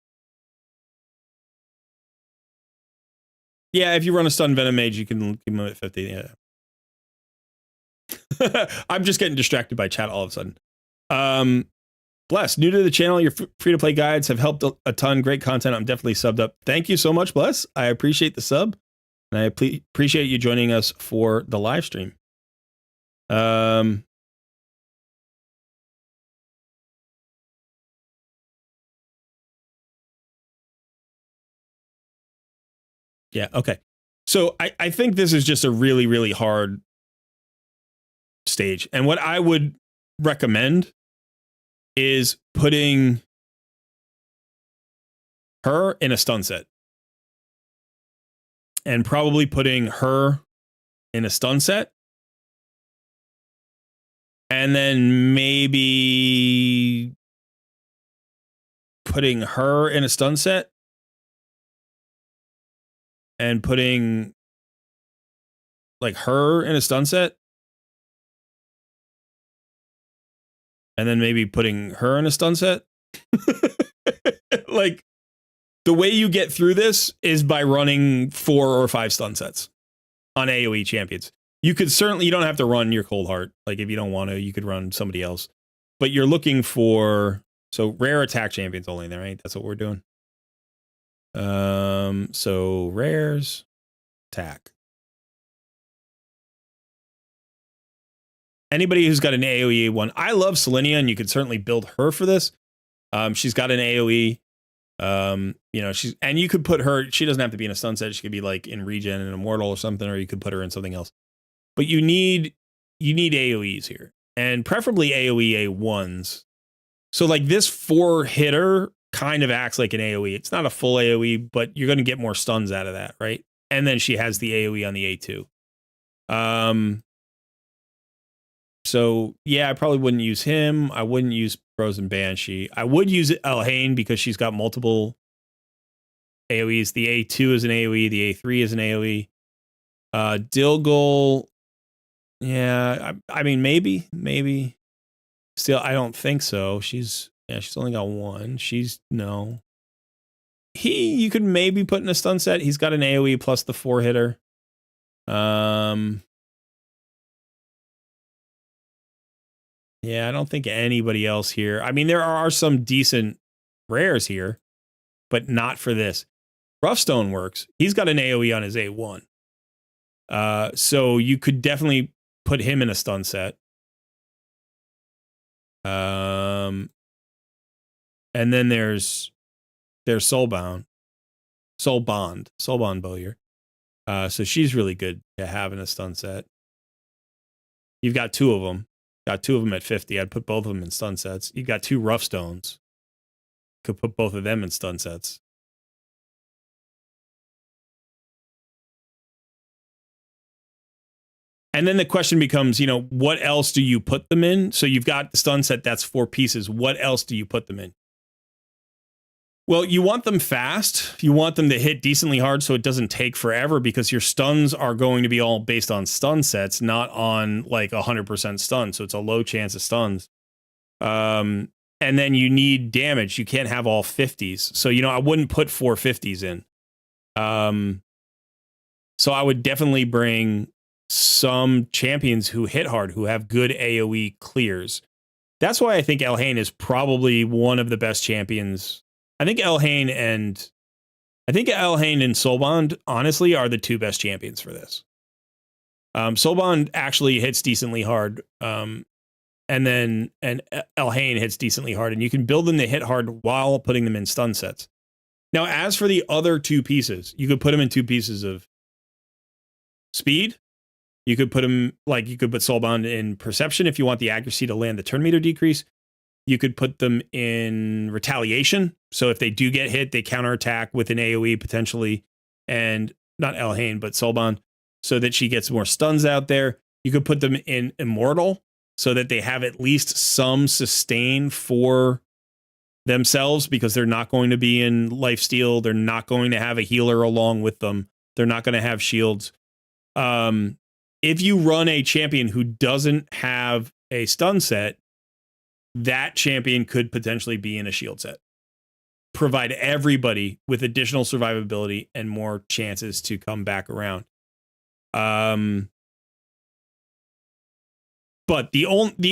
yeah, if you run a stun venom mage, you can keep him at 50. Yeah. I'm just getting distracted by chat all of a sudden. Bless, new to the channel, your free-to-play guides have helped a ton. Great content. I'm definitely subbed up. Thank you so much, Bless. I appreciate the sub. And I appreciate you joining us for the live stream. Yeah, okay. So I think this is just a really, really hard stage. And what I would recommend is putting her in a stun set. And probably putting her in a stun set. And then maybe putting her in a stun set. And putting like her in a stun set. And then maybe putting her in a stun set. Like, the way you get through this is by running 4 or 5 stun sets on AoE champions. You could certainly, you don't have to run your Cold Heart. Like, if you don't want to, you could run somebody else. But you're looking for, so rare attack champions only there, right? That's what we're doing. So rares, attack. Anybody who's got an AoE one, I love Selenia, and you could certainly build her for this. She's got an AoE. You know, she's, and you could put her, she doesn't have to be in a stun set. She could be like in regen and immortal or something, or you could put her in something else. But you need AoEs here, and preferably AoE A1s. So like this 4 hitter kind of acts like an AoE. It's not a full AoE, but you're going to get more stuns out of that, right? And then she has the AoE on the A2. So yeah, I probably wouldn't use him. I wouldn't use Frozen Banshee. I would use Elhain because she's got multiple AoEs. The A2 is an AoE. The A3 is an AoE. Dilgul, yeah, I mean, maybe. Still, I don't think so. She's only got 1. No. You could maybe put in a stun set. He's got an AoE plus the 4 hitter. Yeah, I don't think anybody else here. I mean, there are some decent rares here, but not for this. Roughstone works. He's got an AoE on his A1. So you could definitely put him in a stun set. And then there's Soulbond Bowyer. So she's really good to have in a stun set. You've got 2 of them. Got 2 of them at 50. I'd put both of them in stun sets. You got 2 Roughstones. Could put both of them in stun sets. And then the question becomes, you know, what else do you put them in? So you've got the stun set, that's 4 pieces. What else do you put them in? Well, you want them fast. You want them to hit decently hard so it doesn't take forever, because your stuns are going to be all based on stun sets, not on like 100% stun. So it's a low chance of stuns. And then you need damage. You can't have all 50s. So, you know, I wouldn't put 4 50s in. So I would definitely bring some champions who hit hard, who have good AoE clears. That's why I think Elhain is probably one of the best champions. I think Elhain and Soulbond, honestly, are the 2 best champions for this. Soulbond actually hits decently hard. And Elhain hits decently hard, and you can build them to hit hard while putting them in stun sets. Now, as for the other two pieces, you could put them in two pieces of speed. You could put them, like, you could put Soulbound in perception if you want the accuracy to land the turn meter decrease. You could put them in retaliation. So if they do get hit, they counterattack with an AoE potentially. And not Elhain, but Soulbound, so that she gets more stuns out there. You could put them in immortal so that they have at least some sustain for themselves, because they're not going to be in lifesteal. They're not going to have a healer along with them. They're not going to have shields. If you run a champion who doesn't have a stun set, that champion could potentially be in a shield set. Provide everybody with additional survivability and more chances to come back around. But the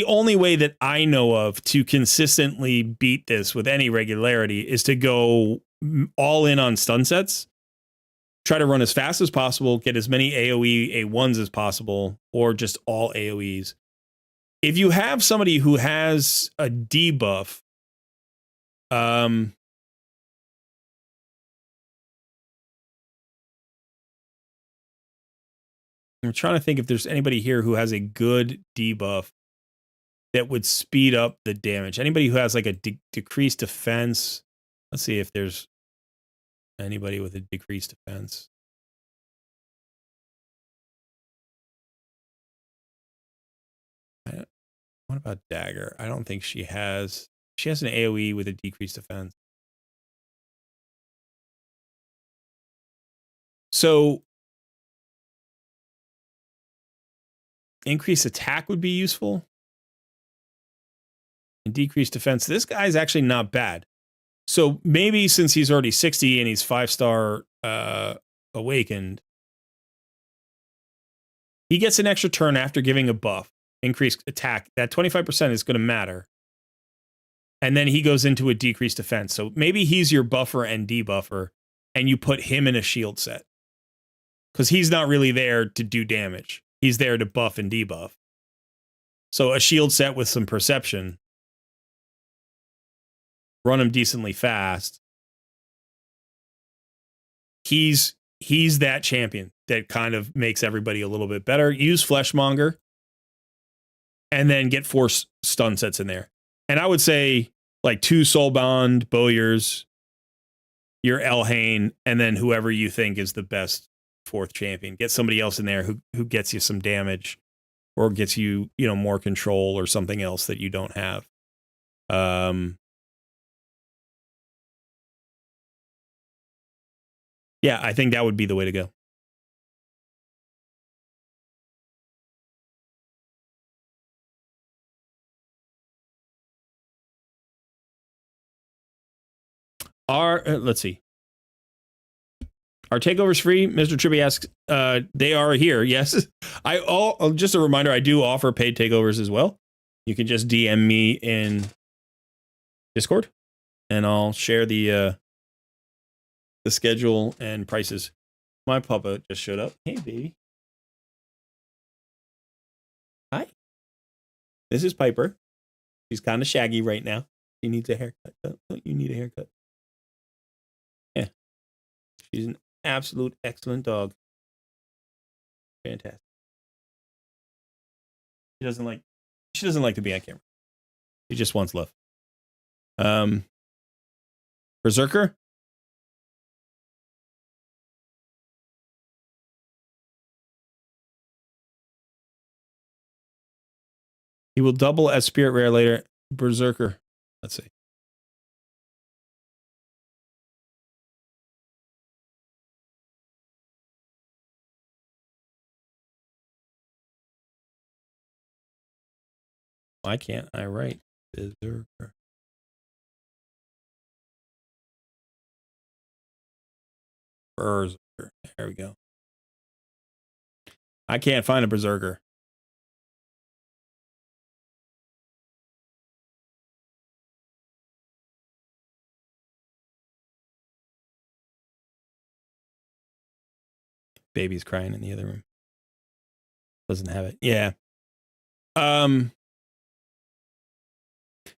only way that I know of to consistently beat this with any regularity is to go all in on stun sets. Try to run as fast as possible, get as many AoE A1s as possible, or just all AoEs. If you have somebody who has a debuff, I'm trying to think if there's anybody here who has a good debuff that would speed up the damage. Anybody who has like a decreased defense. Let's see if there's anybody with a decreased defense. What about Dagger? I don't think she has. She has an AoE with a decreased defense. So increased attack would be useful. And decreased defense. This guy's actually not bad. So maybe since he's already 60 and he's 5-star awakened, he gets an extra turn after giving a buff. Increased attack. That 25% is going to matter. And then he goes into a decreased defense. So maybe he's your buffer and debuffer, and you put him in a shield set. Because he's not really there to do damage. He's there to buff and debuff. So a shield set with some perception. Run him decently fast. He's that champion that kind of makes everybody a little bit better. Use Fleshmonger. And then get 4 stun sets in there. And I would say like 2 Soulbound, Bowyers, your Elhain, and then whoever you think is the best 4th champion. Get somebody else in there who gets you some damage or gets you, more control or something else that you don't have. Yeah, I think that would be the way to go. Let's see. Are takeovers free? Mr. Tribby asks. They are here. Yes. Just a reminder, I do offer paid takeovers as well. You can just DM me in Discord, and I'll share the schedule and prices. My puppa just showed up. Hey, baby. Hi. This is Piper. She's kind of shaggy right now. She needs a haircut. Don't you need a haircut? Yeah. She's an absolute excellent dog. Fantastic. She doesn't like to be on camera. She just wants love. Berserker. He will double as spirit rare later. Berserker. Let's see. Why can't I write Berserker? Berserker. There we go. I can't find a Berserker. Baby's crying in the other room. Doesn't have it. Yeah.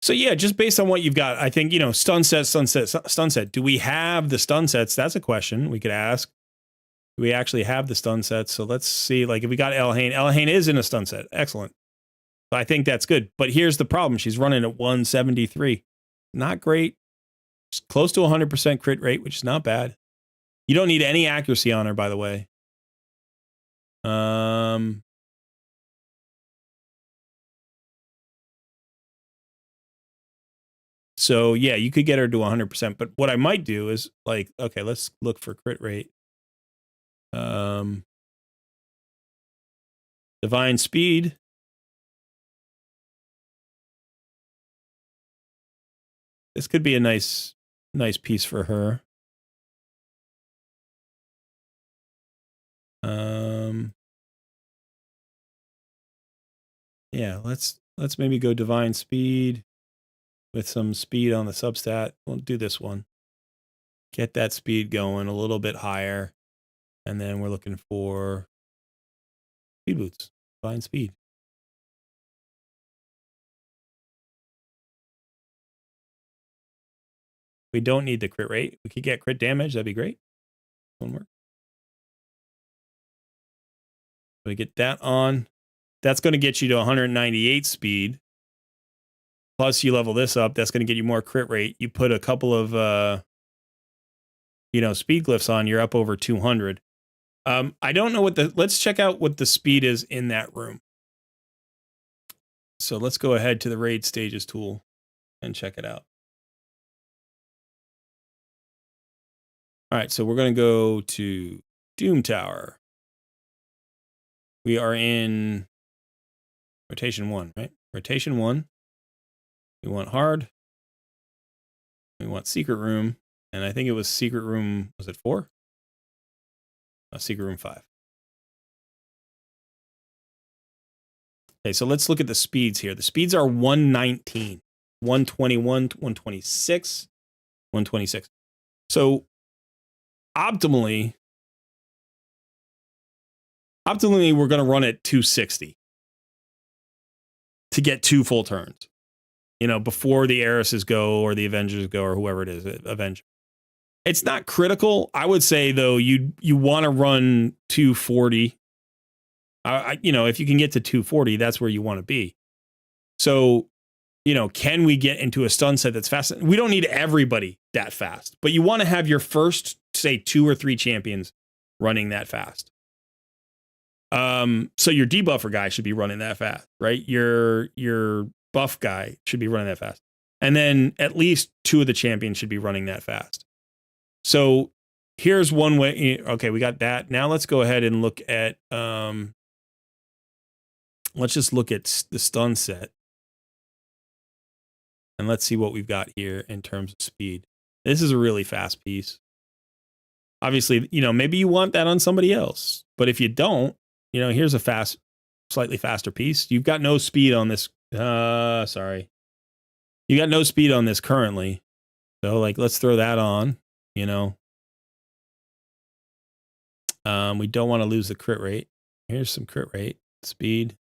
So yeah, just based on what you've got, I think, you know, stun set. Do we have the stun sets? That's a question we could ask. Do we actually have the stun sets? So let's see, like if we got Elhain is in a stun set. Excellent. So I think that's good. But here's the problem. She's running at 173. Not great. She's close to 100% crit rate, which is not bad. You don't need any accuracy on her, by the way. So yeah, you could get her to 100%. But what I might do is like, okay, let's look for crit rate. Divine speed. This could be a nice piece for her. Yeah, let's maybe go divine speed with some speed on the substat. We'll do this one. Get that speed going a little bit higher. And then we're looking for speed boots, divine speed. We don't need the crit rate. We could get crit damage. That'd be great. One more. We get that on. That's going to get you to 198 speed. Plus you level this up. That's going to get you more crit rate. You put a couple of, you know, speed glyphs on. You're up over 200. I don't know what let's check out what the speed is in that room. So let's go ahead to the raid stages tool and check it out. All right, so we're going to go to Doom Tower. We are in rotation 1, right? Rotation 1. We want hard. We want secret room. And I think it was secret room, was it 4? Secret room 5. Okay, so let's look at the speeds here. The speeds are 119, 121, 126, 126. So optimally, we're going to run at 260 to get 2 full turns. You know, before the Heiresses go or the Avengers go or whoever it is, Avenger. It's not critical. I would say though, you want to run 240. You know, if you can get to 240, that's where you want to be. So, you know, can we get into a stun set that's fast? We don't need everybody that fast, but you want to have your first, say, 2 or 3 champions running that fast. So your debuffer guy should be running that fast, right? Your buff guy should be running that fast. And then at least 2 of the champions should be running that fast. So here's one way. Okay, we got that. Now let's go ahead and look at, let's just look at the stun set. And let's see what we've got here in terms of speed. This is a really fast piece. Obviously, you know, maybe you want that on somebody else. But if you don't, you know, here's a slightly faster piece. You've got no speed on this. Sorry. You got no speed on this currently. So, like, let's throw that on, you know. We don't want to lose the crit rate. Here's some crit rate, speed.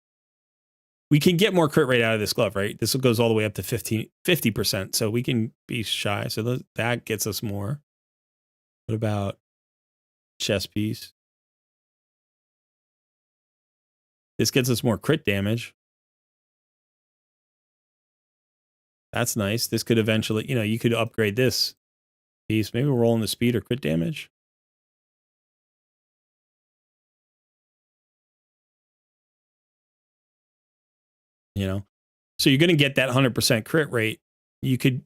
We can get more crit rate out of this glove, right? This goes all the way up to 50%. So we can be shy. So that gets us more. What about chest piece? This gets us more crit damage. That's nice. This could eventually, you know, you could upgrade this piece. Maybe we're rolling the speed or crit damage. You know, so you're going to get that 100% crit rate. You could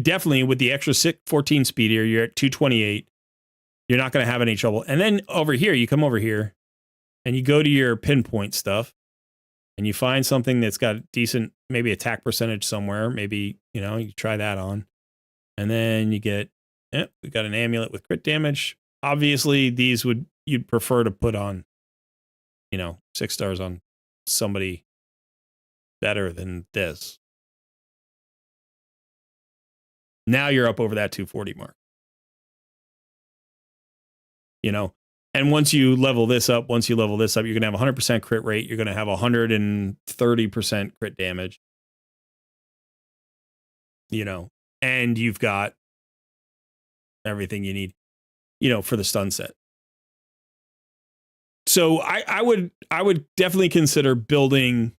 definitely, with the extra 14 speed here, you're at 228. You're not going to have any trouble. And then over here, you come over here and you go to your pinpoint stuff and you find something that's got decent, maybe attack percentage somewhere. Maybe, you know, you try that on. And then you get, we got an amulet with crit damage. Obviously, these you'd prefer to put on, you know, 6 stars on somebody better than this. Now you're up over that 240 mark. You know, and once you level this up, you're going to have 100% crit rate. You're going to have 130% crit damage. you know, and you've got everything you need, for the stun set. So I would definitely consider building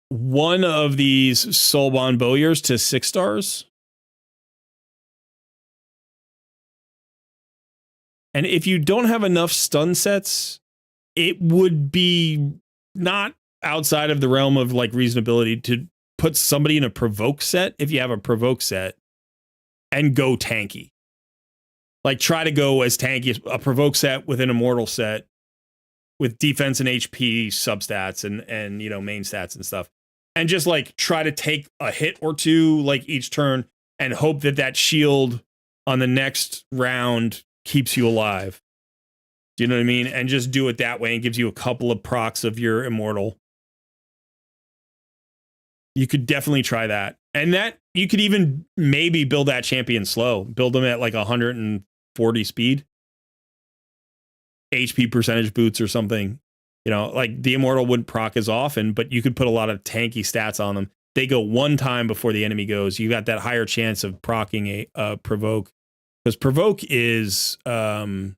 one of these Soulbond Bowyers to 6 stars. And if you don't have enough stun sets, it would be not outside of the realm of like reasonability to put somebody in a provoke set if you have a provoke set and go tanky. Like try to go as tanky as a provoke set with an immortal set with defense and HP substats and main stats and stuff. And just like try to take a hit or two like each turn and hope that shield on the next round keeps you alive. Do you know what I mean? And just do it that way and gives you a couple of procs of your immortal. You could definitely try that. And that you could even maybe build that champion slow. Build them at like 140 speed. HP percentage boots or something. Like the immortal wouldn't proc as often, but you could put a lot of tanky stats on them. They go one time before the enemy goes. You got that higher chance of proccing a provoke. Because provoke is so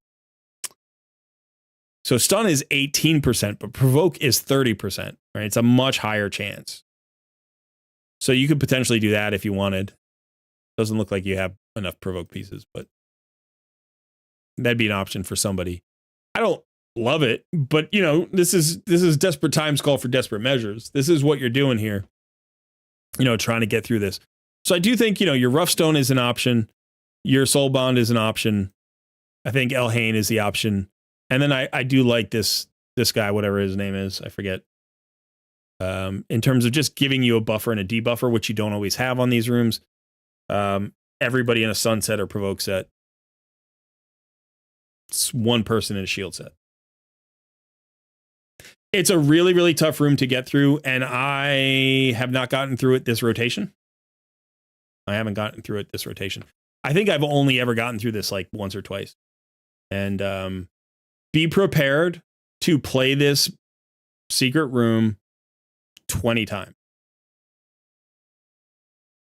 stun is 18%, but provoke is 30%, right? It's a much higher chance. So you could potentially do that if you wanted. Doesn't look like you have enough provoke pieces, but that'd be an option for somebody. I don't love it, but this is desperate times call for desperate measures. This is what you're doing here. Trying to get through this. So I do think, your rough stone is an option. Your soul bond is an option. I think Elhain is the option. And then I do like this guy, whatever his name is, I forget. In terms of just giving you a buffer and a debuffer, which you don't always have on these rooms. Everybody in a sunset or provoke set. It's one person in a shield set. It's a really, really tough room to get through, and I have not gotten through it this rotation. I haven't gotten through it this rotation. I think I've only ever gotten through this like once or twice. And be prepared to play this secret room 20 times.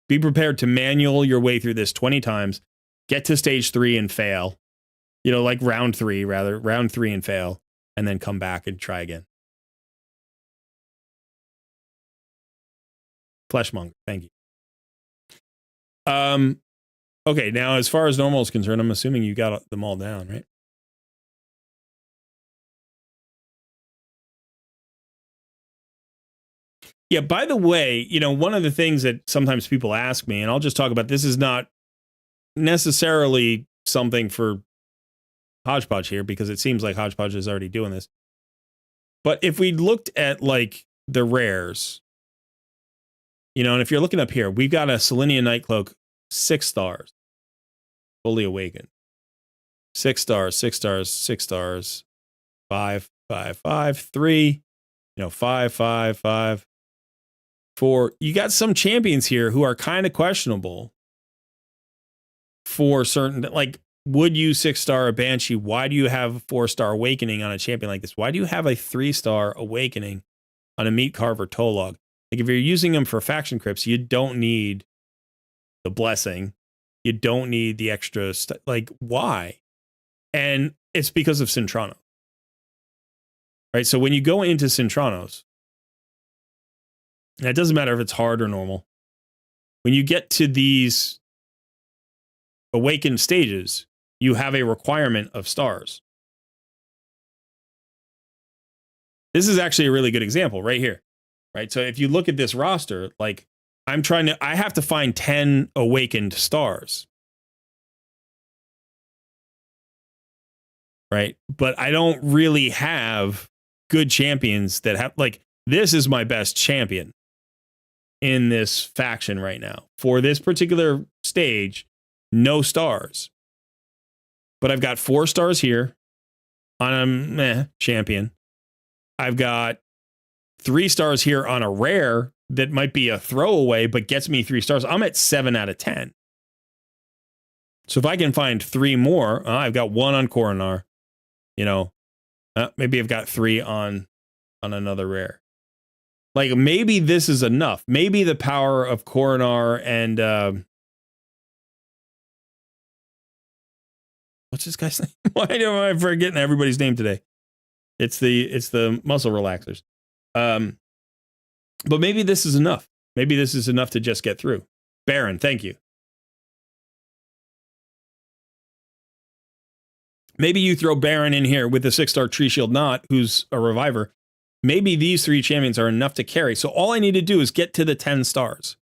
Be prepared to manual your way through this 20 times, get to stage 3 and fail. Like round 3 and fail, and then come back and try again. Fleshmonger, thank you. Okay, now as far as normal is concerned, I'm assuming you got them all down, right? Yeah, by the way, one of the things that sometimes people ask me, and I'll just talk about, this is not necessarily something for Hodgepodge here, because it seems like Hodgepodge is already doing this. But if we looked at like the rares, and if you're looking up here, we've got a Selenian Nightcloak, 6 stars. Fully awakened. 6 stars, 6 stars, 6 stars. 5, 5, 5, 3. 5, 5, 5. 4. You got some champions here who are kind of questionable for certain, like, would you 6-star a Banshee? Why do you have a 4-star Awakening on a champion like this? Why do you have a 3-star Awakening on a Meat Carver Tolog? Like, if you're using them for faction crypts, you don't need the Blessing. You don't need the extra stuff. Like, why? And it's because of Cintrano. Right? So when you go into Cintranos, and it doesn't matter if it's hard or normal, when you get to these awakened stages, you have a requirement of stars. This is actually a really good example right here. Right? So if you look at this roster, like, I have to find 10 awakened stars. Right? But I don't really have good champions that have, like, this is my best champion in this faction right now. For this particular stage, no stars. But I've got 4 stars here on a champion. I've got 3 stars here on a rare that might be a throwaway, but gets me 3 stars. I'm at 7 out of 10. So if I can find 3 more, I've got 1 on Coronar. Maybe I've got 3 on another rare. Like, maybe this is enough. Maybe the power of Coronar and what's this guy's name? Why am I forgetting everybody's name today? It's the muscle relaxers. But maybe this is enough. Maybe this is enough to just get through. Baron, thank you. Maybe you throw Baron in here with the 6-star Tree Shield Knot, who's a reviver. Maybe these 3 champions are enough to carry. So all I need to do is get to the 10 stars.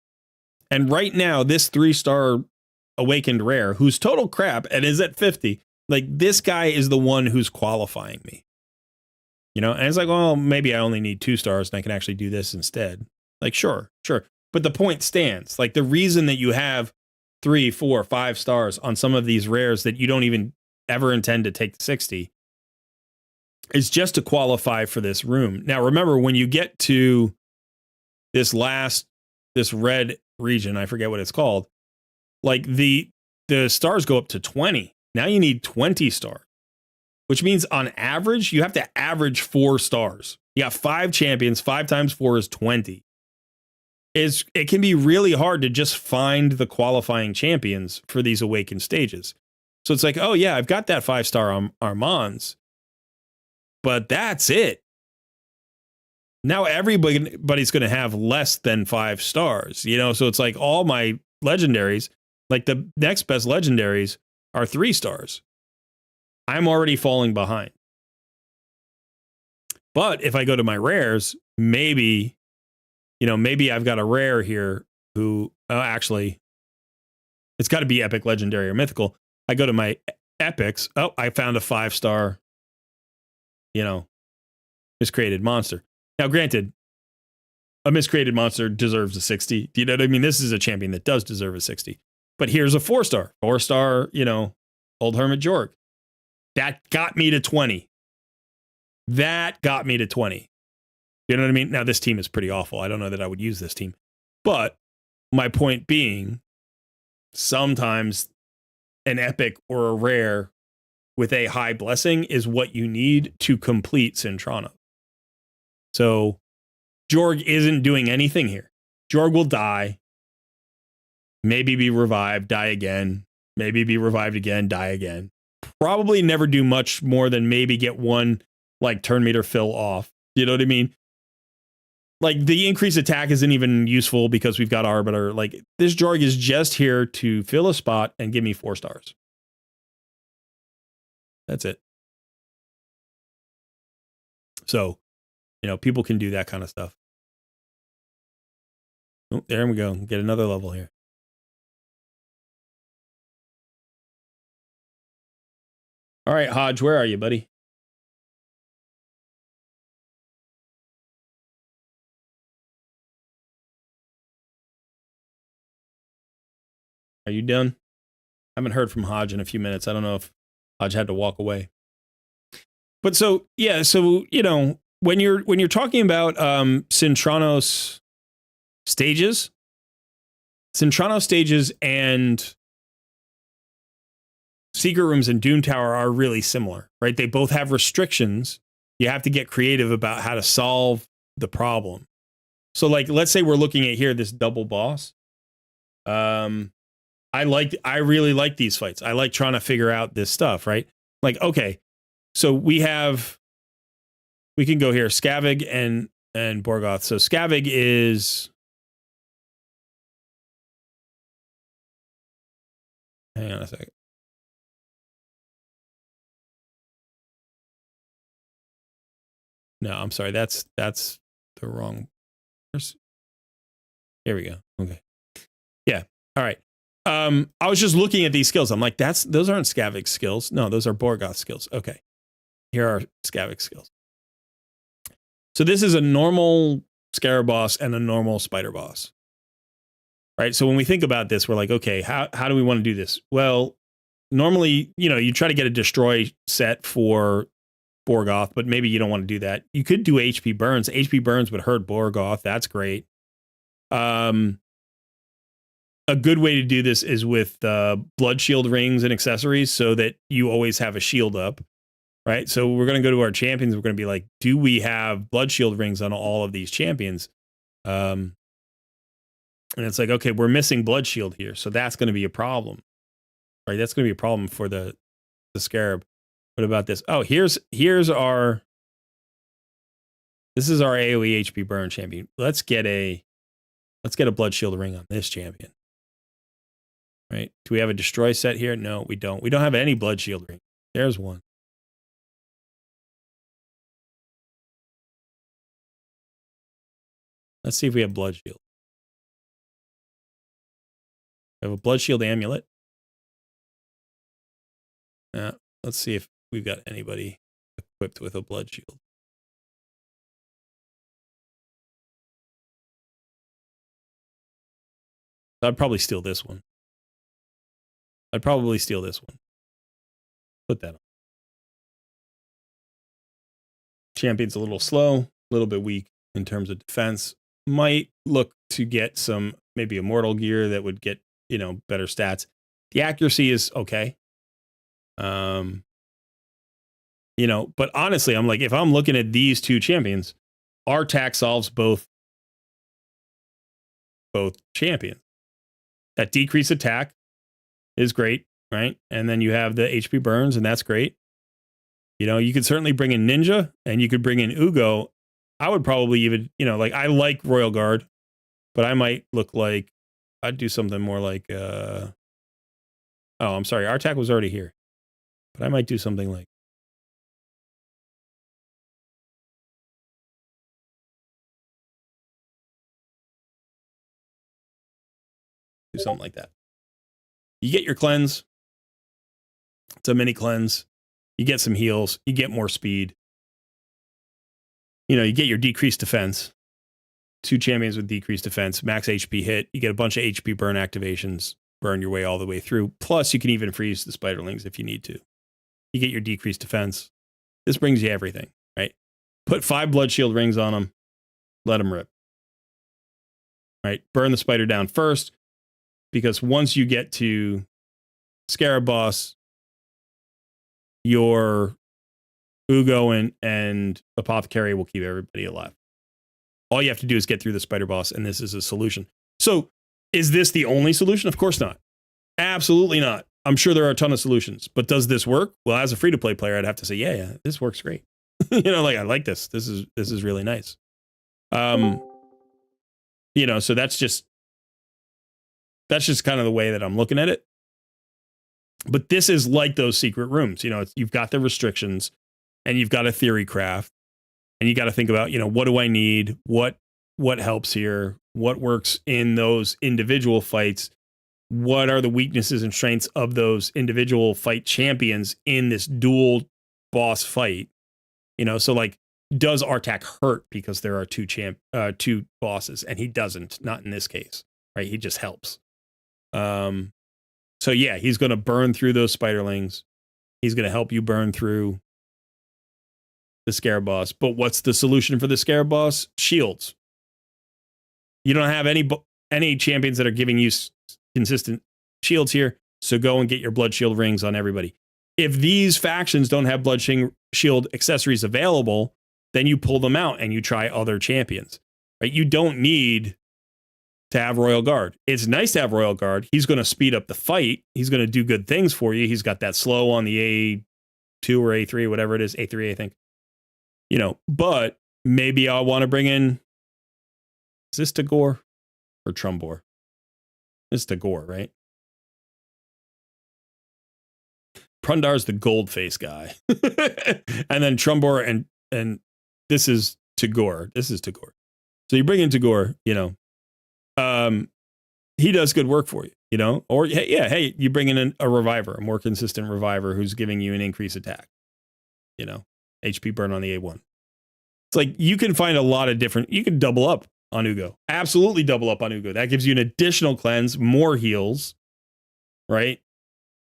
And right now, this 3-star Awakened Rare, who's total crap and is at 50, like, this guy is the one who's qualifying me. You know, and it's like, well, maybe I only need 2 stars and I can actually do this instead. Like, sure. But the point stands. Like, the reason that you have 3, 4, 5 stars on some of these rares that you don't even ever intend to take to 60 is just to qualify for this room. Now, remember, when you get to this red region, I forget what it's called, like the stars go up to 20. Now you need 20 stars, which means on average, you have to average 4 stars. You got 5 champions, 5 times 4 is 20. It can be really hard to just find the qualifying champions for these awakened stages. So it's like, oh yeah, I've got that 5-star Armands, but that's it. Now everybody's going to have less than 5 stars, you know? So it's like all my legendaries, like the next best legendaries are 3 stars. I'm already falling behind. But if I go to my rares, maybe I've got a rare here who, actually, it's got to be epic, legendary, or mythical. I go to my epics. Oh, I found a 5-star, miscreated monster. Now, granted, a miscreated monster deserves a 60. Do you know what I mean? This is a champion that does deserve a 60. But here's a 4-star. 4-star, Old Hermit Jorg. That got me to 20. You know what I mean? Now, this team is pretty awful. I don't know that I would use this team. But my point being, sometimes an epic or a rare with a high blessing is what you need to complete Cintrano. So Jorg isn't doing anything here. Jorg will die, maybe be revived, die again, maybe be revived again, die again. Probably never do much more than maybe get one like turn meter fill off. You know what I mean? Like, the increased attack isn't even useful because we've got Arbiter. Like, this Jorg is just here to fill a spot and give me 4 stars. That's it. So, people can do that kind of stuff. Oh, there we go. Get another level here. All right, Hodge, where are you, buddy? Are you done? I haven't heard from Hodge in a few minutes. I don't know if Hodge had to walk away. But so, yeah, so, when you're talking about Cintranos stages and Secret Rooms and Doom Tower are really similar, right? They both have restrictions. You have to get creative about how to solve the problem. So, like, let's say we're looking at here, this double boss. I really like these fights. I like trying to figure out this stuff, right? Like, okay, so we can go here, Skavig and Borgoth. So Skavig is, hang on a second. No, I'm sorry. That's the wrong. Here we go. Okay. Yeah. All right. I was just looking at these skills. I'm like, those aren't Skavig skills. No, those are Borgoth skills. Okay. Here are Skavig skills. So this is a normal Scarab boss and a normal Spider boss. Right? So when we think about this, we're like, okay, how do we want to do this? Well, normally, you try to get a destroy set for Borgoth, but maybe you don't want to do that. You could do HP burns. HP burns would hurt Borgoth. That's great. A good way to do this is with blood shield rings and accessories so that you always have a shield up, right? So we're going to go to our champions. We're going to be like, do we have blood shield rings on all of these champions? And it's like, okay, we're missing Blood Shield here, so that's going to be a problem, right? That's going to be a problem for the Scarab. What about this? Oh, here's our. This is our AOE HP burn champion. Let's get a Blood Shield ring on this champion. Right? Do we have a destroy set here? No, we don't. We don't have any Blood Shield ring. There's one. Let's see if we have Blood Shield. We have a Blood Shield amulet. Let's see if we've got anybody equipped with a Blood Shield. I'd probably steal this one. Put that on. Champion's a little slow, a little bit weak in terms of defense. Might look to get some, maybe immortal gear that would get, better stats. The accuracy is okay. But honestly, I'm like, if I'm looking at these two champions, our attack solves both champions. That decreased attack is great, right? And then you have the HP burns, and that's great. You could certainly bring in Ninja, and you could bring in Ugo. I would probably even, I like Royal Guard, but I might look like, I'd do something more like, oh, I'm sorry, our attack was already here. But I might do something like, that. You get your cleanse. It's a mini cleanse. You get some heals. You get more speed. You get your decreased defense. 2 champions with decreased defense, max HP hit. You get a bunch of HP burn activations. Burn your way all the way through. Plus, you can even freeze the spiderlings if you need to. You get your decreased defense. This brings you everything, right? Put 5 blood shield rings on them. Let them rip. Right? Burn the spider down first. Because once you get to Scarab Boss, your Ugo and Apothecary will keep everybody alive. All you have to do is get through the Spider Boss, and this is a solution. So, is this the only solution? Of course not. Absolutely not. I'm sure there are a ton of solutions. But does this work? Well, as a free-to-play player, I'd have to say, yeah, this works great. I like this. This is really nice. So that's just kind of the way that I'm looking at it. But this is like those secret rooms. You've got the restrictions, and you've got a theory craft, and you got to think about, what do I need? What helps here? What works in those individual fights? What are the weaknesses and strengths of those individual fight champions in this dual boss fight? So like, does Artak hurt because there are two bosses, and he doesn't? Not in this case, right? He just helps. So yeah, he's going to burn through those spiderlings. He's going to help you burn through the Scarab Boss. But what's the solution for the Scarab Boss? Shields. You don't have any champions that are giving you consistent shields here, so go and get your blood shield rings on everybody. If these factions don't have blood shield accessories available, then you pull them out and you try other champions. Right? You don't need to have Royal Guard. It's nice to have Royal Guard. He's going to speed up the fight. He's going to do good things for you. He's got that slow on the A2 or A3, whatever it is, A3, I think. But maybe I want to bring in, is this Tagore or Trumbor? This is Tagore, right? Prundar's the gold face guy. And then Trumbor and this is Tagore. So you bring in Tagore, he does good work for you, or hey, you bring in a reviver, a more consistent reviver who's giving you an increased attack, HP burn on the A1. It's like, you can find a lot of different, you can double up on Ugo. Absolutely double up on Ugo. That gives you an additional cleanse, more heals, right?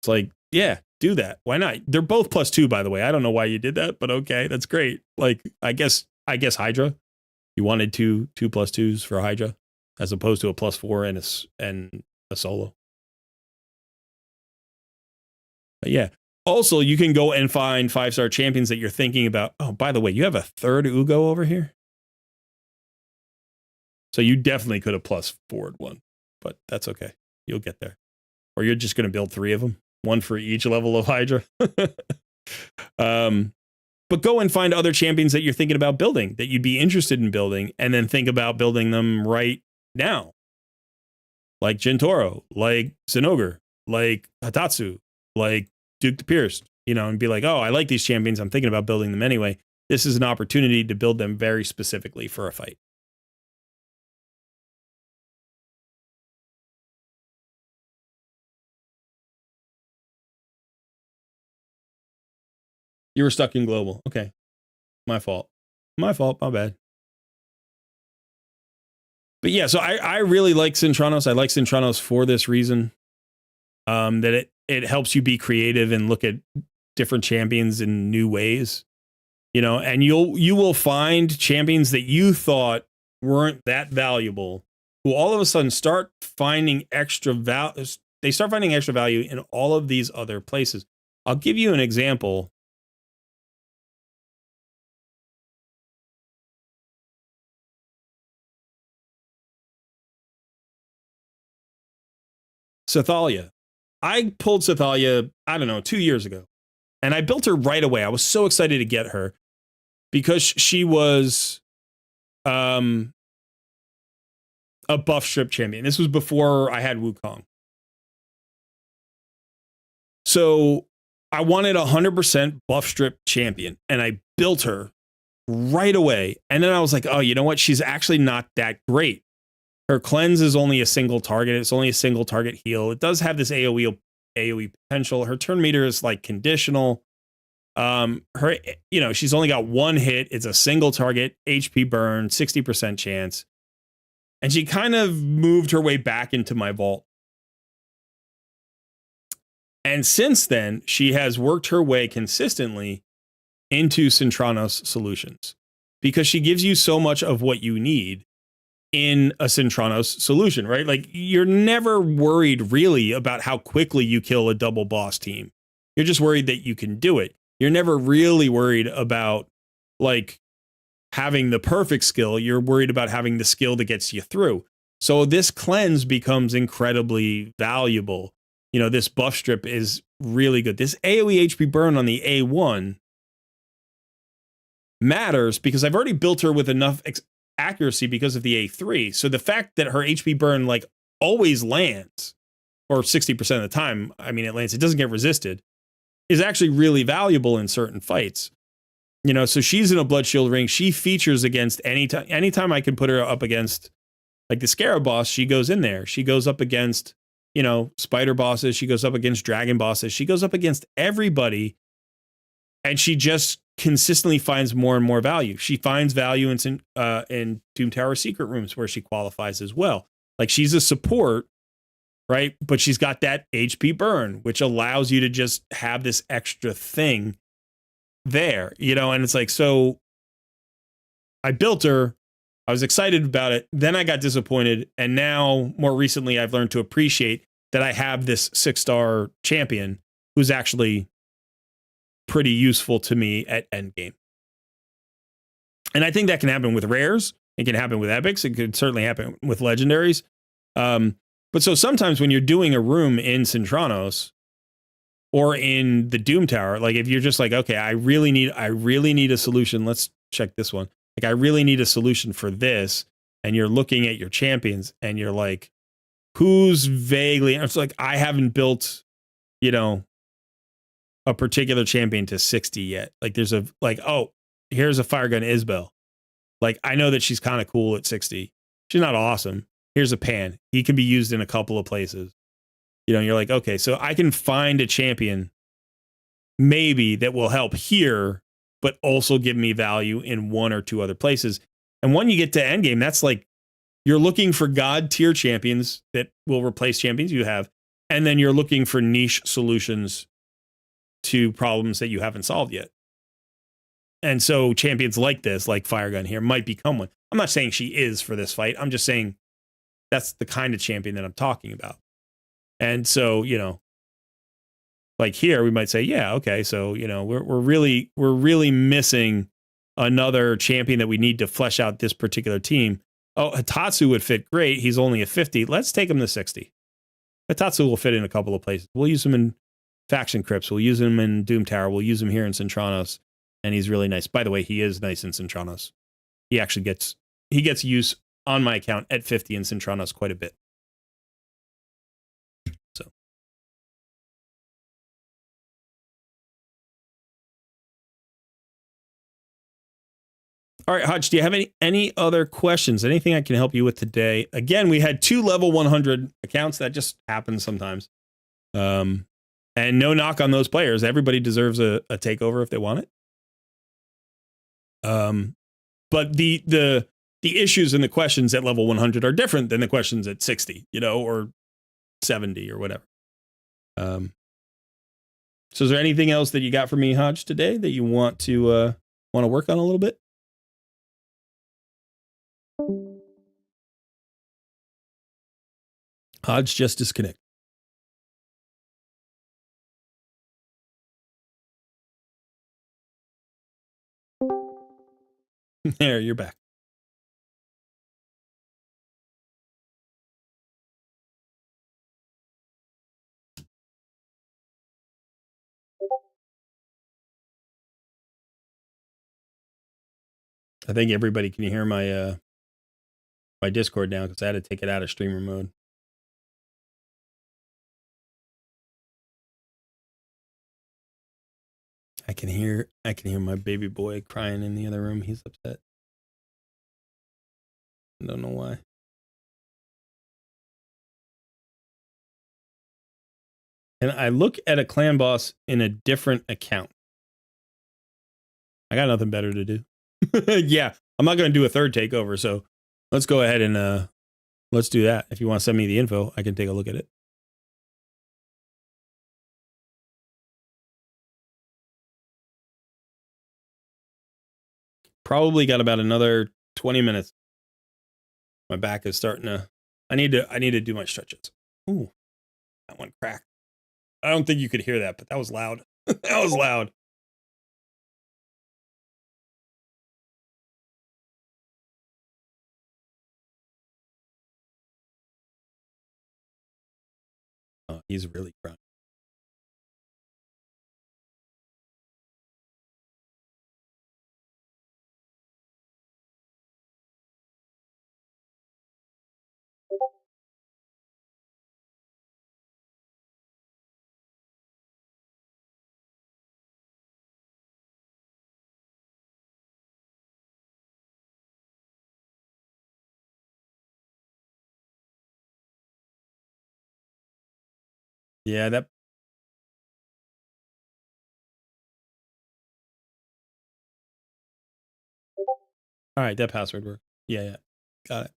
It's like, yeah, do that. Why not? They're both +2, by the way. I don't know why you did that, but okay, that's great. Like, I guess Hydra, you wanted two +2s for Hydra, as opposed to a +4 and a solo. But yeah. Also, you can go and find 5-star champions that you're thinking about. Oh, by the way, you have a third Ugo over here? So you definitely could have plus forward one, but that's okay. You'll get there. Or you're just going to build 3 of them, 1 for each level of Hydra. But go and find other champions that you're thinking about building, that you'd be interested in building, and then think about building them right now. Like Jintoro, like Zinogre, like Hatatsu, like Duke the Pierce, and be like, oh, I like these champions. I'm thinking about building them anyway. This is an opportunity to build them very specifically for a fight. You were stuck in global. Okay. My fault. My bad. But yeah, so I really like Cintranos. I like Cintranos for this reason. That it helps you be creative and look at different champions in new ways. And you will find champions that you thought weren't that valuable, who all of a sudden start finding extra value. They start finding extra value in all of these other places. I'll give you an example. Cythalia. I pulled Cythalia, I don't know, 2 years ago. And I built her right away. I was so excited to get her because she was a buff strip champion. This was before I had Wukong. So I wanted 100% buff strip champion, and I built her right away. And then I was like, oh, you know what? She's actually not that great. Her cleanse is only a single target. It's only a single target heal. It does have this AoE potential. Her turn meter is like conditional. Her, she's only got 1 hit. It's a single target, HP burn, 60% chance. And she kind of moved her way back into my vault. And since then, she has worked her way consistently into Cintranos solutions because she gives you so much of what you need in a Cintranos solution, right? Like, you're never worried really about how quickly you kill a double boss team. You're just worried that you can do it. You're never really worried about like having the perfect skill. You're worried about having the skill that gets you through. So this cleanse becomes incredibly valuable. This buff strip is really good. This AoE HP burn on the A1 matters because I've already built her with enough accuracy because of the A3. So the fact that her HP burn like always lands, or 60% of the time, I mean, it lands, it doesn't get resisted, is actually really valuable in certain fights. So she's in a blood shield ring. She features against anytime I can put her up against like the Scarab boss, she goes in there. She goes up against, spider bosses. She goes up against dragon bosses. She goes up against everybody. And she just consistently finds more and more value. She finds value in Doom Tower secret rooms where she qualifies as well. Like, she's a support, right? But she's got that HP burn, which allows you to just have this extra thing there, and it's like, so I built her. I was excited about it. Then I got disappointed. And now, more recently, I've learned to appreciate that I have this 6-star champion who's actually pretty useful to me at Endgame. And I think that can happen with rares. It can happen with epics. It could certainly happen with legendaries. But so sometimes when you're doing a room in Cintranos or in the Doom Tower, like if you're just like, okay, I really need a solution. Let's check this one. Like, I really need a solution for this. And you're looking at your champions and you're like, who's vaguely, it's like, I haven't built, a particular champion to 60 yet. Like, there's here's a Fire Gun Isbel. Like, I know that she's kind of cool at 60. She's not awesome. Here's a Pan. He can be used in a couple of places. You're like, okay, so I can find a champion maybe that will help here, but also give me value in 1 or 2 other places. And when you get to Endgame, that's like, you're looking for God tier champions that will replace champions you have. And then you're looking for niche solutions to problems that you haven't solved yet. And so champions like this, like Fire Gun here, might become one. I'm not saying she is for this fight. I'm just saying that's the kind of champion that I'm talking about. And so, like here, we might say, yeah, okay, so, we're really missing another champion that we need to flesh out this particular team. Oh, Hitatsu would fit great. He's only a 50. Let's take him to 60. Hitatsu will fit in a couple of places. We'll use him in Faction Crypts. We'll use him in Doom Tower. We'll use him here in Centranos. And he's really nice. By the way, he is nice in Centranos. He actually gets use on my account at 50 in Centranos quite a bit. So. All right, Hodge, do you have any other questions? Anything I can help you with today? Again, we had 2 level 100 accounts. That just happens sometimes. And no knock on those players. Everybody deserves a takeover if they want it. But the issues and the questions at level 100 are different than the questions at 60, or 70 or whatever. So is there anything else that you got for me, Hodge, today that you want to work on a little bit? Hodge just disconnect. There, you're back. I think everybody can hear my my Discord now because I had to take it out of streamer mode. I can hear my baby boy crying in the other room. He's upset. I don't know why. And I look at a clan boss in a different account. I got nothing better to do. Yeah, I'm not going to do a third takeover, so let's go ahead and let's do that. If you want to send me the info, I can take a look at it. Probably got about another 20 minutes. My back is starting to. I need to do my stretches. Ooh, that one cracked. I don't think you could hear that, but that was loud. That was loud. Oh, he's really crying. Yeah, that. All right, that password worked. Yeah, got it.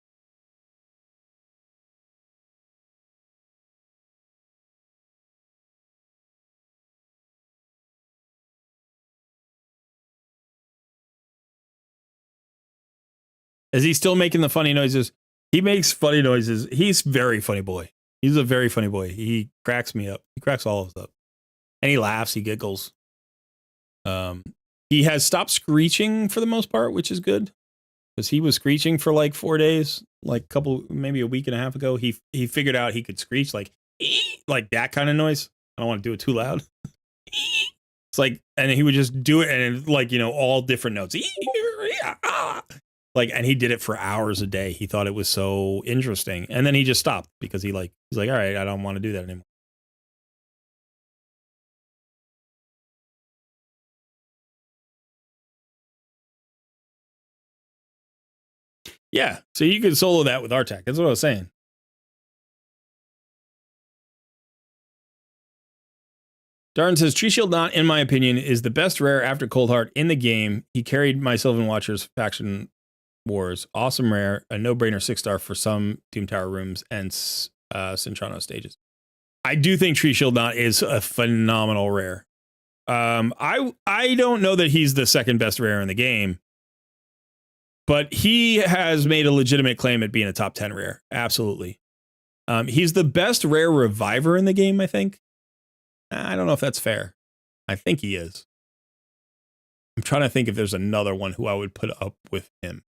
Is he still making the funny noises? He makes funny noises. He's very funny boy. He's a very funny boy. He cracks me up. He cracks all of us up. And he laughs. He giggles. He has stopped screeching for the most part, which is good. Because he was screeching for like 4 days, like maybe a week and a half ago. He figured out he could screech like that kind of noise. I don't want to do it too loud. It's like, and he would just do it and like, all different notes. Like, and he did it for hours a day. He thought it was so interesting. And then he just stopped because he's like, all right, I don't want to do that anymore. Yeah. So you could solo that with Artak. That's what I was saying. Darn says, Tree Shield Knot, in my opinion, is the best rare after Cold Heart in the game. He carried my Sylvan Watchers faction wars. Awesome rare. A no-brainer 6-star for some Doom Tower rooms and Centrano stages. I do think Tree Shield Knot is a phenomenal rare. I don't know that he's the second best rare in the game, but he has made a legitimate claim at being a top 10 rare. Absolutely. He's the best rare reviver in the game, I think. I don't know if that's fair. I think he is. I'm trying to think if there's another one who I would put up with him.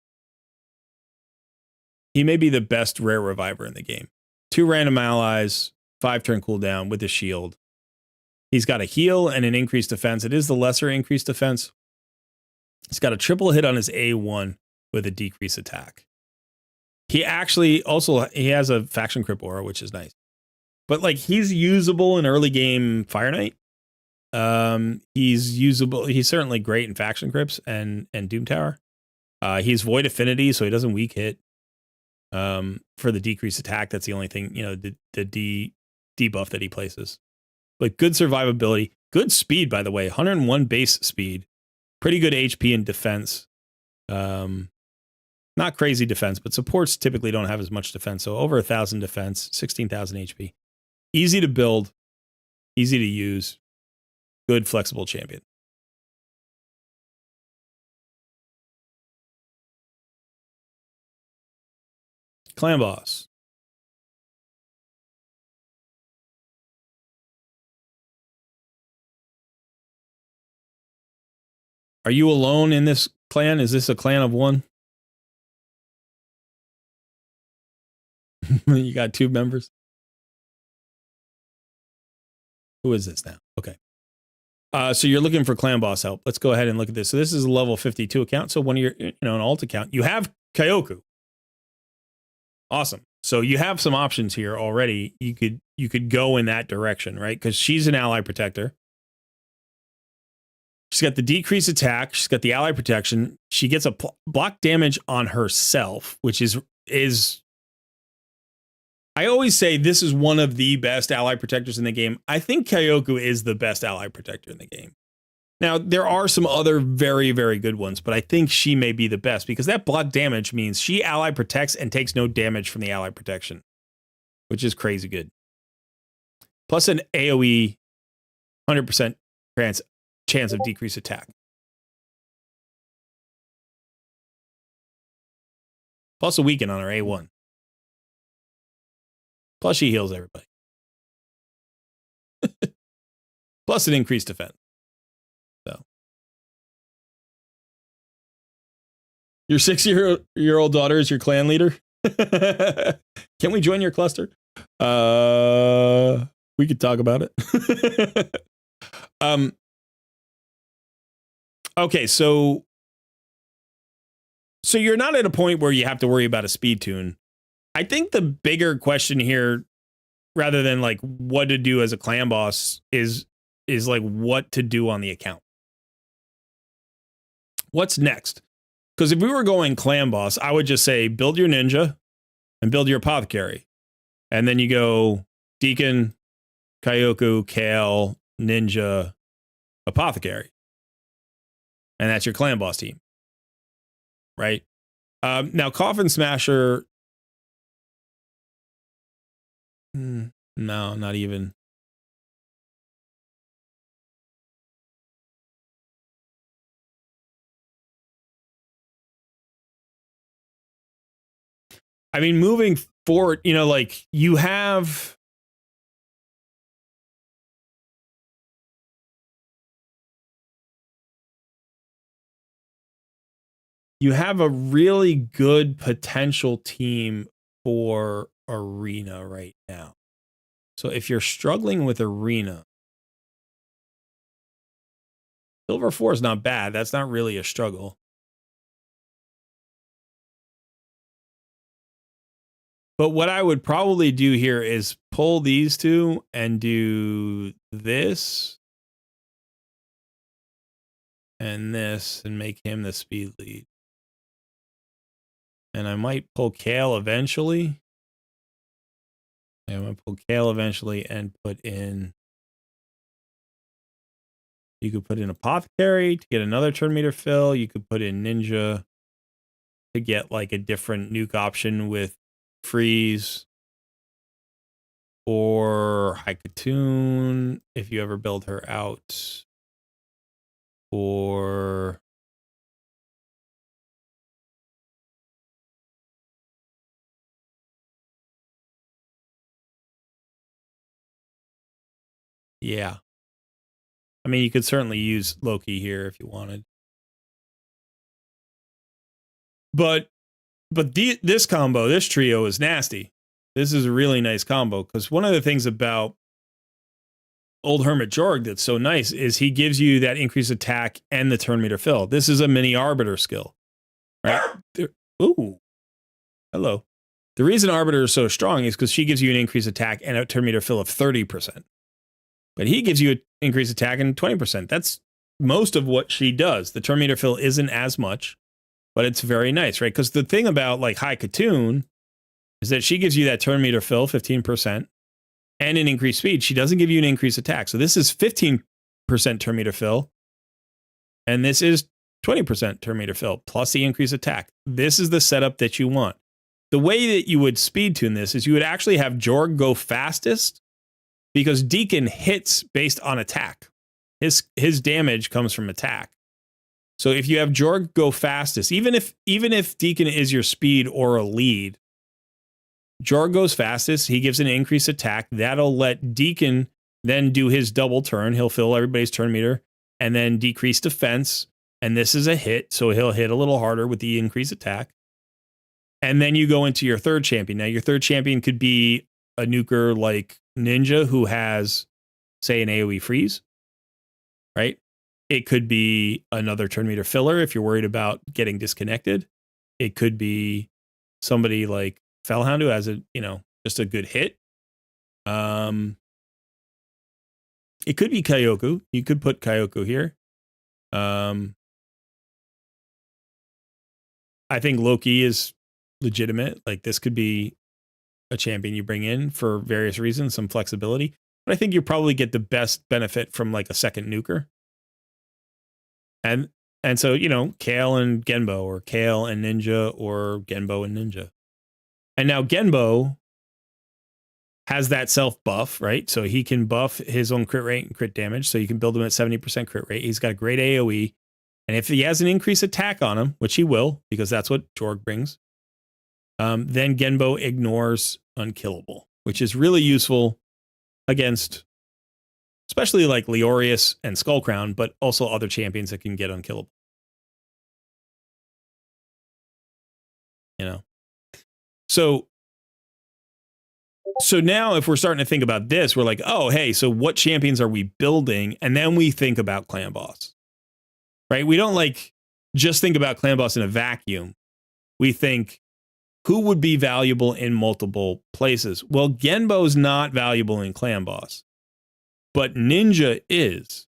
he may be the best rare reviver in the game. 2 random allies, 5 turn cooldown with a shield. He's got a heal and an increased defense. It is the lesser increased defense. He's got a triple hit on his A1 with a decreased attack. He actually also, he has a faction crip aura, which is nice. But like, he's usable in early game Fire Knight. He's usable. He's certainly great in faction crips and Doom Tower. He's void affinity, so he doesn't weak hit. For the decreased attack, that's the only thing, you know, the debuff that he places. But good survivability, good speed, by the way, 101 base speed, pretty good HP and defense. Not crazy defense, but supports typically don't have as much defense. So over 1,000 defense, 16,000 HP. Easy to build, easy to use, good flexible champion. Clan boss. Are you alone in this clan? Is this a clan of one? You got 2 members? Who is this now? Okay. So you're looking for clan boss help. Let's go ahead and look at this. So this is a level 52 account. So one of your, you know, an alt account. You have Kyoku. Awesome. So you have some options here already. You could go in that direction, right? Because she's an ally protector. She's got the decreased attack. She's got the ally protection. She gets a block damage on herself, which is I always say this is one of the best ally protectors in the game. I think Kyoku is the best ally protector in the game. Now, there are some other very, very good ones, but I think she may be the best because that block damage means she ally protects and takes no damage from the ally protection, which is crazy good. Plus an AoE 100% chance of decreased attack. Plus a weaken on her A1. Plus she heals everybody. Plus an increased defense. So your 6-year-old daughter is your clan leader? Can we join your cluster? We could talk about it. Okay, so you're not at a point where you have to worry about a speed tune. I think the bigger question here, rather than like what to do as a clan boss, is like what to do on the account. What's next? Because if we were going clan boss, I would just say build your ninja and build your apothecary. And then you go Deacon, Kyoku, Kale, Ninja, Apothecary. And that's your clan boss team. Right? Now, Coffin Smasher... no, not even. I mean, moving forward, you know, like you have... You have a really good potential team for Arena right now. So if you're struggling with Arena, Silver 4 is not bad. That's not really a struggle. But what I would probably do here is pull these two and do this and this and make him the speed lead. And I might pull Kale eventually. I'm going to pull Kale eventually and put in... You could put in Apothecary to get another turn meter fill. You could put in Ninja to get like a different nuke option with Freeze. Or Haikatoon if you ever build her out. Or... yeah. I mean, you could certainly use Loki here if you wanted. But this combo, this trio is nasty. This is a really nice combo because one of the things about Old Hermit Jorg that's so nice is he gives you that increased attack and the turn meter fill. This is a mini Arbiter skill, right? Ooh, hello. The reason Arbiter is so strong is because she gives you an increased attack and a turn meter fill of 30%. But he gives you an increased attack and 20%. That's most of what she does. The turn meter fill isn't as much, but it's very nice, right? Because the thing about like High Katoon is that she gives you that turn meter fill, 15%, and an increased speed. She doesn't give you an increased attack. So this is 15% turn meter fill, and this is 20% turn meter fill, plus the increased attack. This is the setup that you want. The way that you would speed tune this is you would actually have Jorg go fastest, because Deacon hits based on attack. His damage comes from attack. So if you have Jorg go fastest, even if Deacon is your speed or a lead, Jorg goes fastest. He gives an increased attack. That'll let Deacon then do his double turn. He'll fill everybody's turn meter and then decrease defense. And this is a hit, so he'll hit a little harder with the increased attack. And then you go into your third champion. Now, your third champion could be a nuker like Ninja, who has, say, an AoE freeze, right? It could be another turn meter filler if you're worried about getting disconnected. It could be somebody like Fellhound who has just a good hit. It could be Kyoku. You could put Kyoku here. I think Loki is legitimate. Like, this could be a champion you bring in for various reasons, some flexibility. But I think you probably get the best benefit from like a second nuker. And so, Kale and Genbo, or Kale and Ninja, or Genbo and Ninja. And now Genbo has that self buff, right? So he can buff his own crit rate and crit damage. So you can build him at 70% crit rate. He's got a great AoE. And if he has an increased attack on him, which he will, because that's what Jorg brings, then Genbo ignores unkillable, which is really useful against especially like Leorius and Skullcrown, but also other champions that can get unkillable. So now if we're starting to think about this, we're like, oh, hey, so what champions are we building? And then we think about Clan Boss, right? We don't like just think about Clan Boss in a vacuum. We think, who would be valuable in multiple places? Well, Genbo's not valuable in Clan Boss, but Ninja is.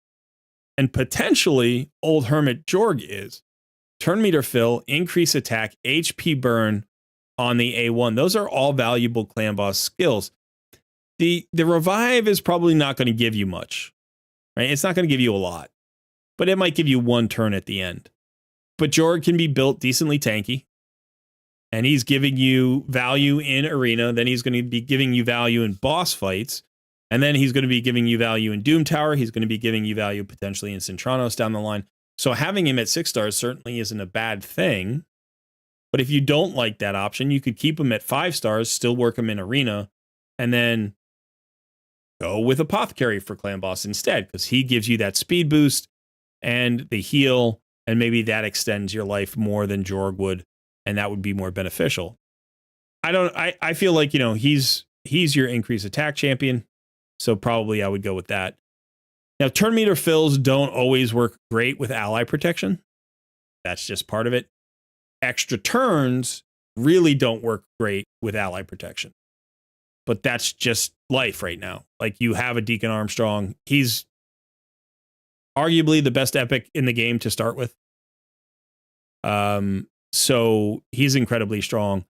And potentially Old Hermit Jorg is. Turn meter fill, increase attack, HP burn on the A1. Those are all valuable Clan Boss skills. The revive is probably not going to give you much, right? It's not going to give you a lot, but it might give you one turn at the end. But Jorg can be built decently tanky, and he's giving you value in arena. Then he's going to be giving you value in boss fights. And then he's going to be giving you value in Doom Tower. He's going to be giving you value potentially in Centranos down the line. So having him at 6 stars certainly isn't a bad thing. But if you don't like that option, you could keep him at 5 stars, still work him in arena, and then go with Apothecary for Clan Boss instead, because he gives you that speed boost and the heal, and maybe that extends your life more than Jorg would, and that would be more beneficial. I feel like, he's your increased attack champion, so probably I would go with that. Now, turn meter fills don't always work great with ally protection. That's just part of it. Extra turns really don't work great with ally protection. But that's just life right now. Like, you have a Deacon Armstrong. He's arguably the best epic in the game to start with. So he's incredibly strong.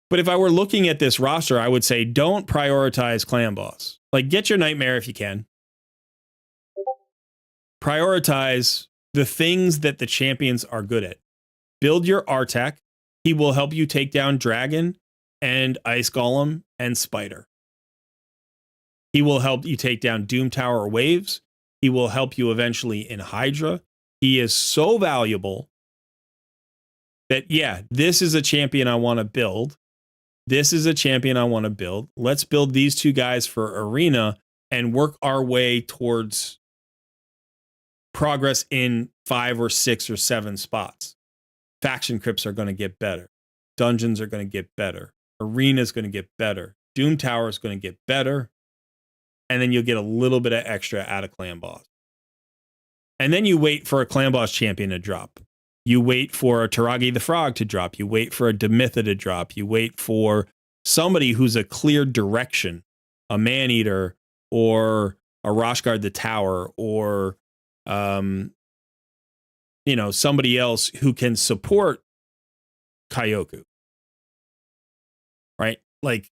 But if I were looking at this roster, I would say don't prioritize Clan Boss. Like, get your Nightmare if you can. Prioritize the things that the champions are good at. Build your Artak. He will help you take down Dragon and Ice Golem and Spider. He will help you take down Doom Tower Waves. He will help you eventually in Hydra. He is so valuable that, yeah, this is a champion I want to build. This is a champion I want to build. Let's build these two guys for arena and work our way towards progress in 5 or 6 or 7 spots. Faction crypts are going to get better. dungeons are going to get better. Arena is going to get better. Doom Tower is going to get better. And then you'll get a little bit of extra out of clan boss. And then you wait for a clan boss champion to drop. You wait for a Taragi the Frog to drop. You wait for a Demitha to drop. You wait for somebody who's a clear direction, a Man-Eater or a Roshguard the Tower or, somebody else who can support Kyoku. Right? Like,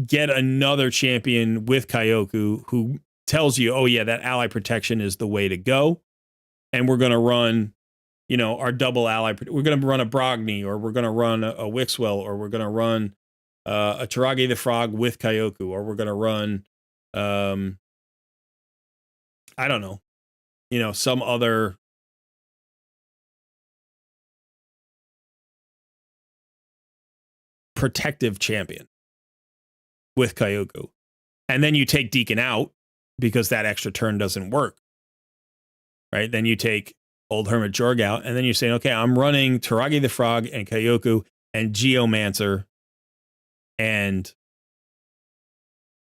get another champion with Kyoku who tells you, oh, yeah, that ally protection is the way to go. And we're going to run, our double ally. We're going to run a Brogni, or we're going to run a Wixwell, or we're going to run a Taragi the Frog with Kyoku, or we're going to run, I don't know, some other protective champion with Kyoku. And then you take Deacon out because that extra turn doesn't work. Right? Then you take Old Hermit Jorg out, and then you're saying, okay, I'm running Taragi the Frog and Kyoku and Geomancer and,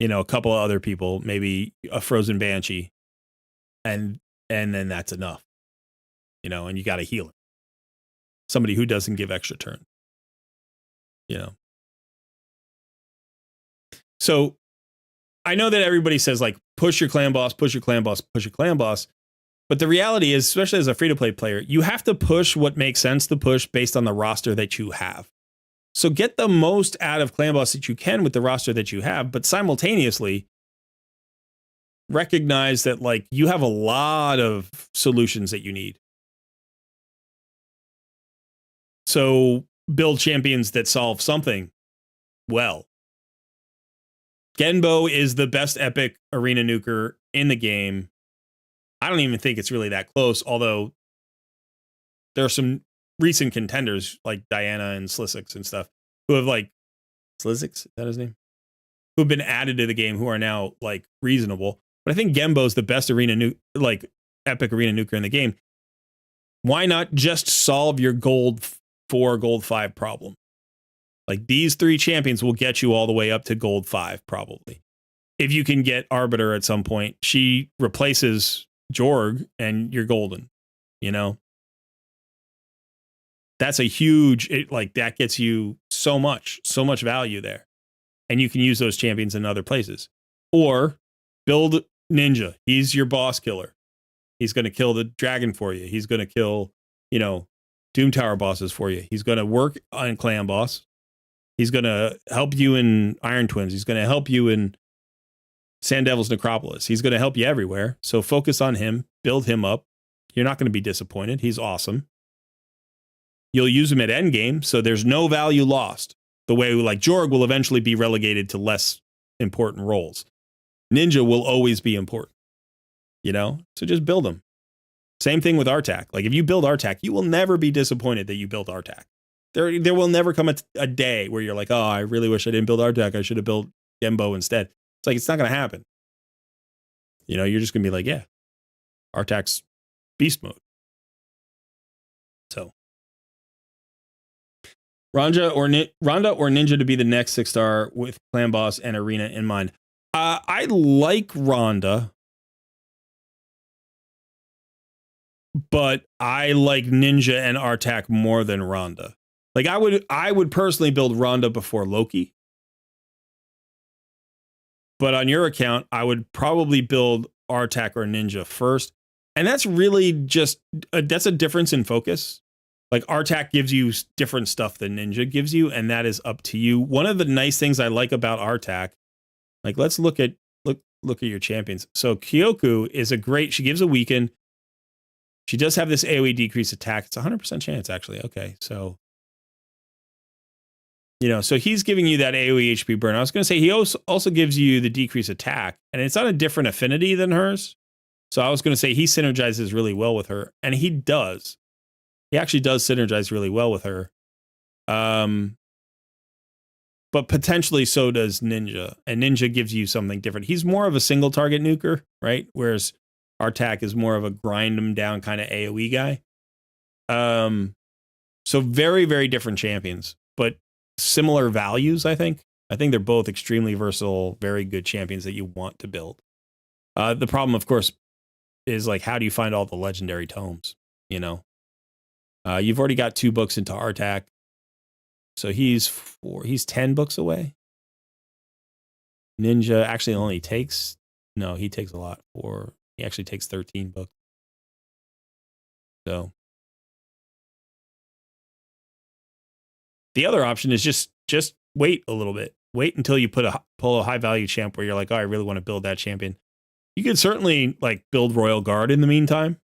a couple of other people, maybe a Frozen Banshee. And then that's enough. And you got to heal it. Somebody who doesn't give extra turn. So I know that everybody says, like, push your clan boss, push your clan boss, push your clan boss. But the reality is, especially as a free-to-play player, you have to push what makes sense to push based on the roster that you have. So get the most out of clan boss that you can with the roster that you have, but simultaneously recognize that, like, you have a lot of solutions that you need. So build champions that solve something well. Genbo is the best epic arena nuker in the game. I don't even think it's really that close, although there are some recent contenders like Diana and Slizzix and stuff who have, like, Slizzix, is that his name? Who have been added to the game who are now, like, reasonable. But I think Genbo's the best epic arena nuker in the game. Why not just solve your gold 4, gold 5 problem? Like, these 3 champions will get you all the way up to gold 5, probably. If you can get Arbiter at some point, she replaces Jorg and you're golden, That's a huge, that gets you so much value there. And you can use those champions in other places. Or build Ninja. He's your boss killer. He's going to kill the dragon for you. He's going to kill, Doom Tower bosses for you. He's going to work on clan boss. He's going to help you in Iron Twins. He's going to help you in Sand Devil's Necropolis. He's going to help you everywhere. So focus on him. Build him up. You're not going to be disappointed. He's awesome. You'll use him at endgame, so there's no value lost. The way, like, Jorg will eventually be relegated to less important roles. Ninja will always be important. So just build him. Same thing with Artak. Like, if you build Artak, you will never be disappointed that you built Artak. There will never come a day where you're like, oh, I really wish I didn't build Artak. I should have built Genbo instead. It's like, it's not going to happen. You're just going to be like, yeah, Artak's beast mode. So, Rhonda or Ninja to be the next 6-star with clan boss and arena in mind. I like Rhonda, but I like Ninja and Artak more than Rhonda. Like, I would personally build Rhonda before Loki. But on your account, I would probably build Artak or Ninja first. And that's really just, that's a difference in focus. Like, Artak gives you different stuff than Ninja gives you, and that is up to you. One of the nice things I like about Artak, like, let's look at your champions. So Kyoku is she gives a weaken. She does have this AoE decrease attack. It's 100% chance, actually. Okay, so so he's giving you that AoE HP burn. I was going to say he also gives you the decrease attack, and it's on a different affinity than hers. So I was going to say he synergizes really well with her, and he does. He actually does synergize really well with her. But potentially so does Ninja, and Ninja gives you something different. He's more of a single target nuker, right? Whereas Artak is more of a grind him down kind of AoE guy. So very, very different champions. But similar values, I think. I think they're both extremely versatile, very good champions that you want to build. The problem, of course, is like, how do you find all the legendary tomes? You know, you've already got 2 books into Artak, so he's 10 books away. Ninja actually only takes, no, he takes a lot. He actually takes 13 books. So the other option is just wait a little bit. Wait until you pull a high value champ where you're like, oh, I really want to build that champion. You could certainly like build Royal Guard in the meantime.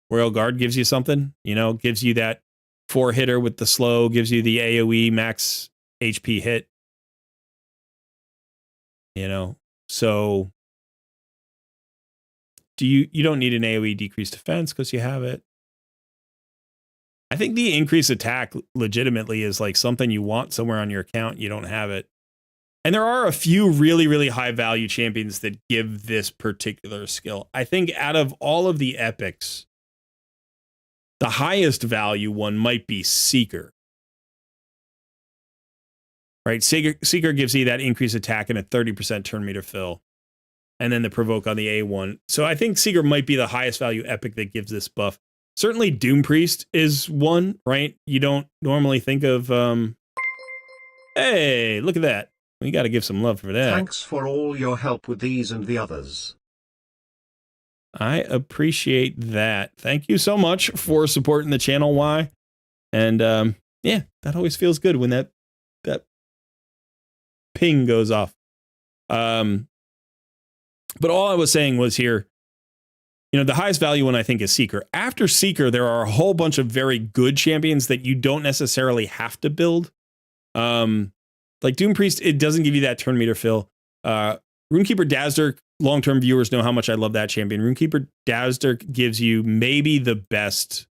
Royal Guard gives you something, you know, gives you that 4-hitter with the slow, gives you the AoE max HP hit. You know, so you don't need an AoE decreased defense because you have it. I think the increased attack legitimately is like something you want somewhere on your account. You don't have it. And there are a few really, really high value champions that give this particular skill. I think out of all of the epics, the highest value one might be Seeker. Right? Seeker gives you that increased attack and a 30% turn meter fill. And then the provoke on the A1. So I think Seeker might be the highest value epic that gives this buff. Certainly Doom Priest is one, right? You don't normally think of, hey, look at that. We got to give some love for that.
Thanks for all your help with these and the others.
I appreciate that. Thank you so much for supporting the channel, Y. And yeah, that always feels good when that ping goes off. But all I was saying was here, you know, the highest value one I think is Seeker. After Seeker, there are a whole bunch of very good champions that you don't necessarily have to build. Like Doom Priest, it doesn't give you that turn meter fill. Runekeeper Dazzler, long-term viewers know how much I love that champion. Runekeeper Dazzler gives you maybe the best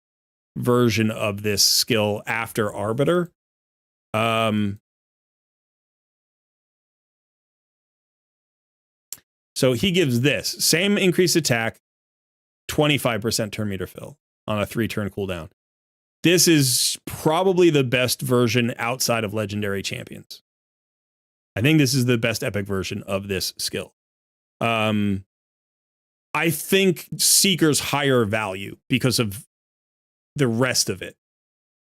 version of this skill after Arbiter. So he gives this same increased attack, 25% turn meter fill on a 3-turn cooldown. This is probably the best version outside of legendary champions. I think this is the best epic version of this skill. I think Seeker's higher value because of the rest of it,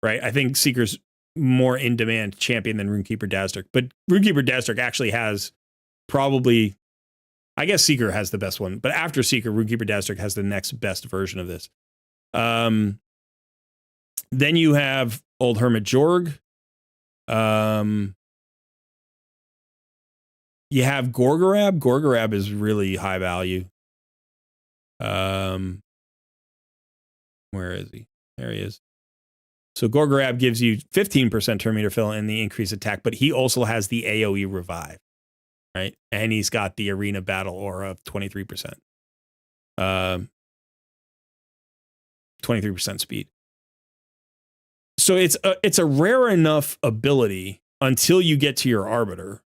right? I think Seeker's more in demand champion than Runekeeper Dazzler, but Runekeeper Dazzler actually has probably, I guess Seeker has the best one, but after Seeker, Runekeeper Dazzler has the next best version of this. Then you have Old Hermit Jorg. You have Gorgorab. Gorgorab is really high value. Where is he? There he is. So Gorgorab gives you 15% turn meter fill and the increased attack, but he also has the AoE revive, right? And he's got the arena battle aura of 23%. 23% speed. So it's a rare enough ability until you get to your Arbiter.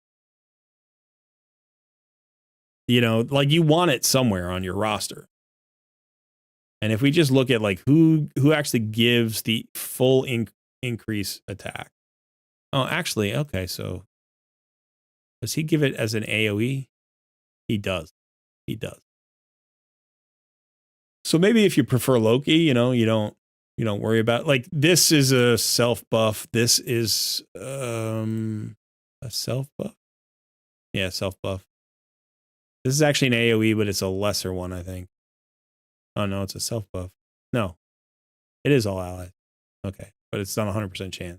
You know, like you want it somewhere on your roster. And if we just look at like who actually gives the full increase attack. Oh, actually, okay, so does he give it as an AoE? He does. He does. So maybe if you prefer Loki, you know, you don't worry about, like, this is a self buff. This is a self buff. Yeah, self buff. This is actually an AoE, but it's a lesser one, I think. Oh no, it's a self buff. No, it is all allies. Okay, but it's not 100% chance.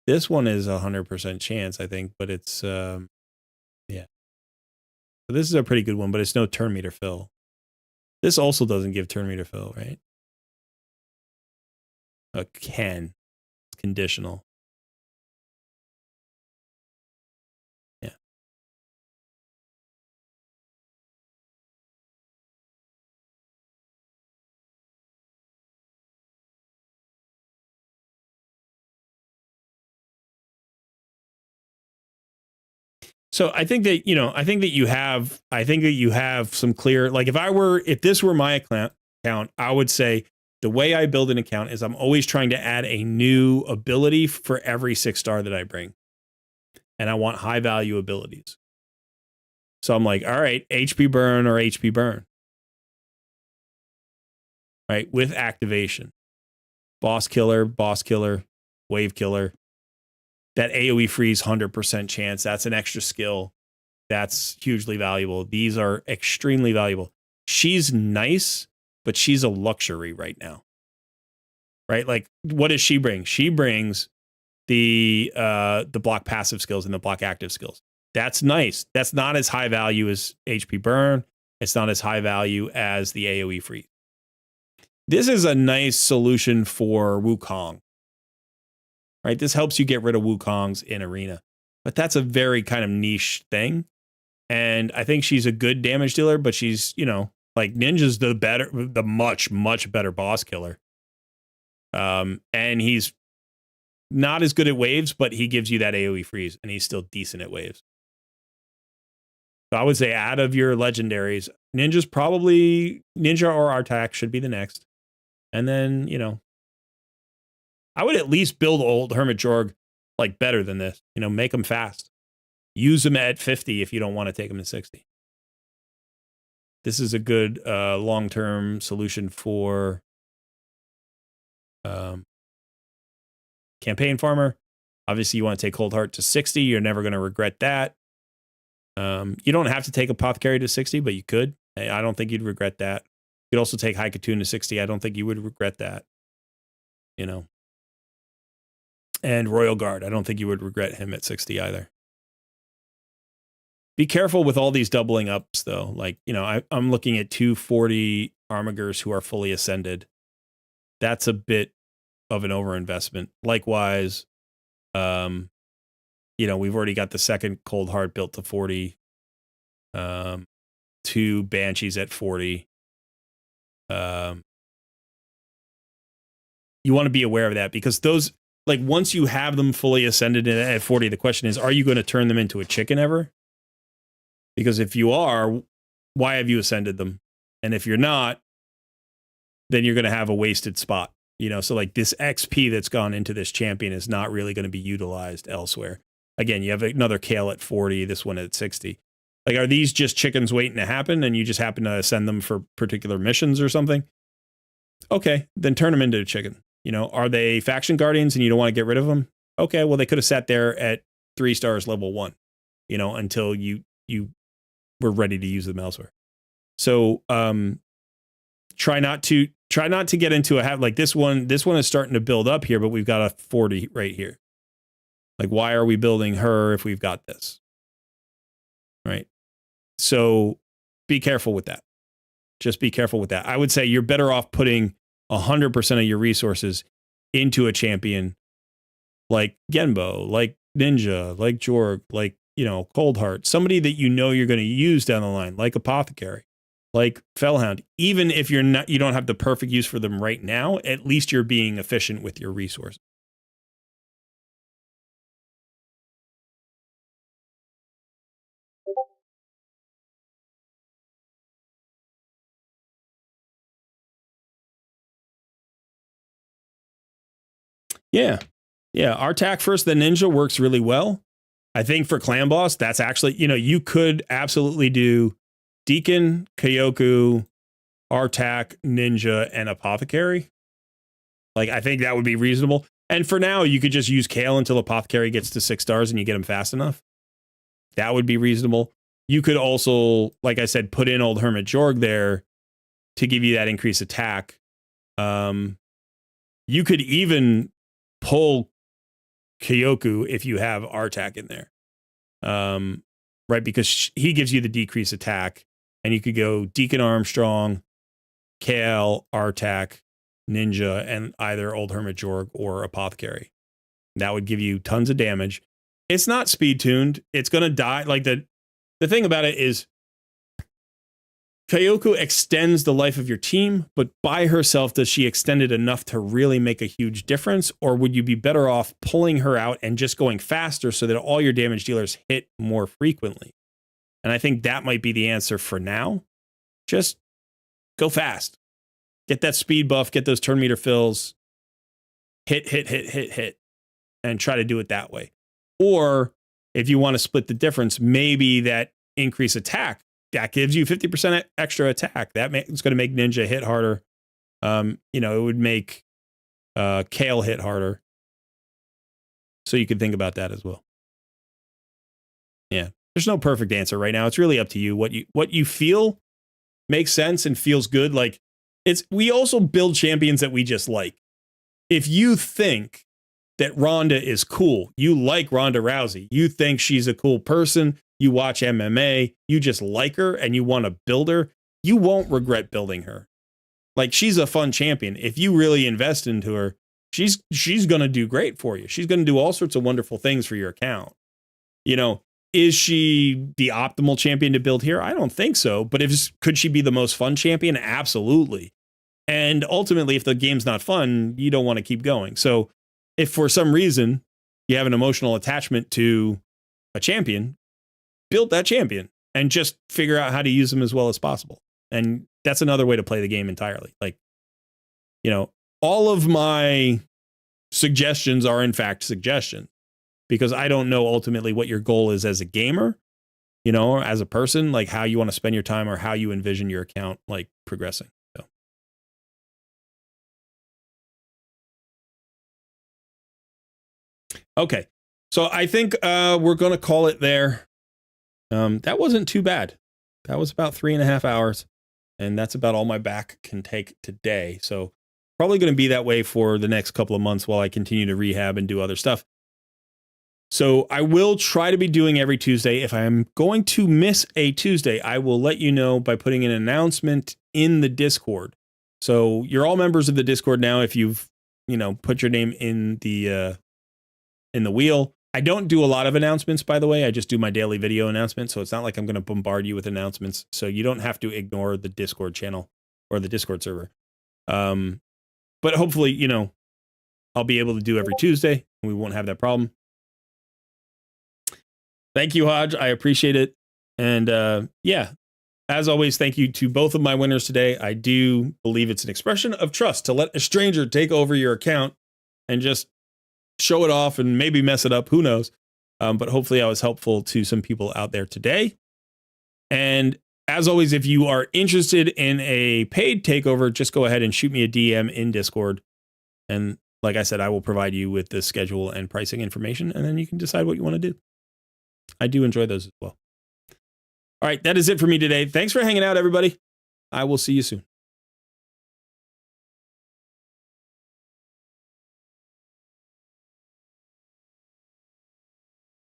This one is 100% chance, I think, but it's yeah. So this is a pretty good one, but it's no turn meter fill. This also doesn't give turn meter fill, right? Can. It's conditional. Yeah. So I think that, you know, I think that you have some clear, like if this were my account, I would say The way I build an account is I'm always trying to add a new ability for every 6-star that I bring. And I want high value abilities. So I'm like, all right, HP burn or HP burn. Right? With activation. Boss killer, wave killer. That AoE freeze 100% chance. That's an extra skill. That's hugely valuable. These are extremely valuable. She's nice, but she's a luxury right now. Right? Like, what does she bring? She brings the block passive skills and the block active skills. That's nice. That's not as high value as HP burn. It's not as high value as the AoE freeze. This is a nice solution for Wukong. Right? This helps you get rid of Wukongs in arena. But that's a very kind of niche thing. And I think she's a good damage dealer, but she's, you know, like Ninja's the much better boss killer. And he's not as good at waves, but he gives you that AoE freeze, and he's still decent at waves. So I would say out of your legendaries, Ninja's probably Ninja or Artak should be the next. And then, you know, I would at least build old Hermit Jorg like better than this. You know, make them fast. Use them at 50 if you don't want to take them to 60. This is a good long-term solution for campaign farmer. Obviously, you want to take Cold Heart to 60. You're never going to regret that. You don't have to take Apothecary to 60, but you could. I don't think you'd regret that. You could also take Haikatoon to 60. I don't think you would regret that. You know. And Royal Guard. I don't think you would regret him at 60 either. Be careful with all these doubling ups, though. Like, you know, I'm looking at 240 Armigers who are fully ascended. That's a bit of an overinvestment. Likewise, you know, we've already got the second Cold Heart built to 40. 2 Banshees at 40. You want to be aware of that because those, like, once you have them fully ascended at 40, the question is, are you going to turn them into a chicken ever? Because if you are, why have you ascended them? And if you're not, then you're going to have a wasted spot. You know, so like this XP that's gone into this champion is not really going to be utilized elsewhere. Again, you have another Kale at 40, this one at 60. Like, are these just chickens waiting to happen and you just happen to send them for particular missions or something? Okay, then turn them into a chicken. You know, are they faction guardians and you don't want to get rid of them? Okay, well, they could have sat there at 3 stars level 1, you know, until you were ready to use them elsewhere. So try not to get into a like this one is starting to build up here, but we've got a 40 right here. Like, why are we building her if we've got this? Right? So be careful with that. Just be careful with that. I would say you're better off putting 100% of your resources into a champion like Genbo, like Ninja, like Jorg, like, you know, Cold Heart, somebody that you know you're going to use down the line, like Apothecary, like Fellhound. Even if you don't have the perfect use for them right now, at least you're being efficient with your resources. Yeah. Yeah. Artak first, then Ninja works really well. I think for Clan Boss, that's actually, you know, you could absolutely do Deacon, Kyoku, Artak, Ninja, and Apothecary. Like, I think that would be reasonable. And for now, you could just use Kale until Apothecary gets to 6 stars and you get him fast enough. That would be reasonable. You could also, like I said, put in old Hermit Jorg there to give you that increased attack. You could even pull Kyoku if you have Artak in there. Right, because he gives you the decreased attack, and you could go Deacon Armstrong, Kale, Artak, Ninja, and either Old Hermit Jorg or Apothecary. That would give you tons of damage. It's not speed tuned. It's going to die. Like, the thing about it is Kyoku extends the life of your team, but by herself, does she extend it enough to really make a huge difference? Or would you be better off pulling her out and just going faster so that all your damage dealers hit more frequently? And I think that might be the answer for now. Just go fast. get that speed buff, get those turn meter fills, hit, and try to do it that way. Or if you want to split the difference, maybe that increase attack, that gives you 50% extra attack. It's going to make Ninja hit harder. It would make Kale hit harder. So you could think about that as well. Yeah, there's no perfect answer right now. It's really up to you. What you feel makes sense and feels good. Like we also build champions that we just like. If you think that Ronda is cool, you like Ronda Rousey, you think she's a cool person, you watch MMA, you just like her and you want to build her, you won't regret building her. Like, she's a fun champion. If you really invest into her, she's going to do great for you. She's going to do all sorts of wonderful things for your account. Is she the optimal champion to build here? I don't think so. But could she be the most fun champion? Absolutely. And ultimately, if the game's not fun, you don't want to keep going. So if for some reason you have an emotional attachment to a champion, build that champion and just figure out how to use them as well as possible. And that's another way to play the game entirely. Like, all of my suggestions are in fact suggestions, because I don't know ultimately what your goal is as a gamer, or as a person, like how you want to spend your time or how you envision your account like progressing. So. Okay. So I think we're going to call it there. That wasn't too bad. That was about 3.5 hours. And that's about all my back can take today. So probably going to be that way for the next couple of months while I continue to rehab and do other stuff. So I will try to be doing every Tuesday. If I'm going to miss a Tuesday, I will let you know by putting an announcement in the Discord. So you're all members of the Discord now if you've, put your name in the wheel. I don't do a lot of announcements, by the way. I just do my daily video announcements. So it's not like I'm going to bombard you with announcements. So you don't have to ignore the Discord channel or the Discord server. But hopefully, I'll be able to do every Tuesday. We won't have that problem. Thank you, Hodge. I appreciate it. And as always, thank you to both of my winners today. I do believe it's an expression of trust to let a stranger take over your account and just show it off and maybe mess it up. Who knows? But hopefully I was helpful to some people out there today. And as always, if you are interested in a paid takeover, just go ahead and shoot me a DM in Discord. And like I said, I will provide you with the schedule and pricing information, and then you can decide what you want to do. I do enjoy those as well. All right, that is it for me today. Thanks for hanging out, everybody. I will see you soon.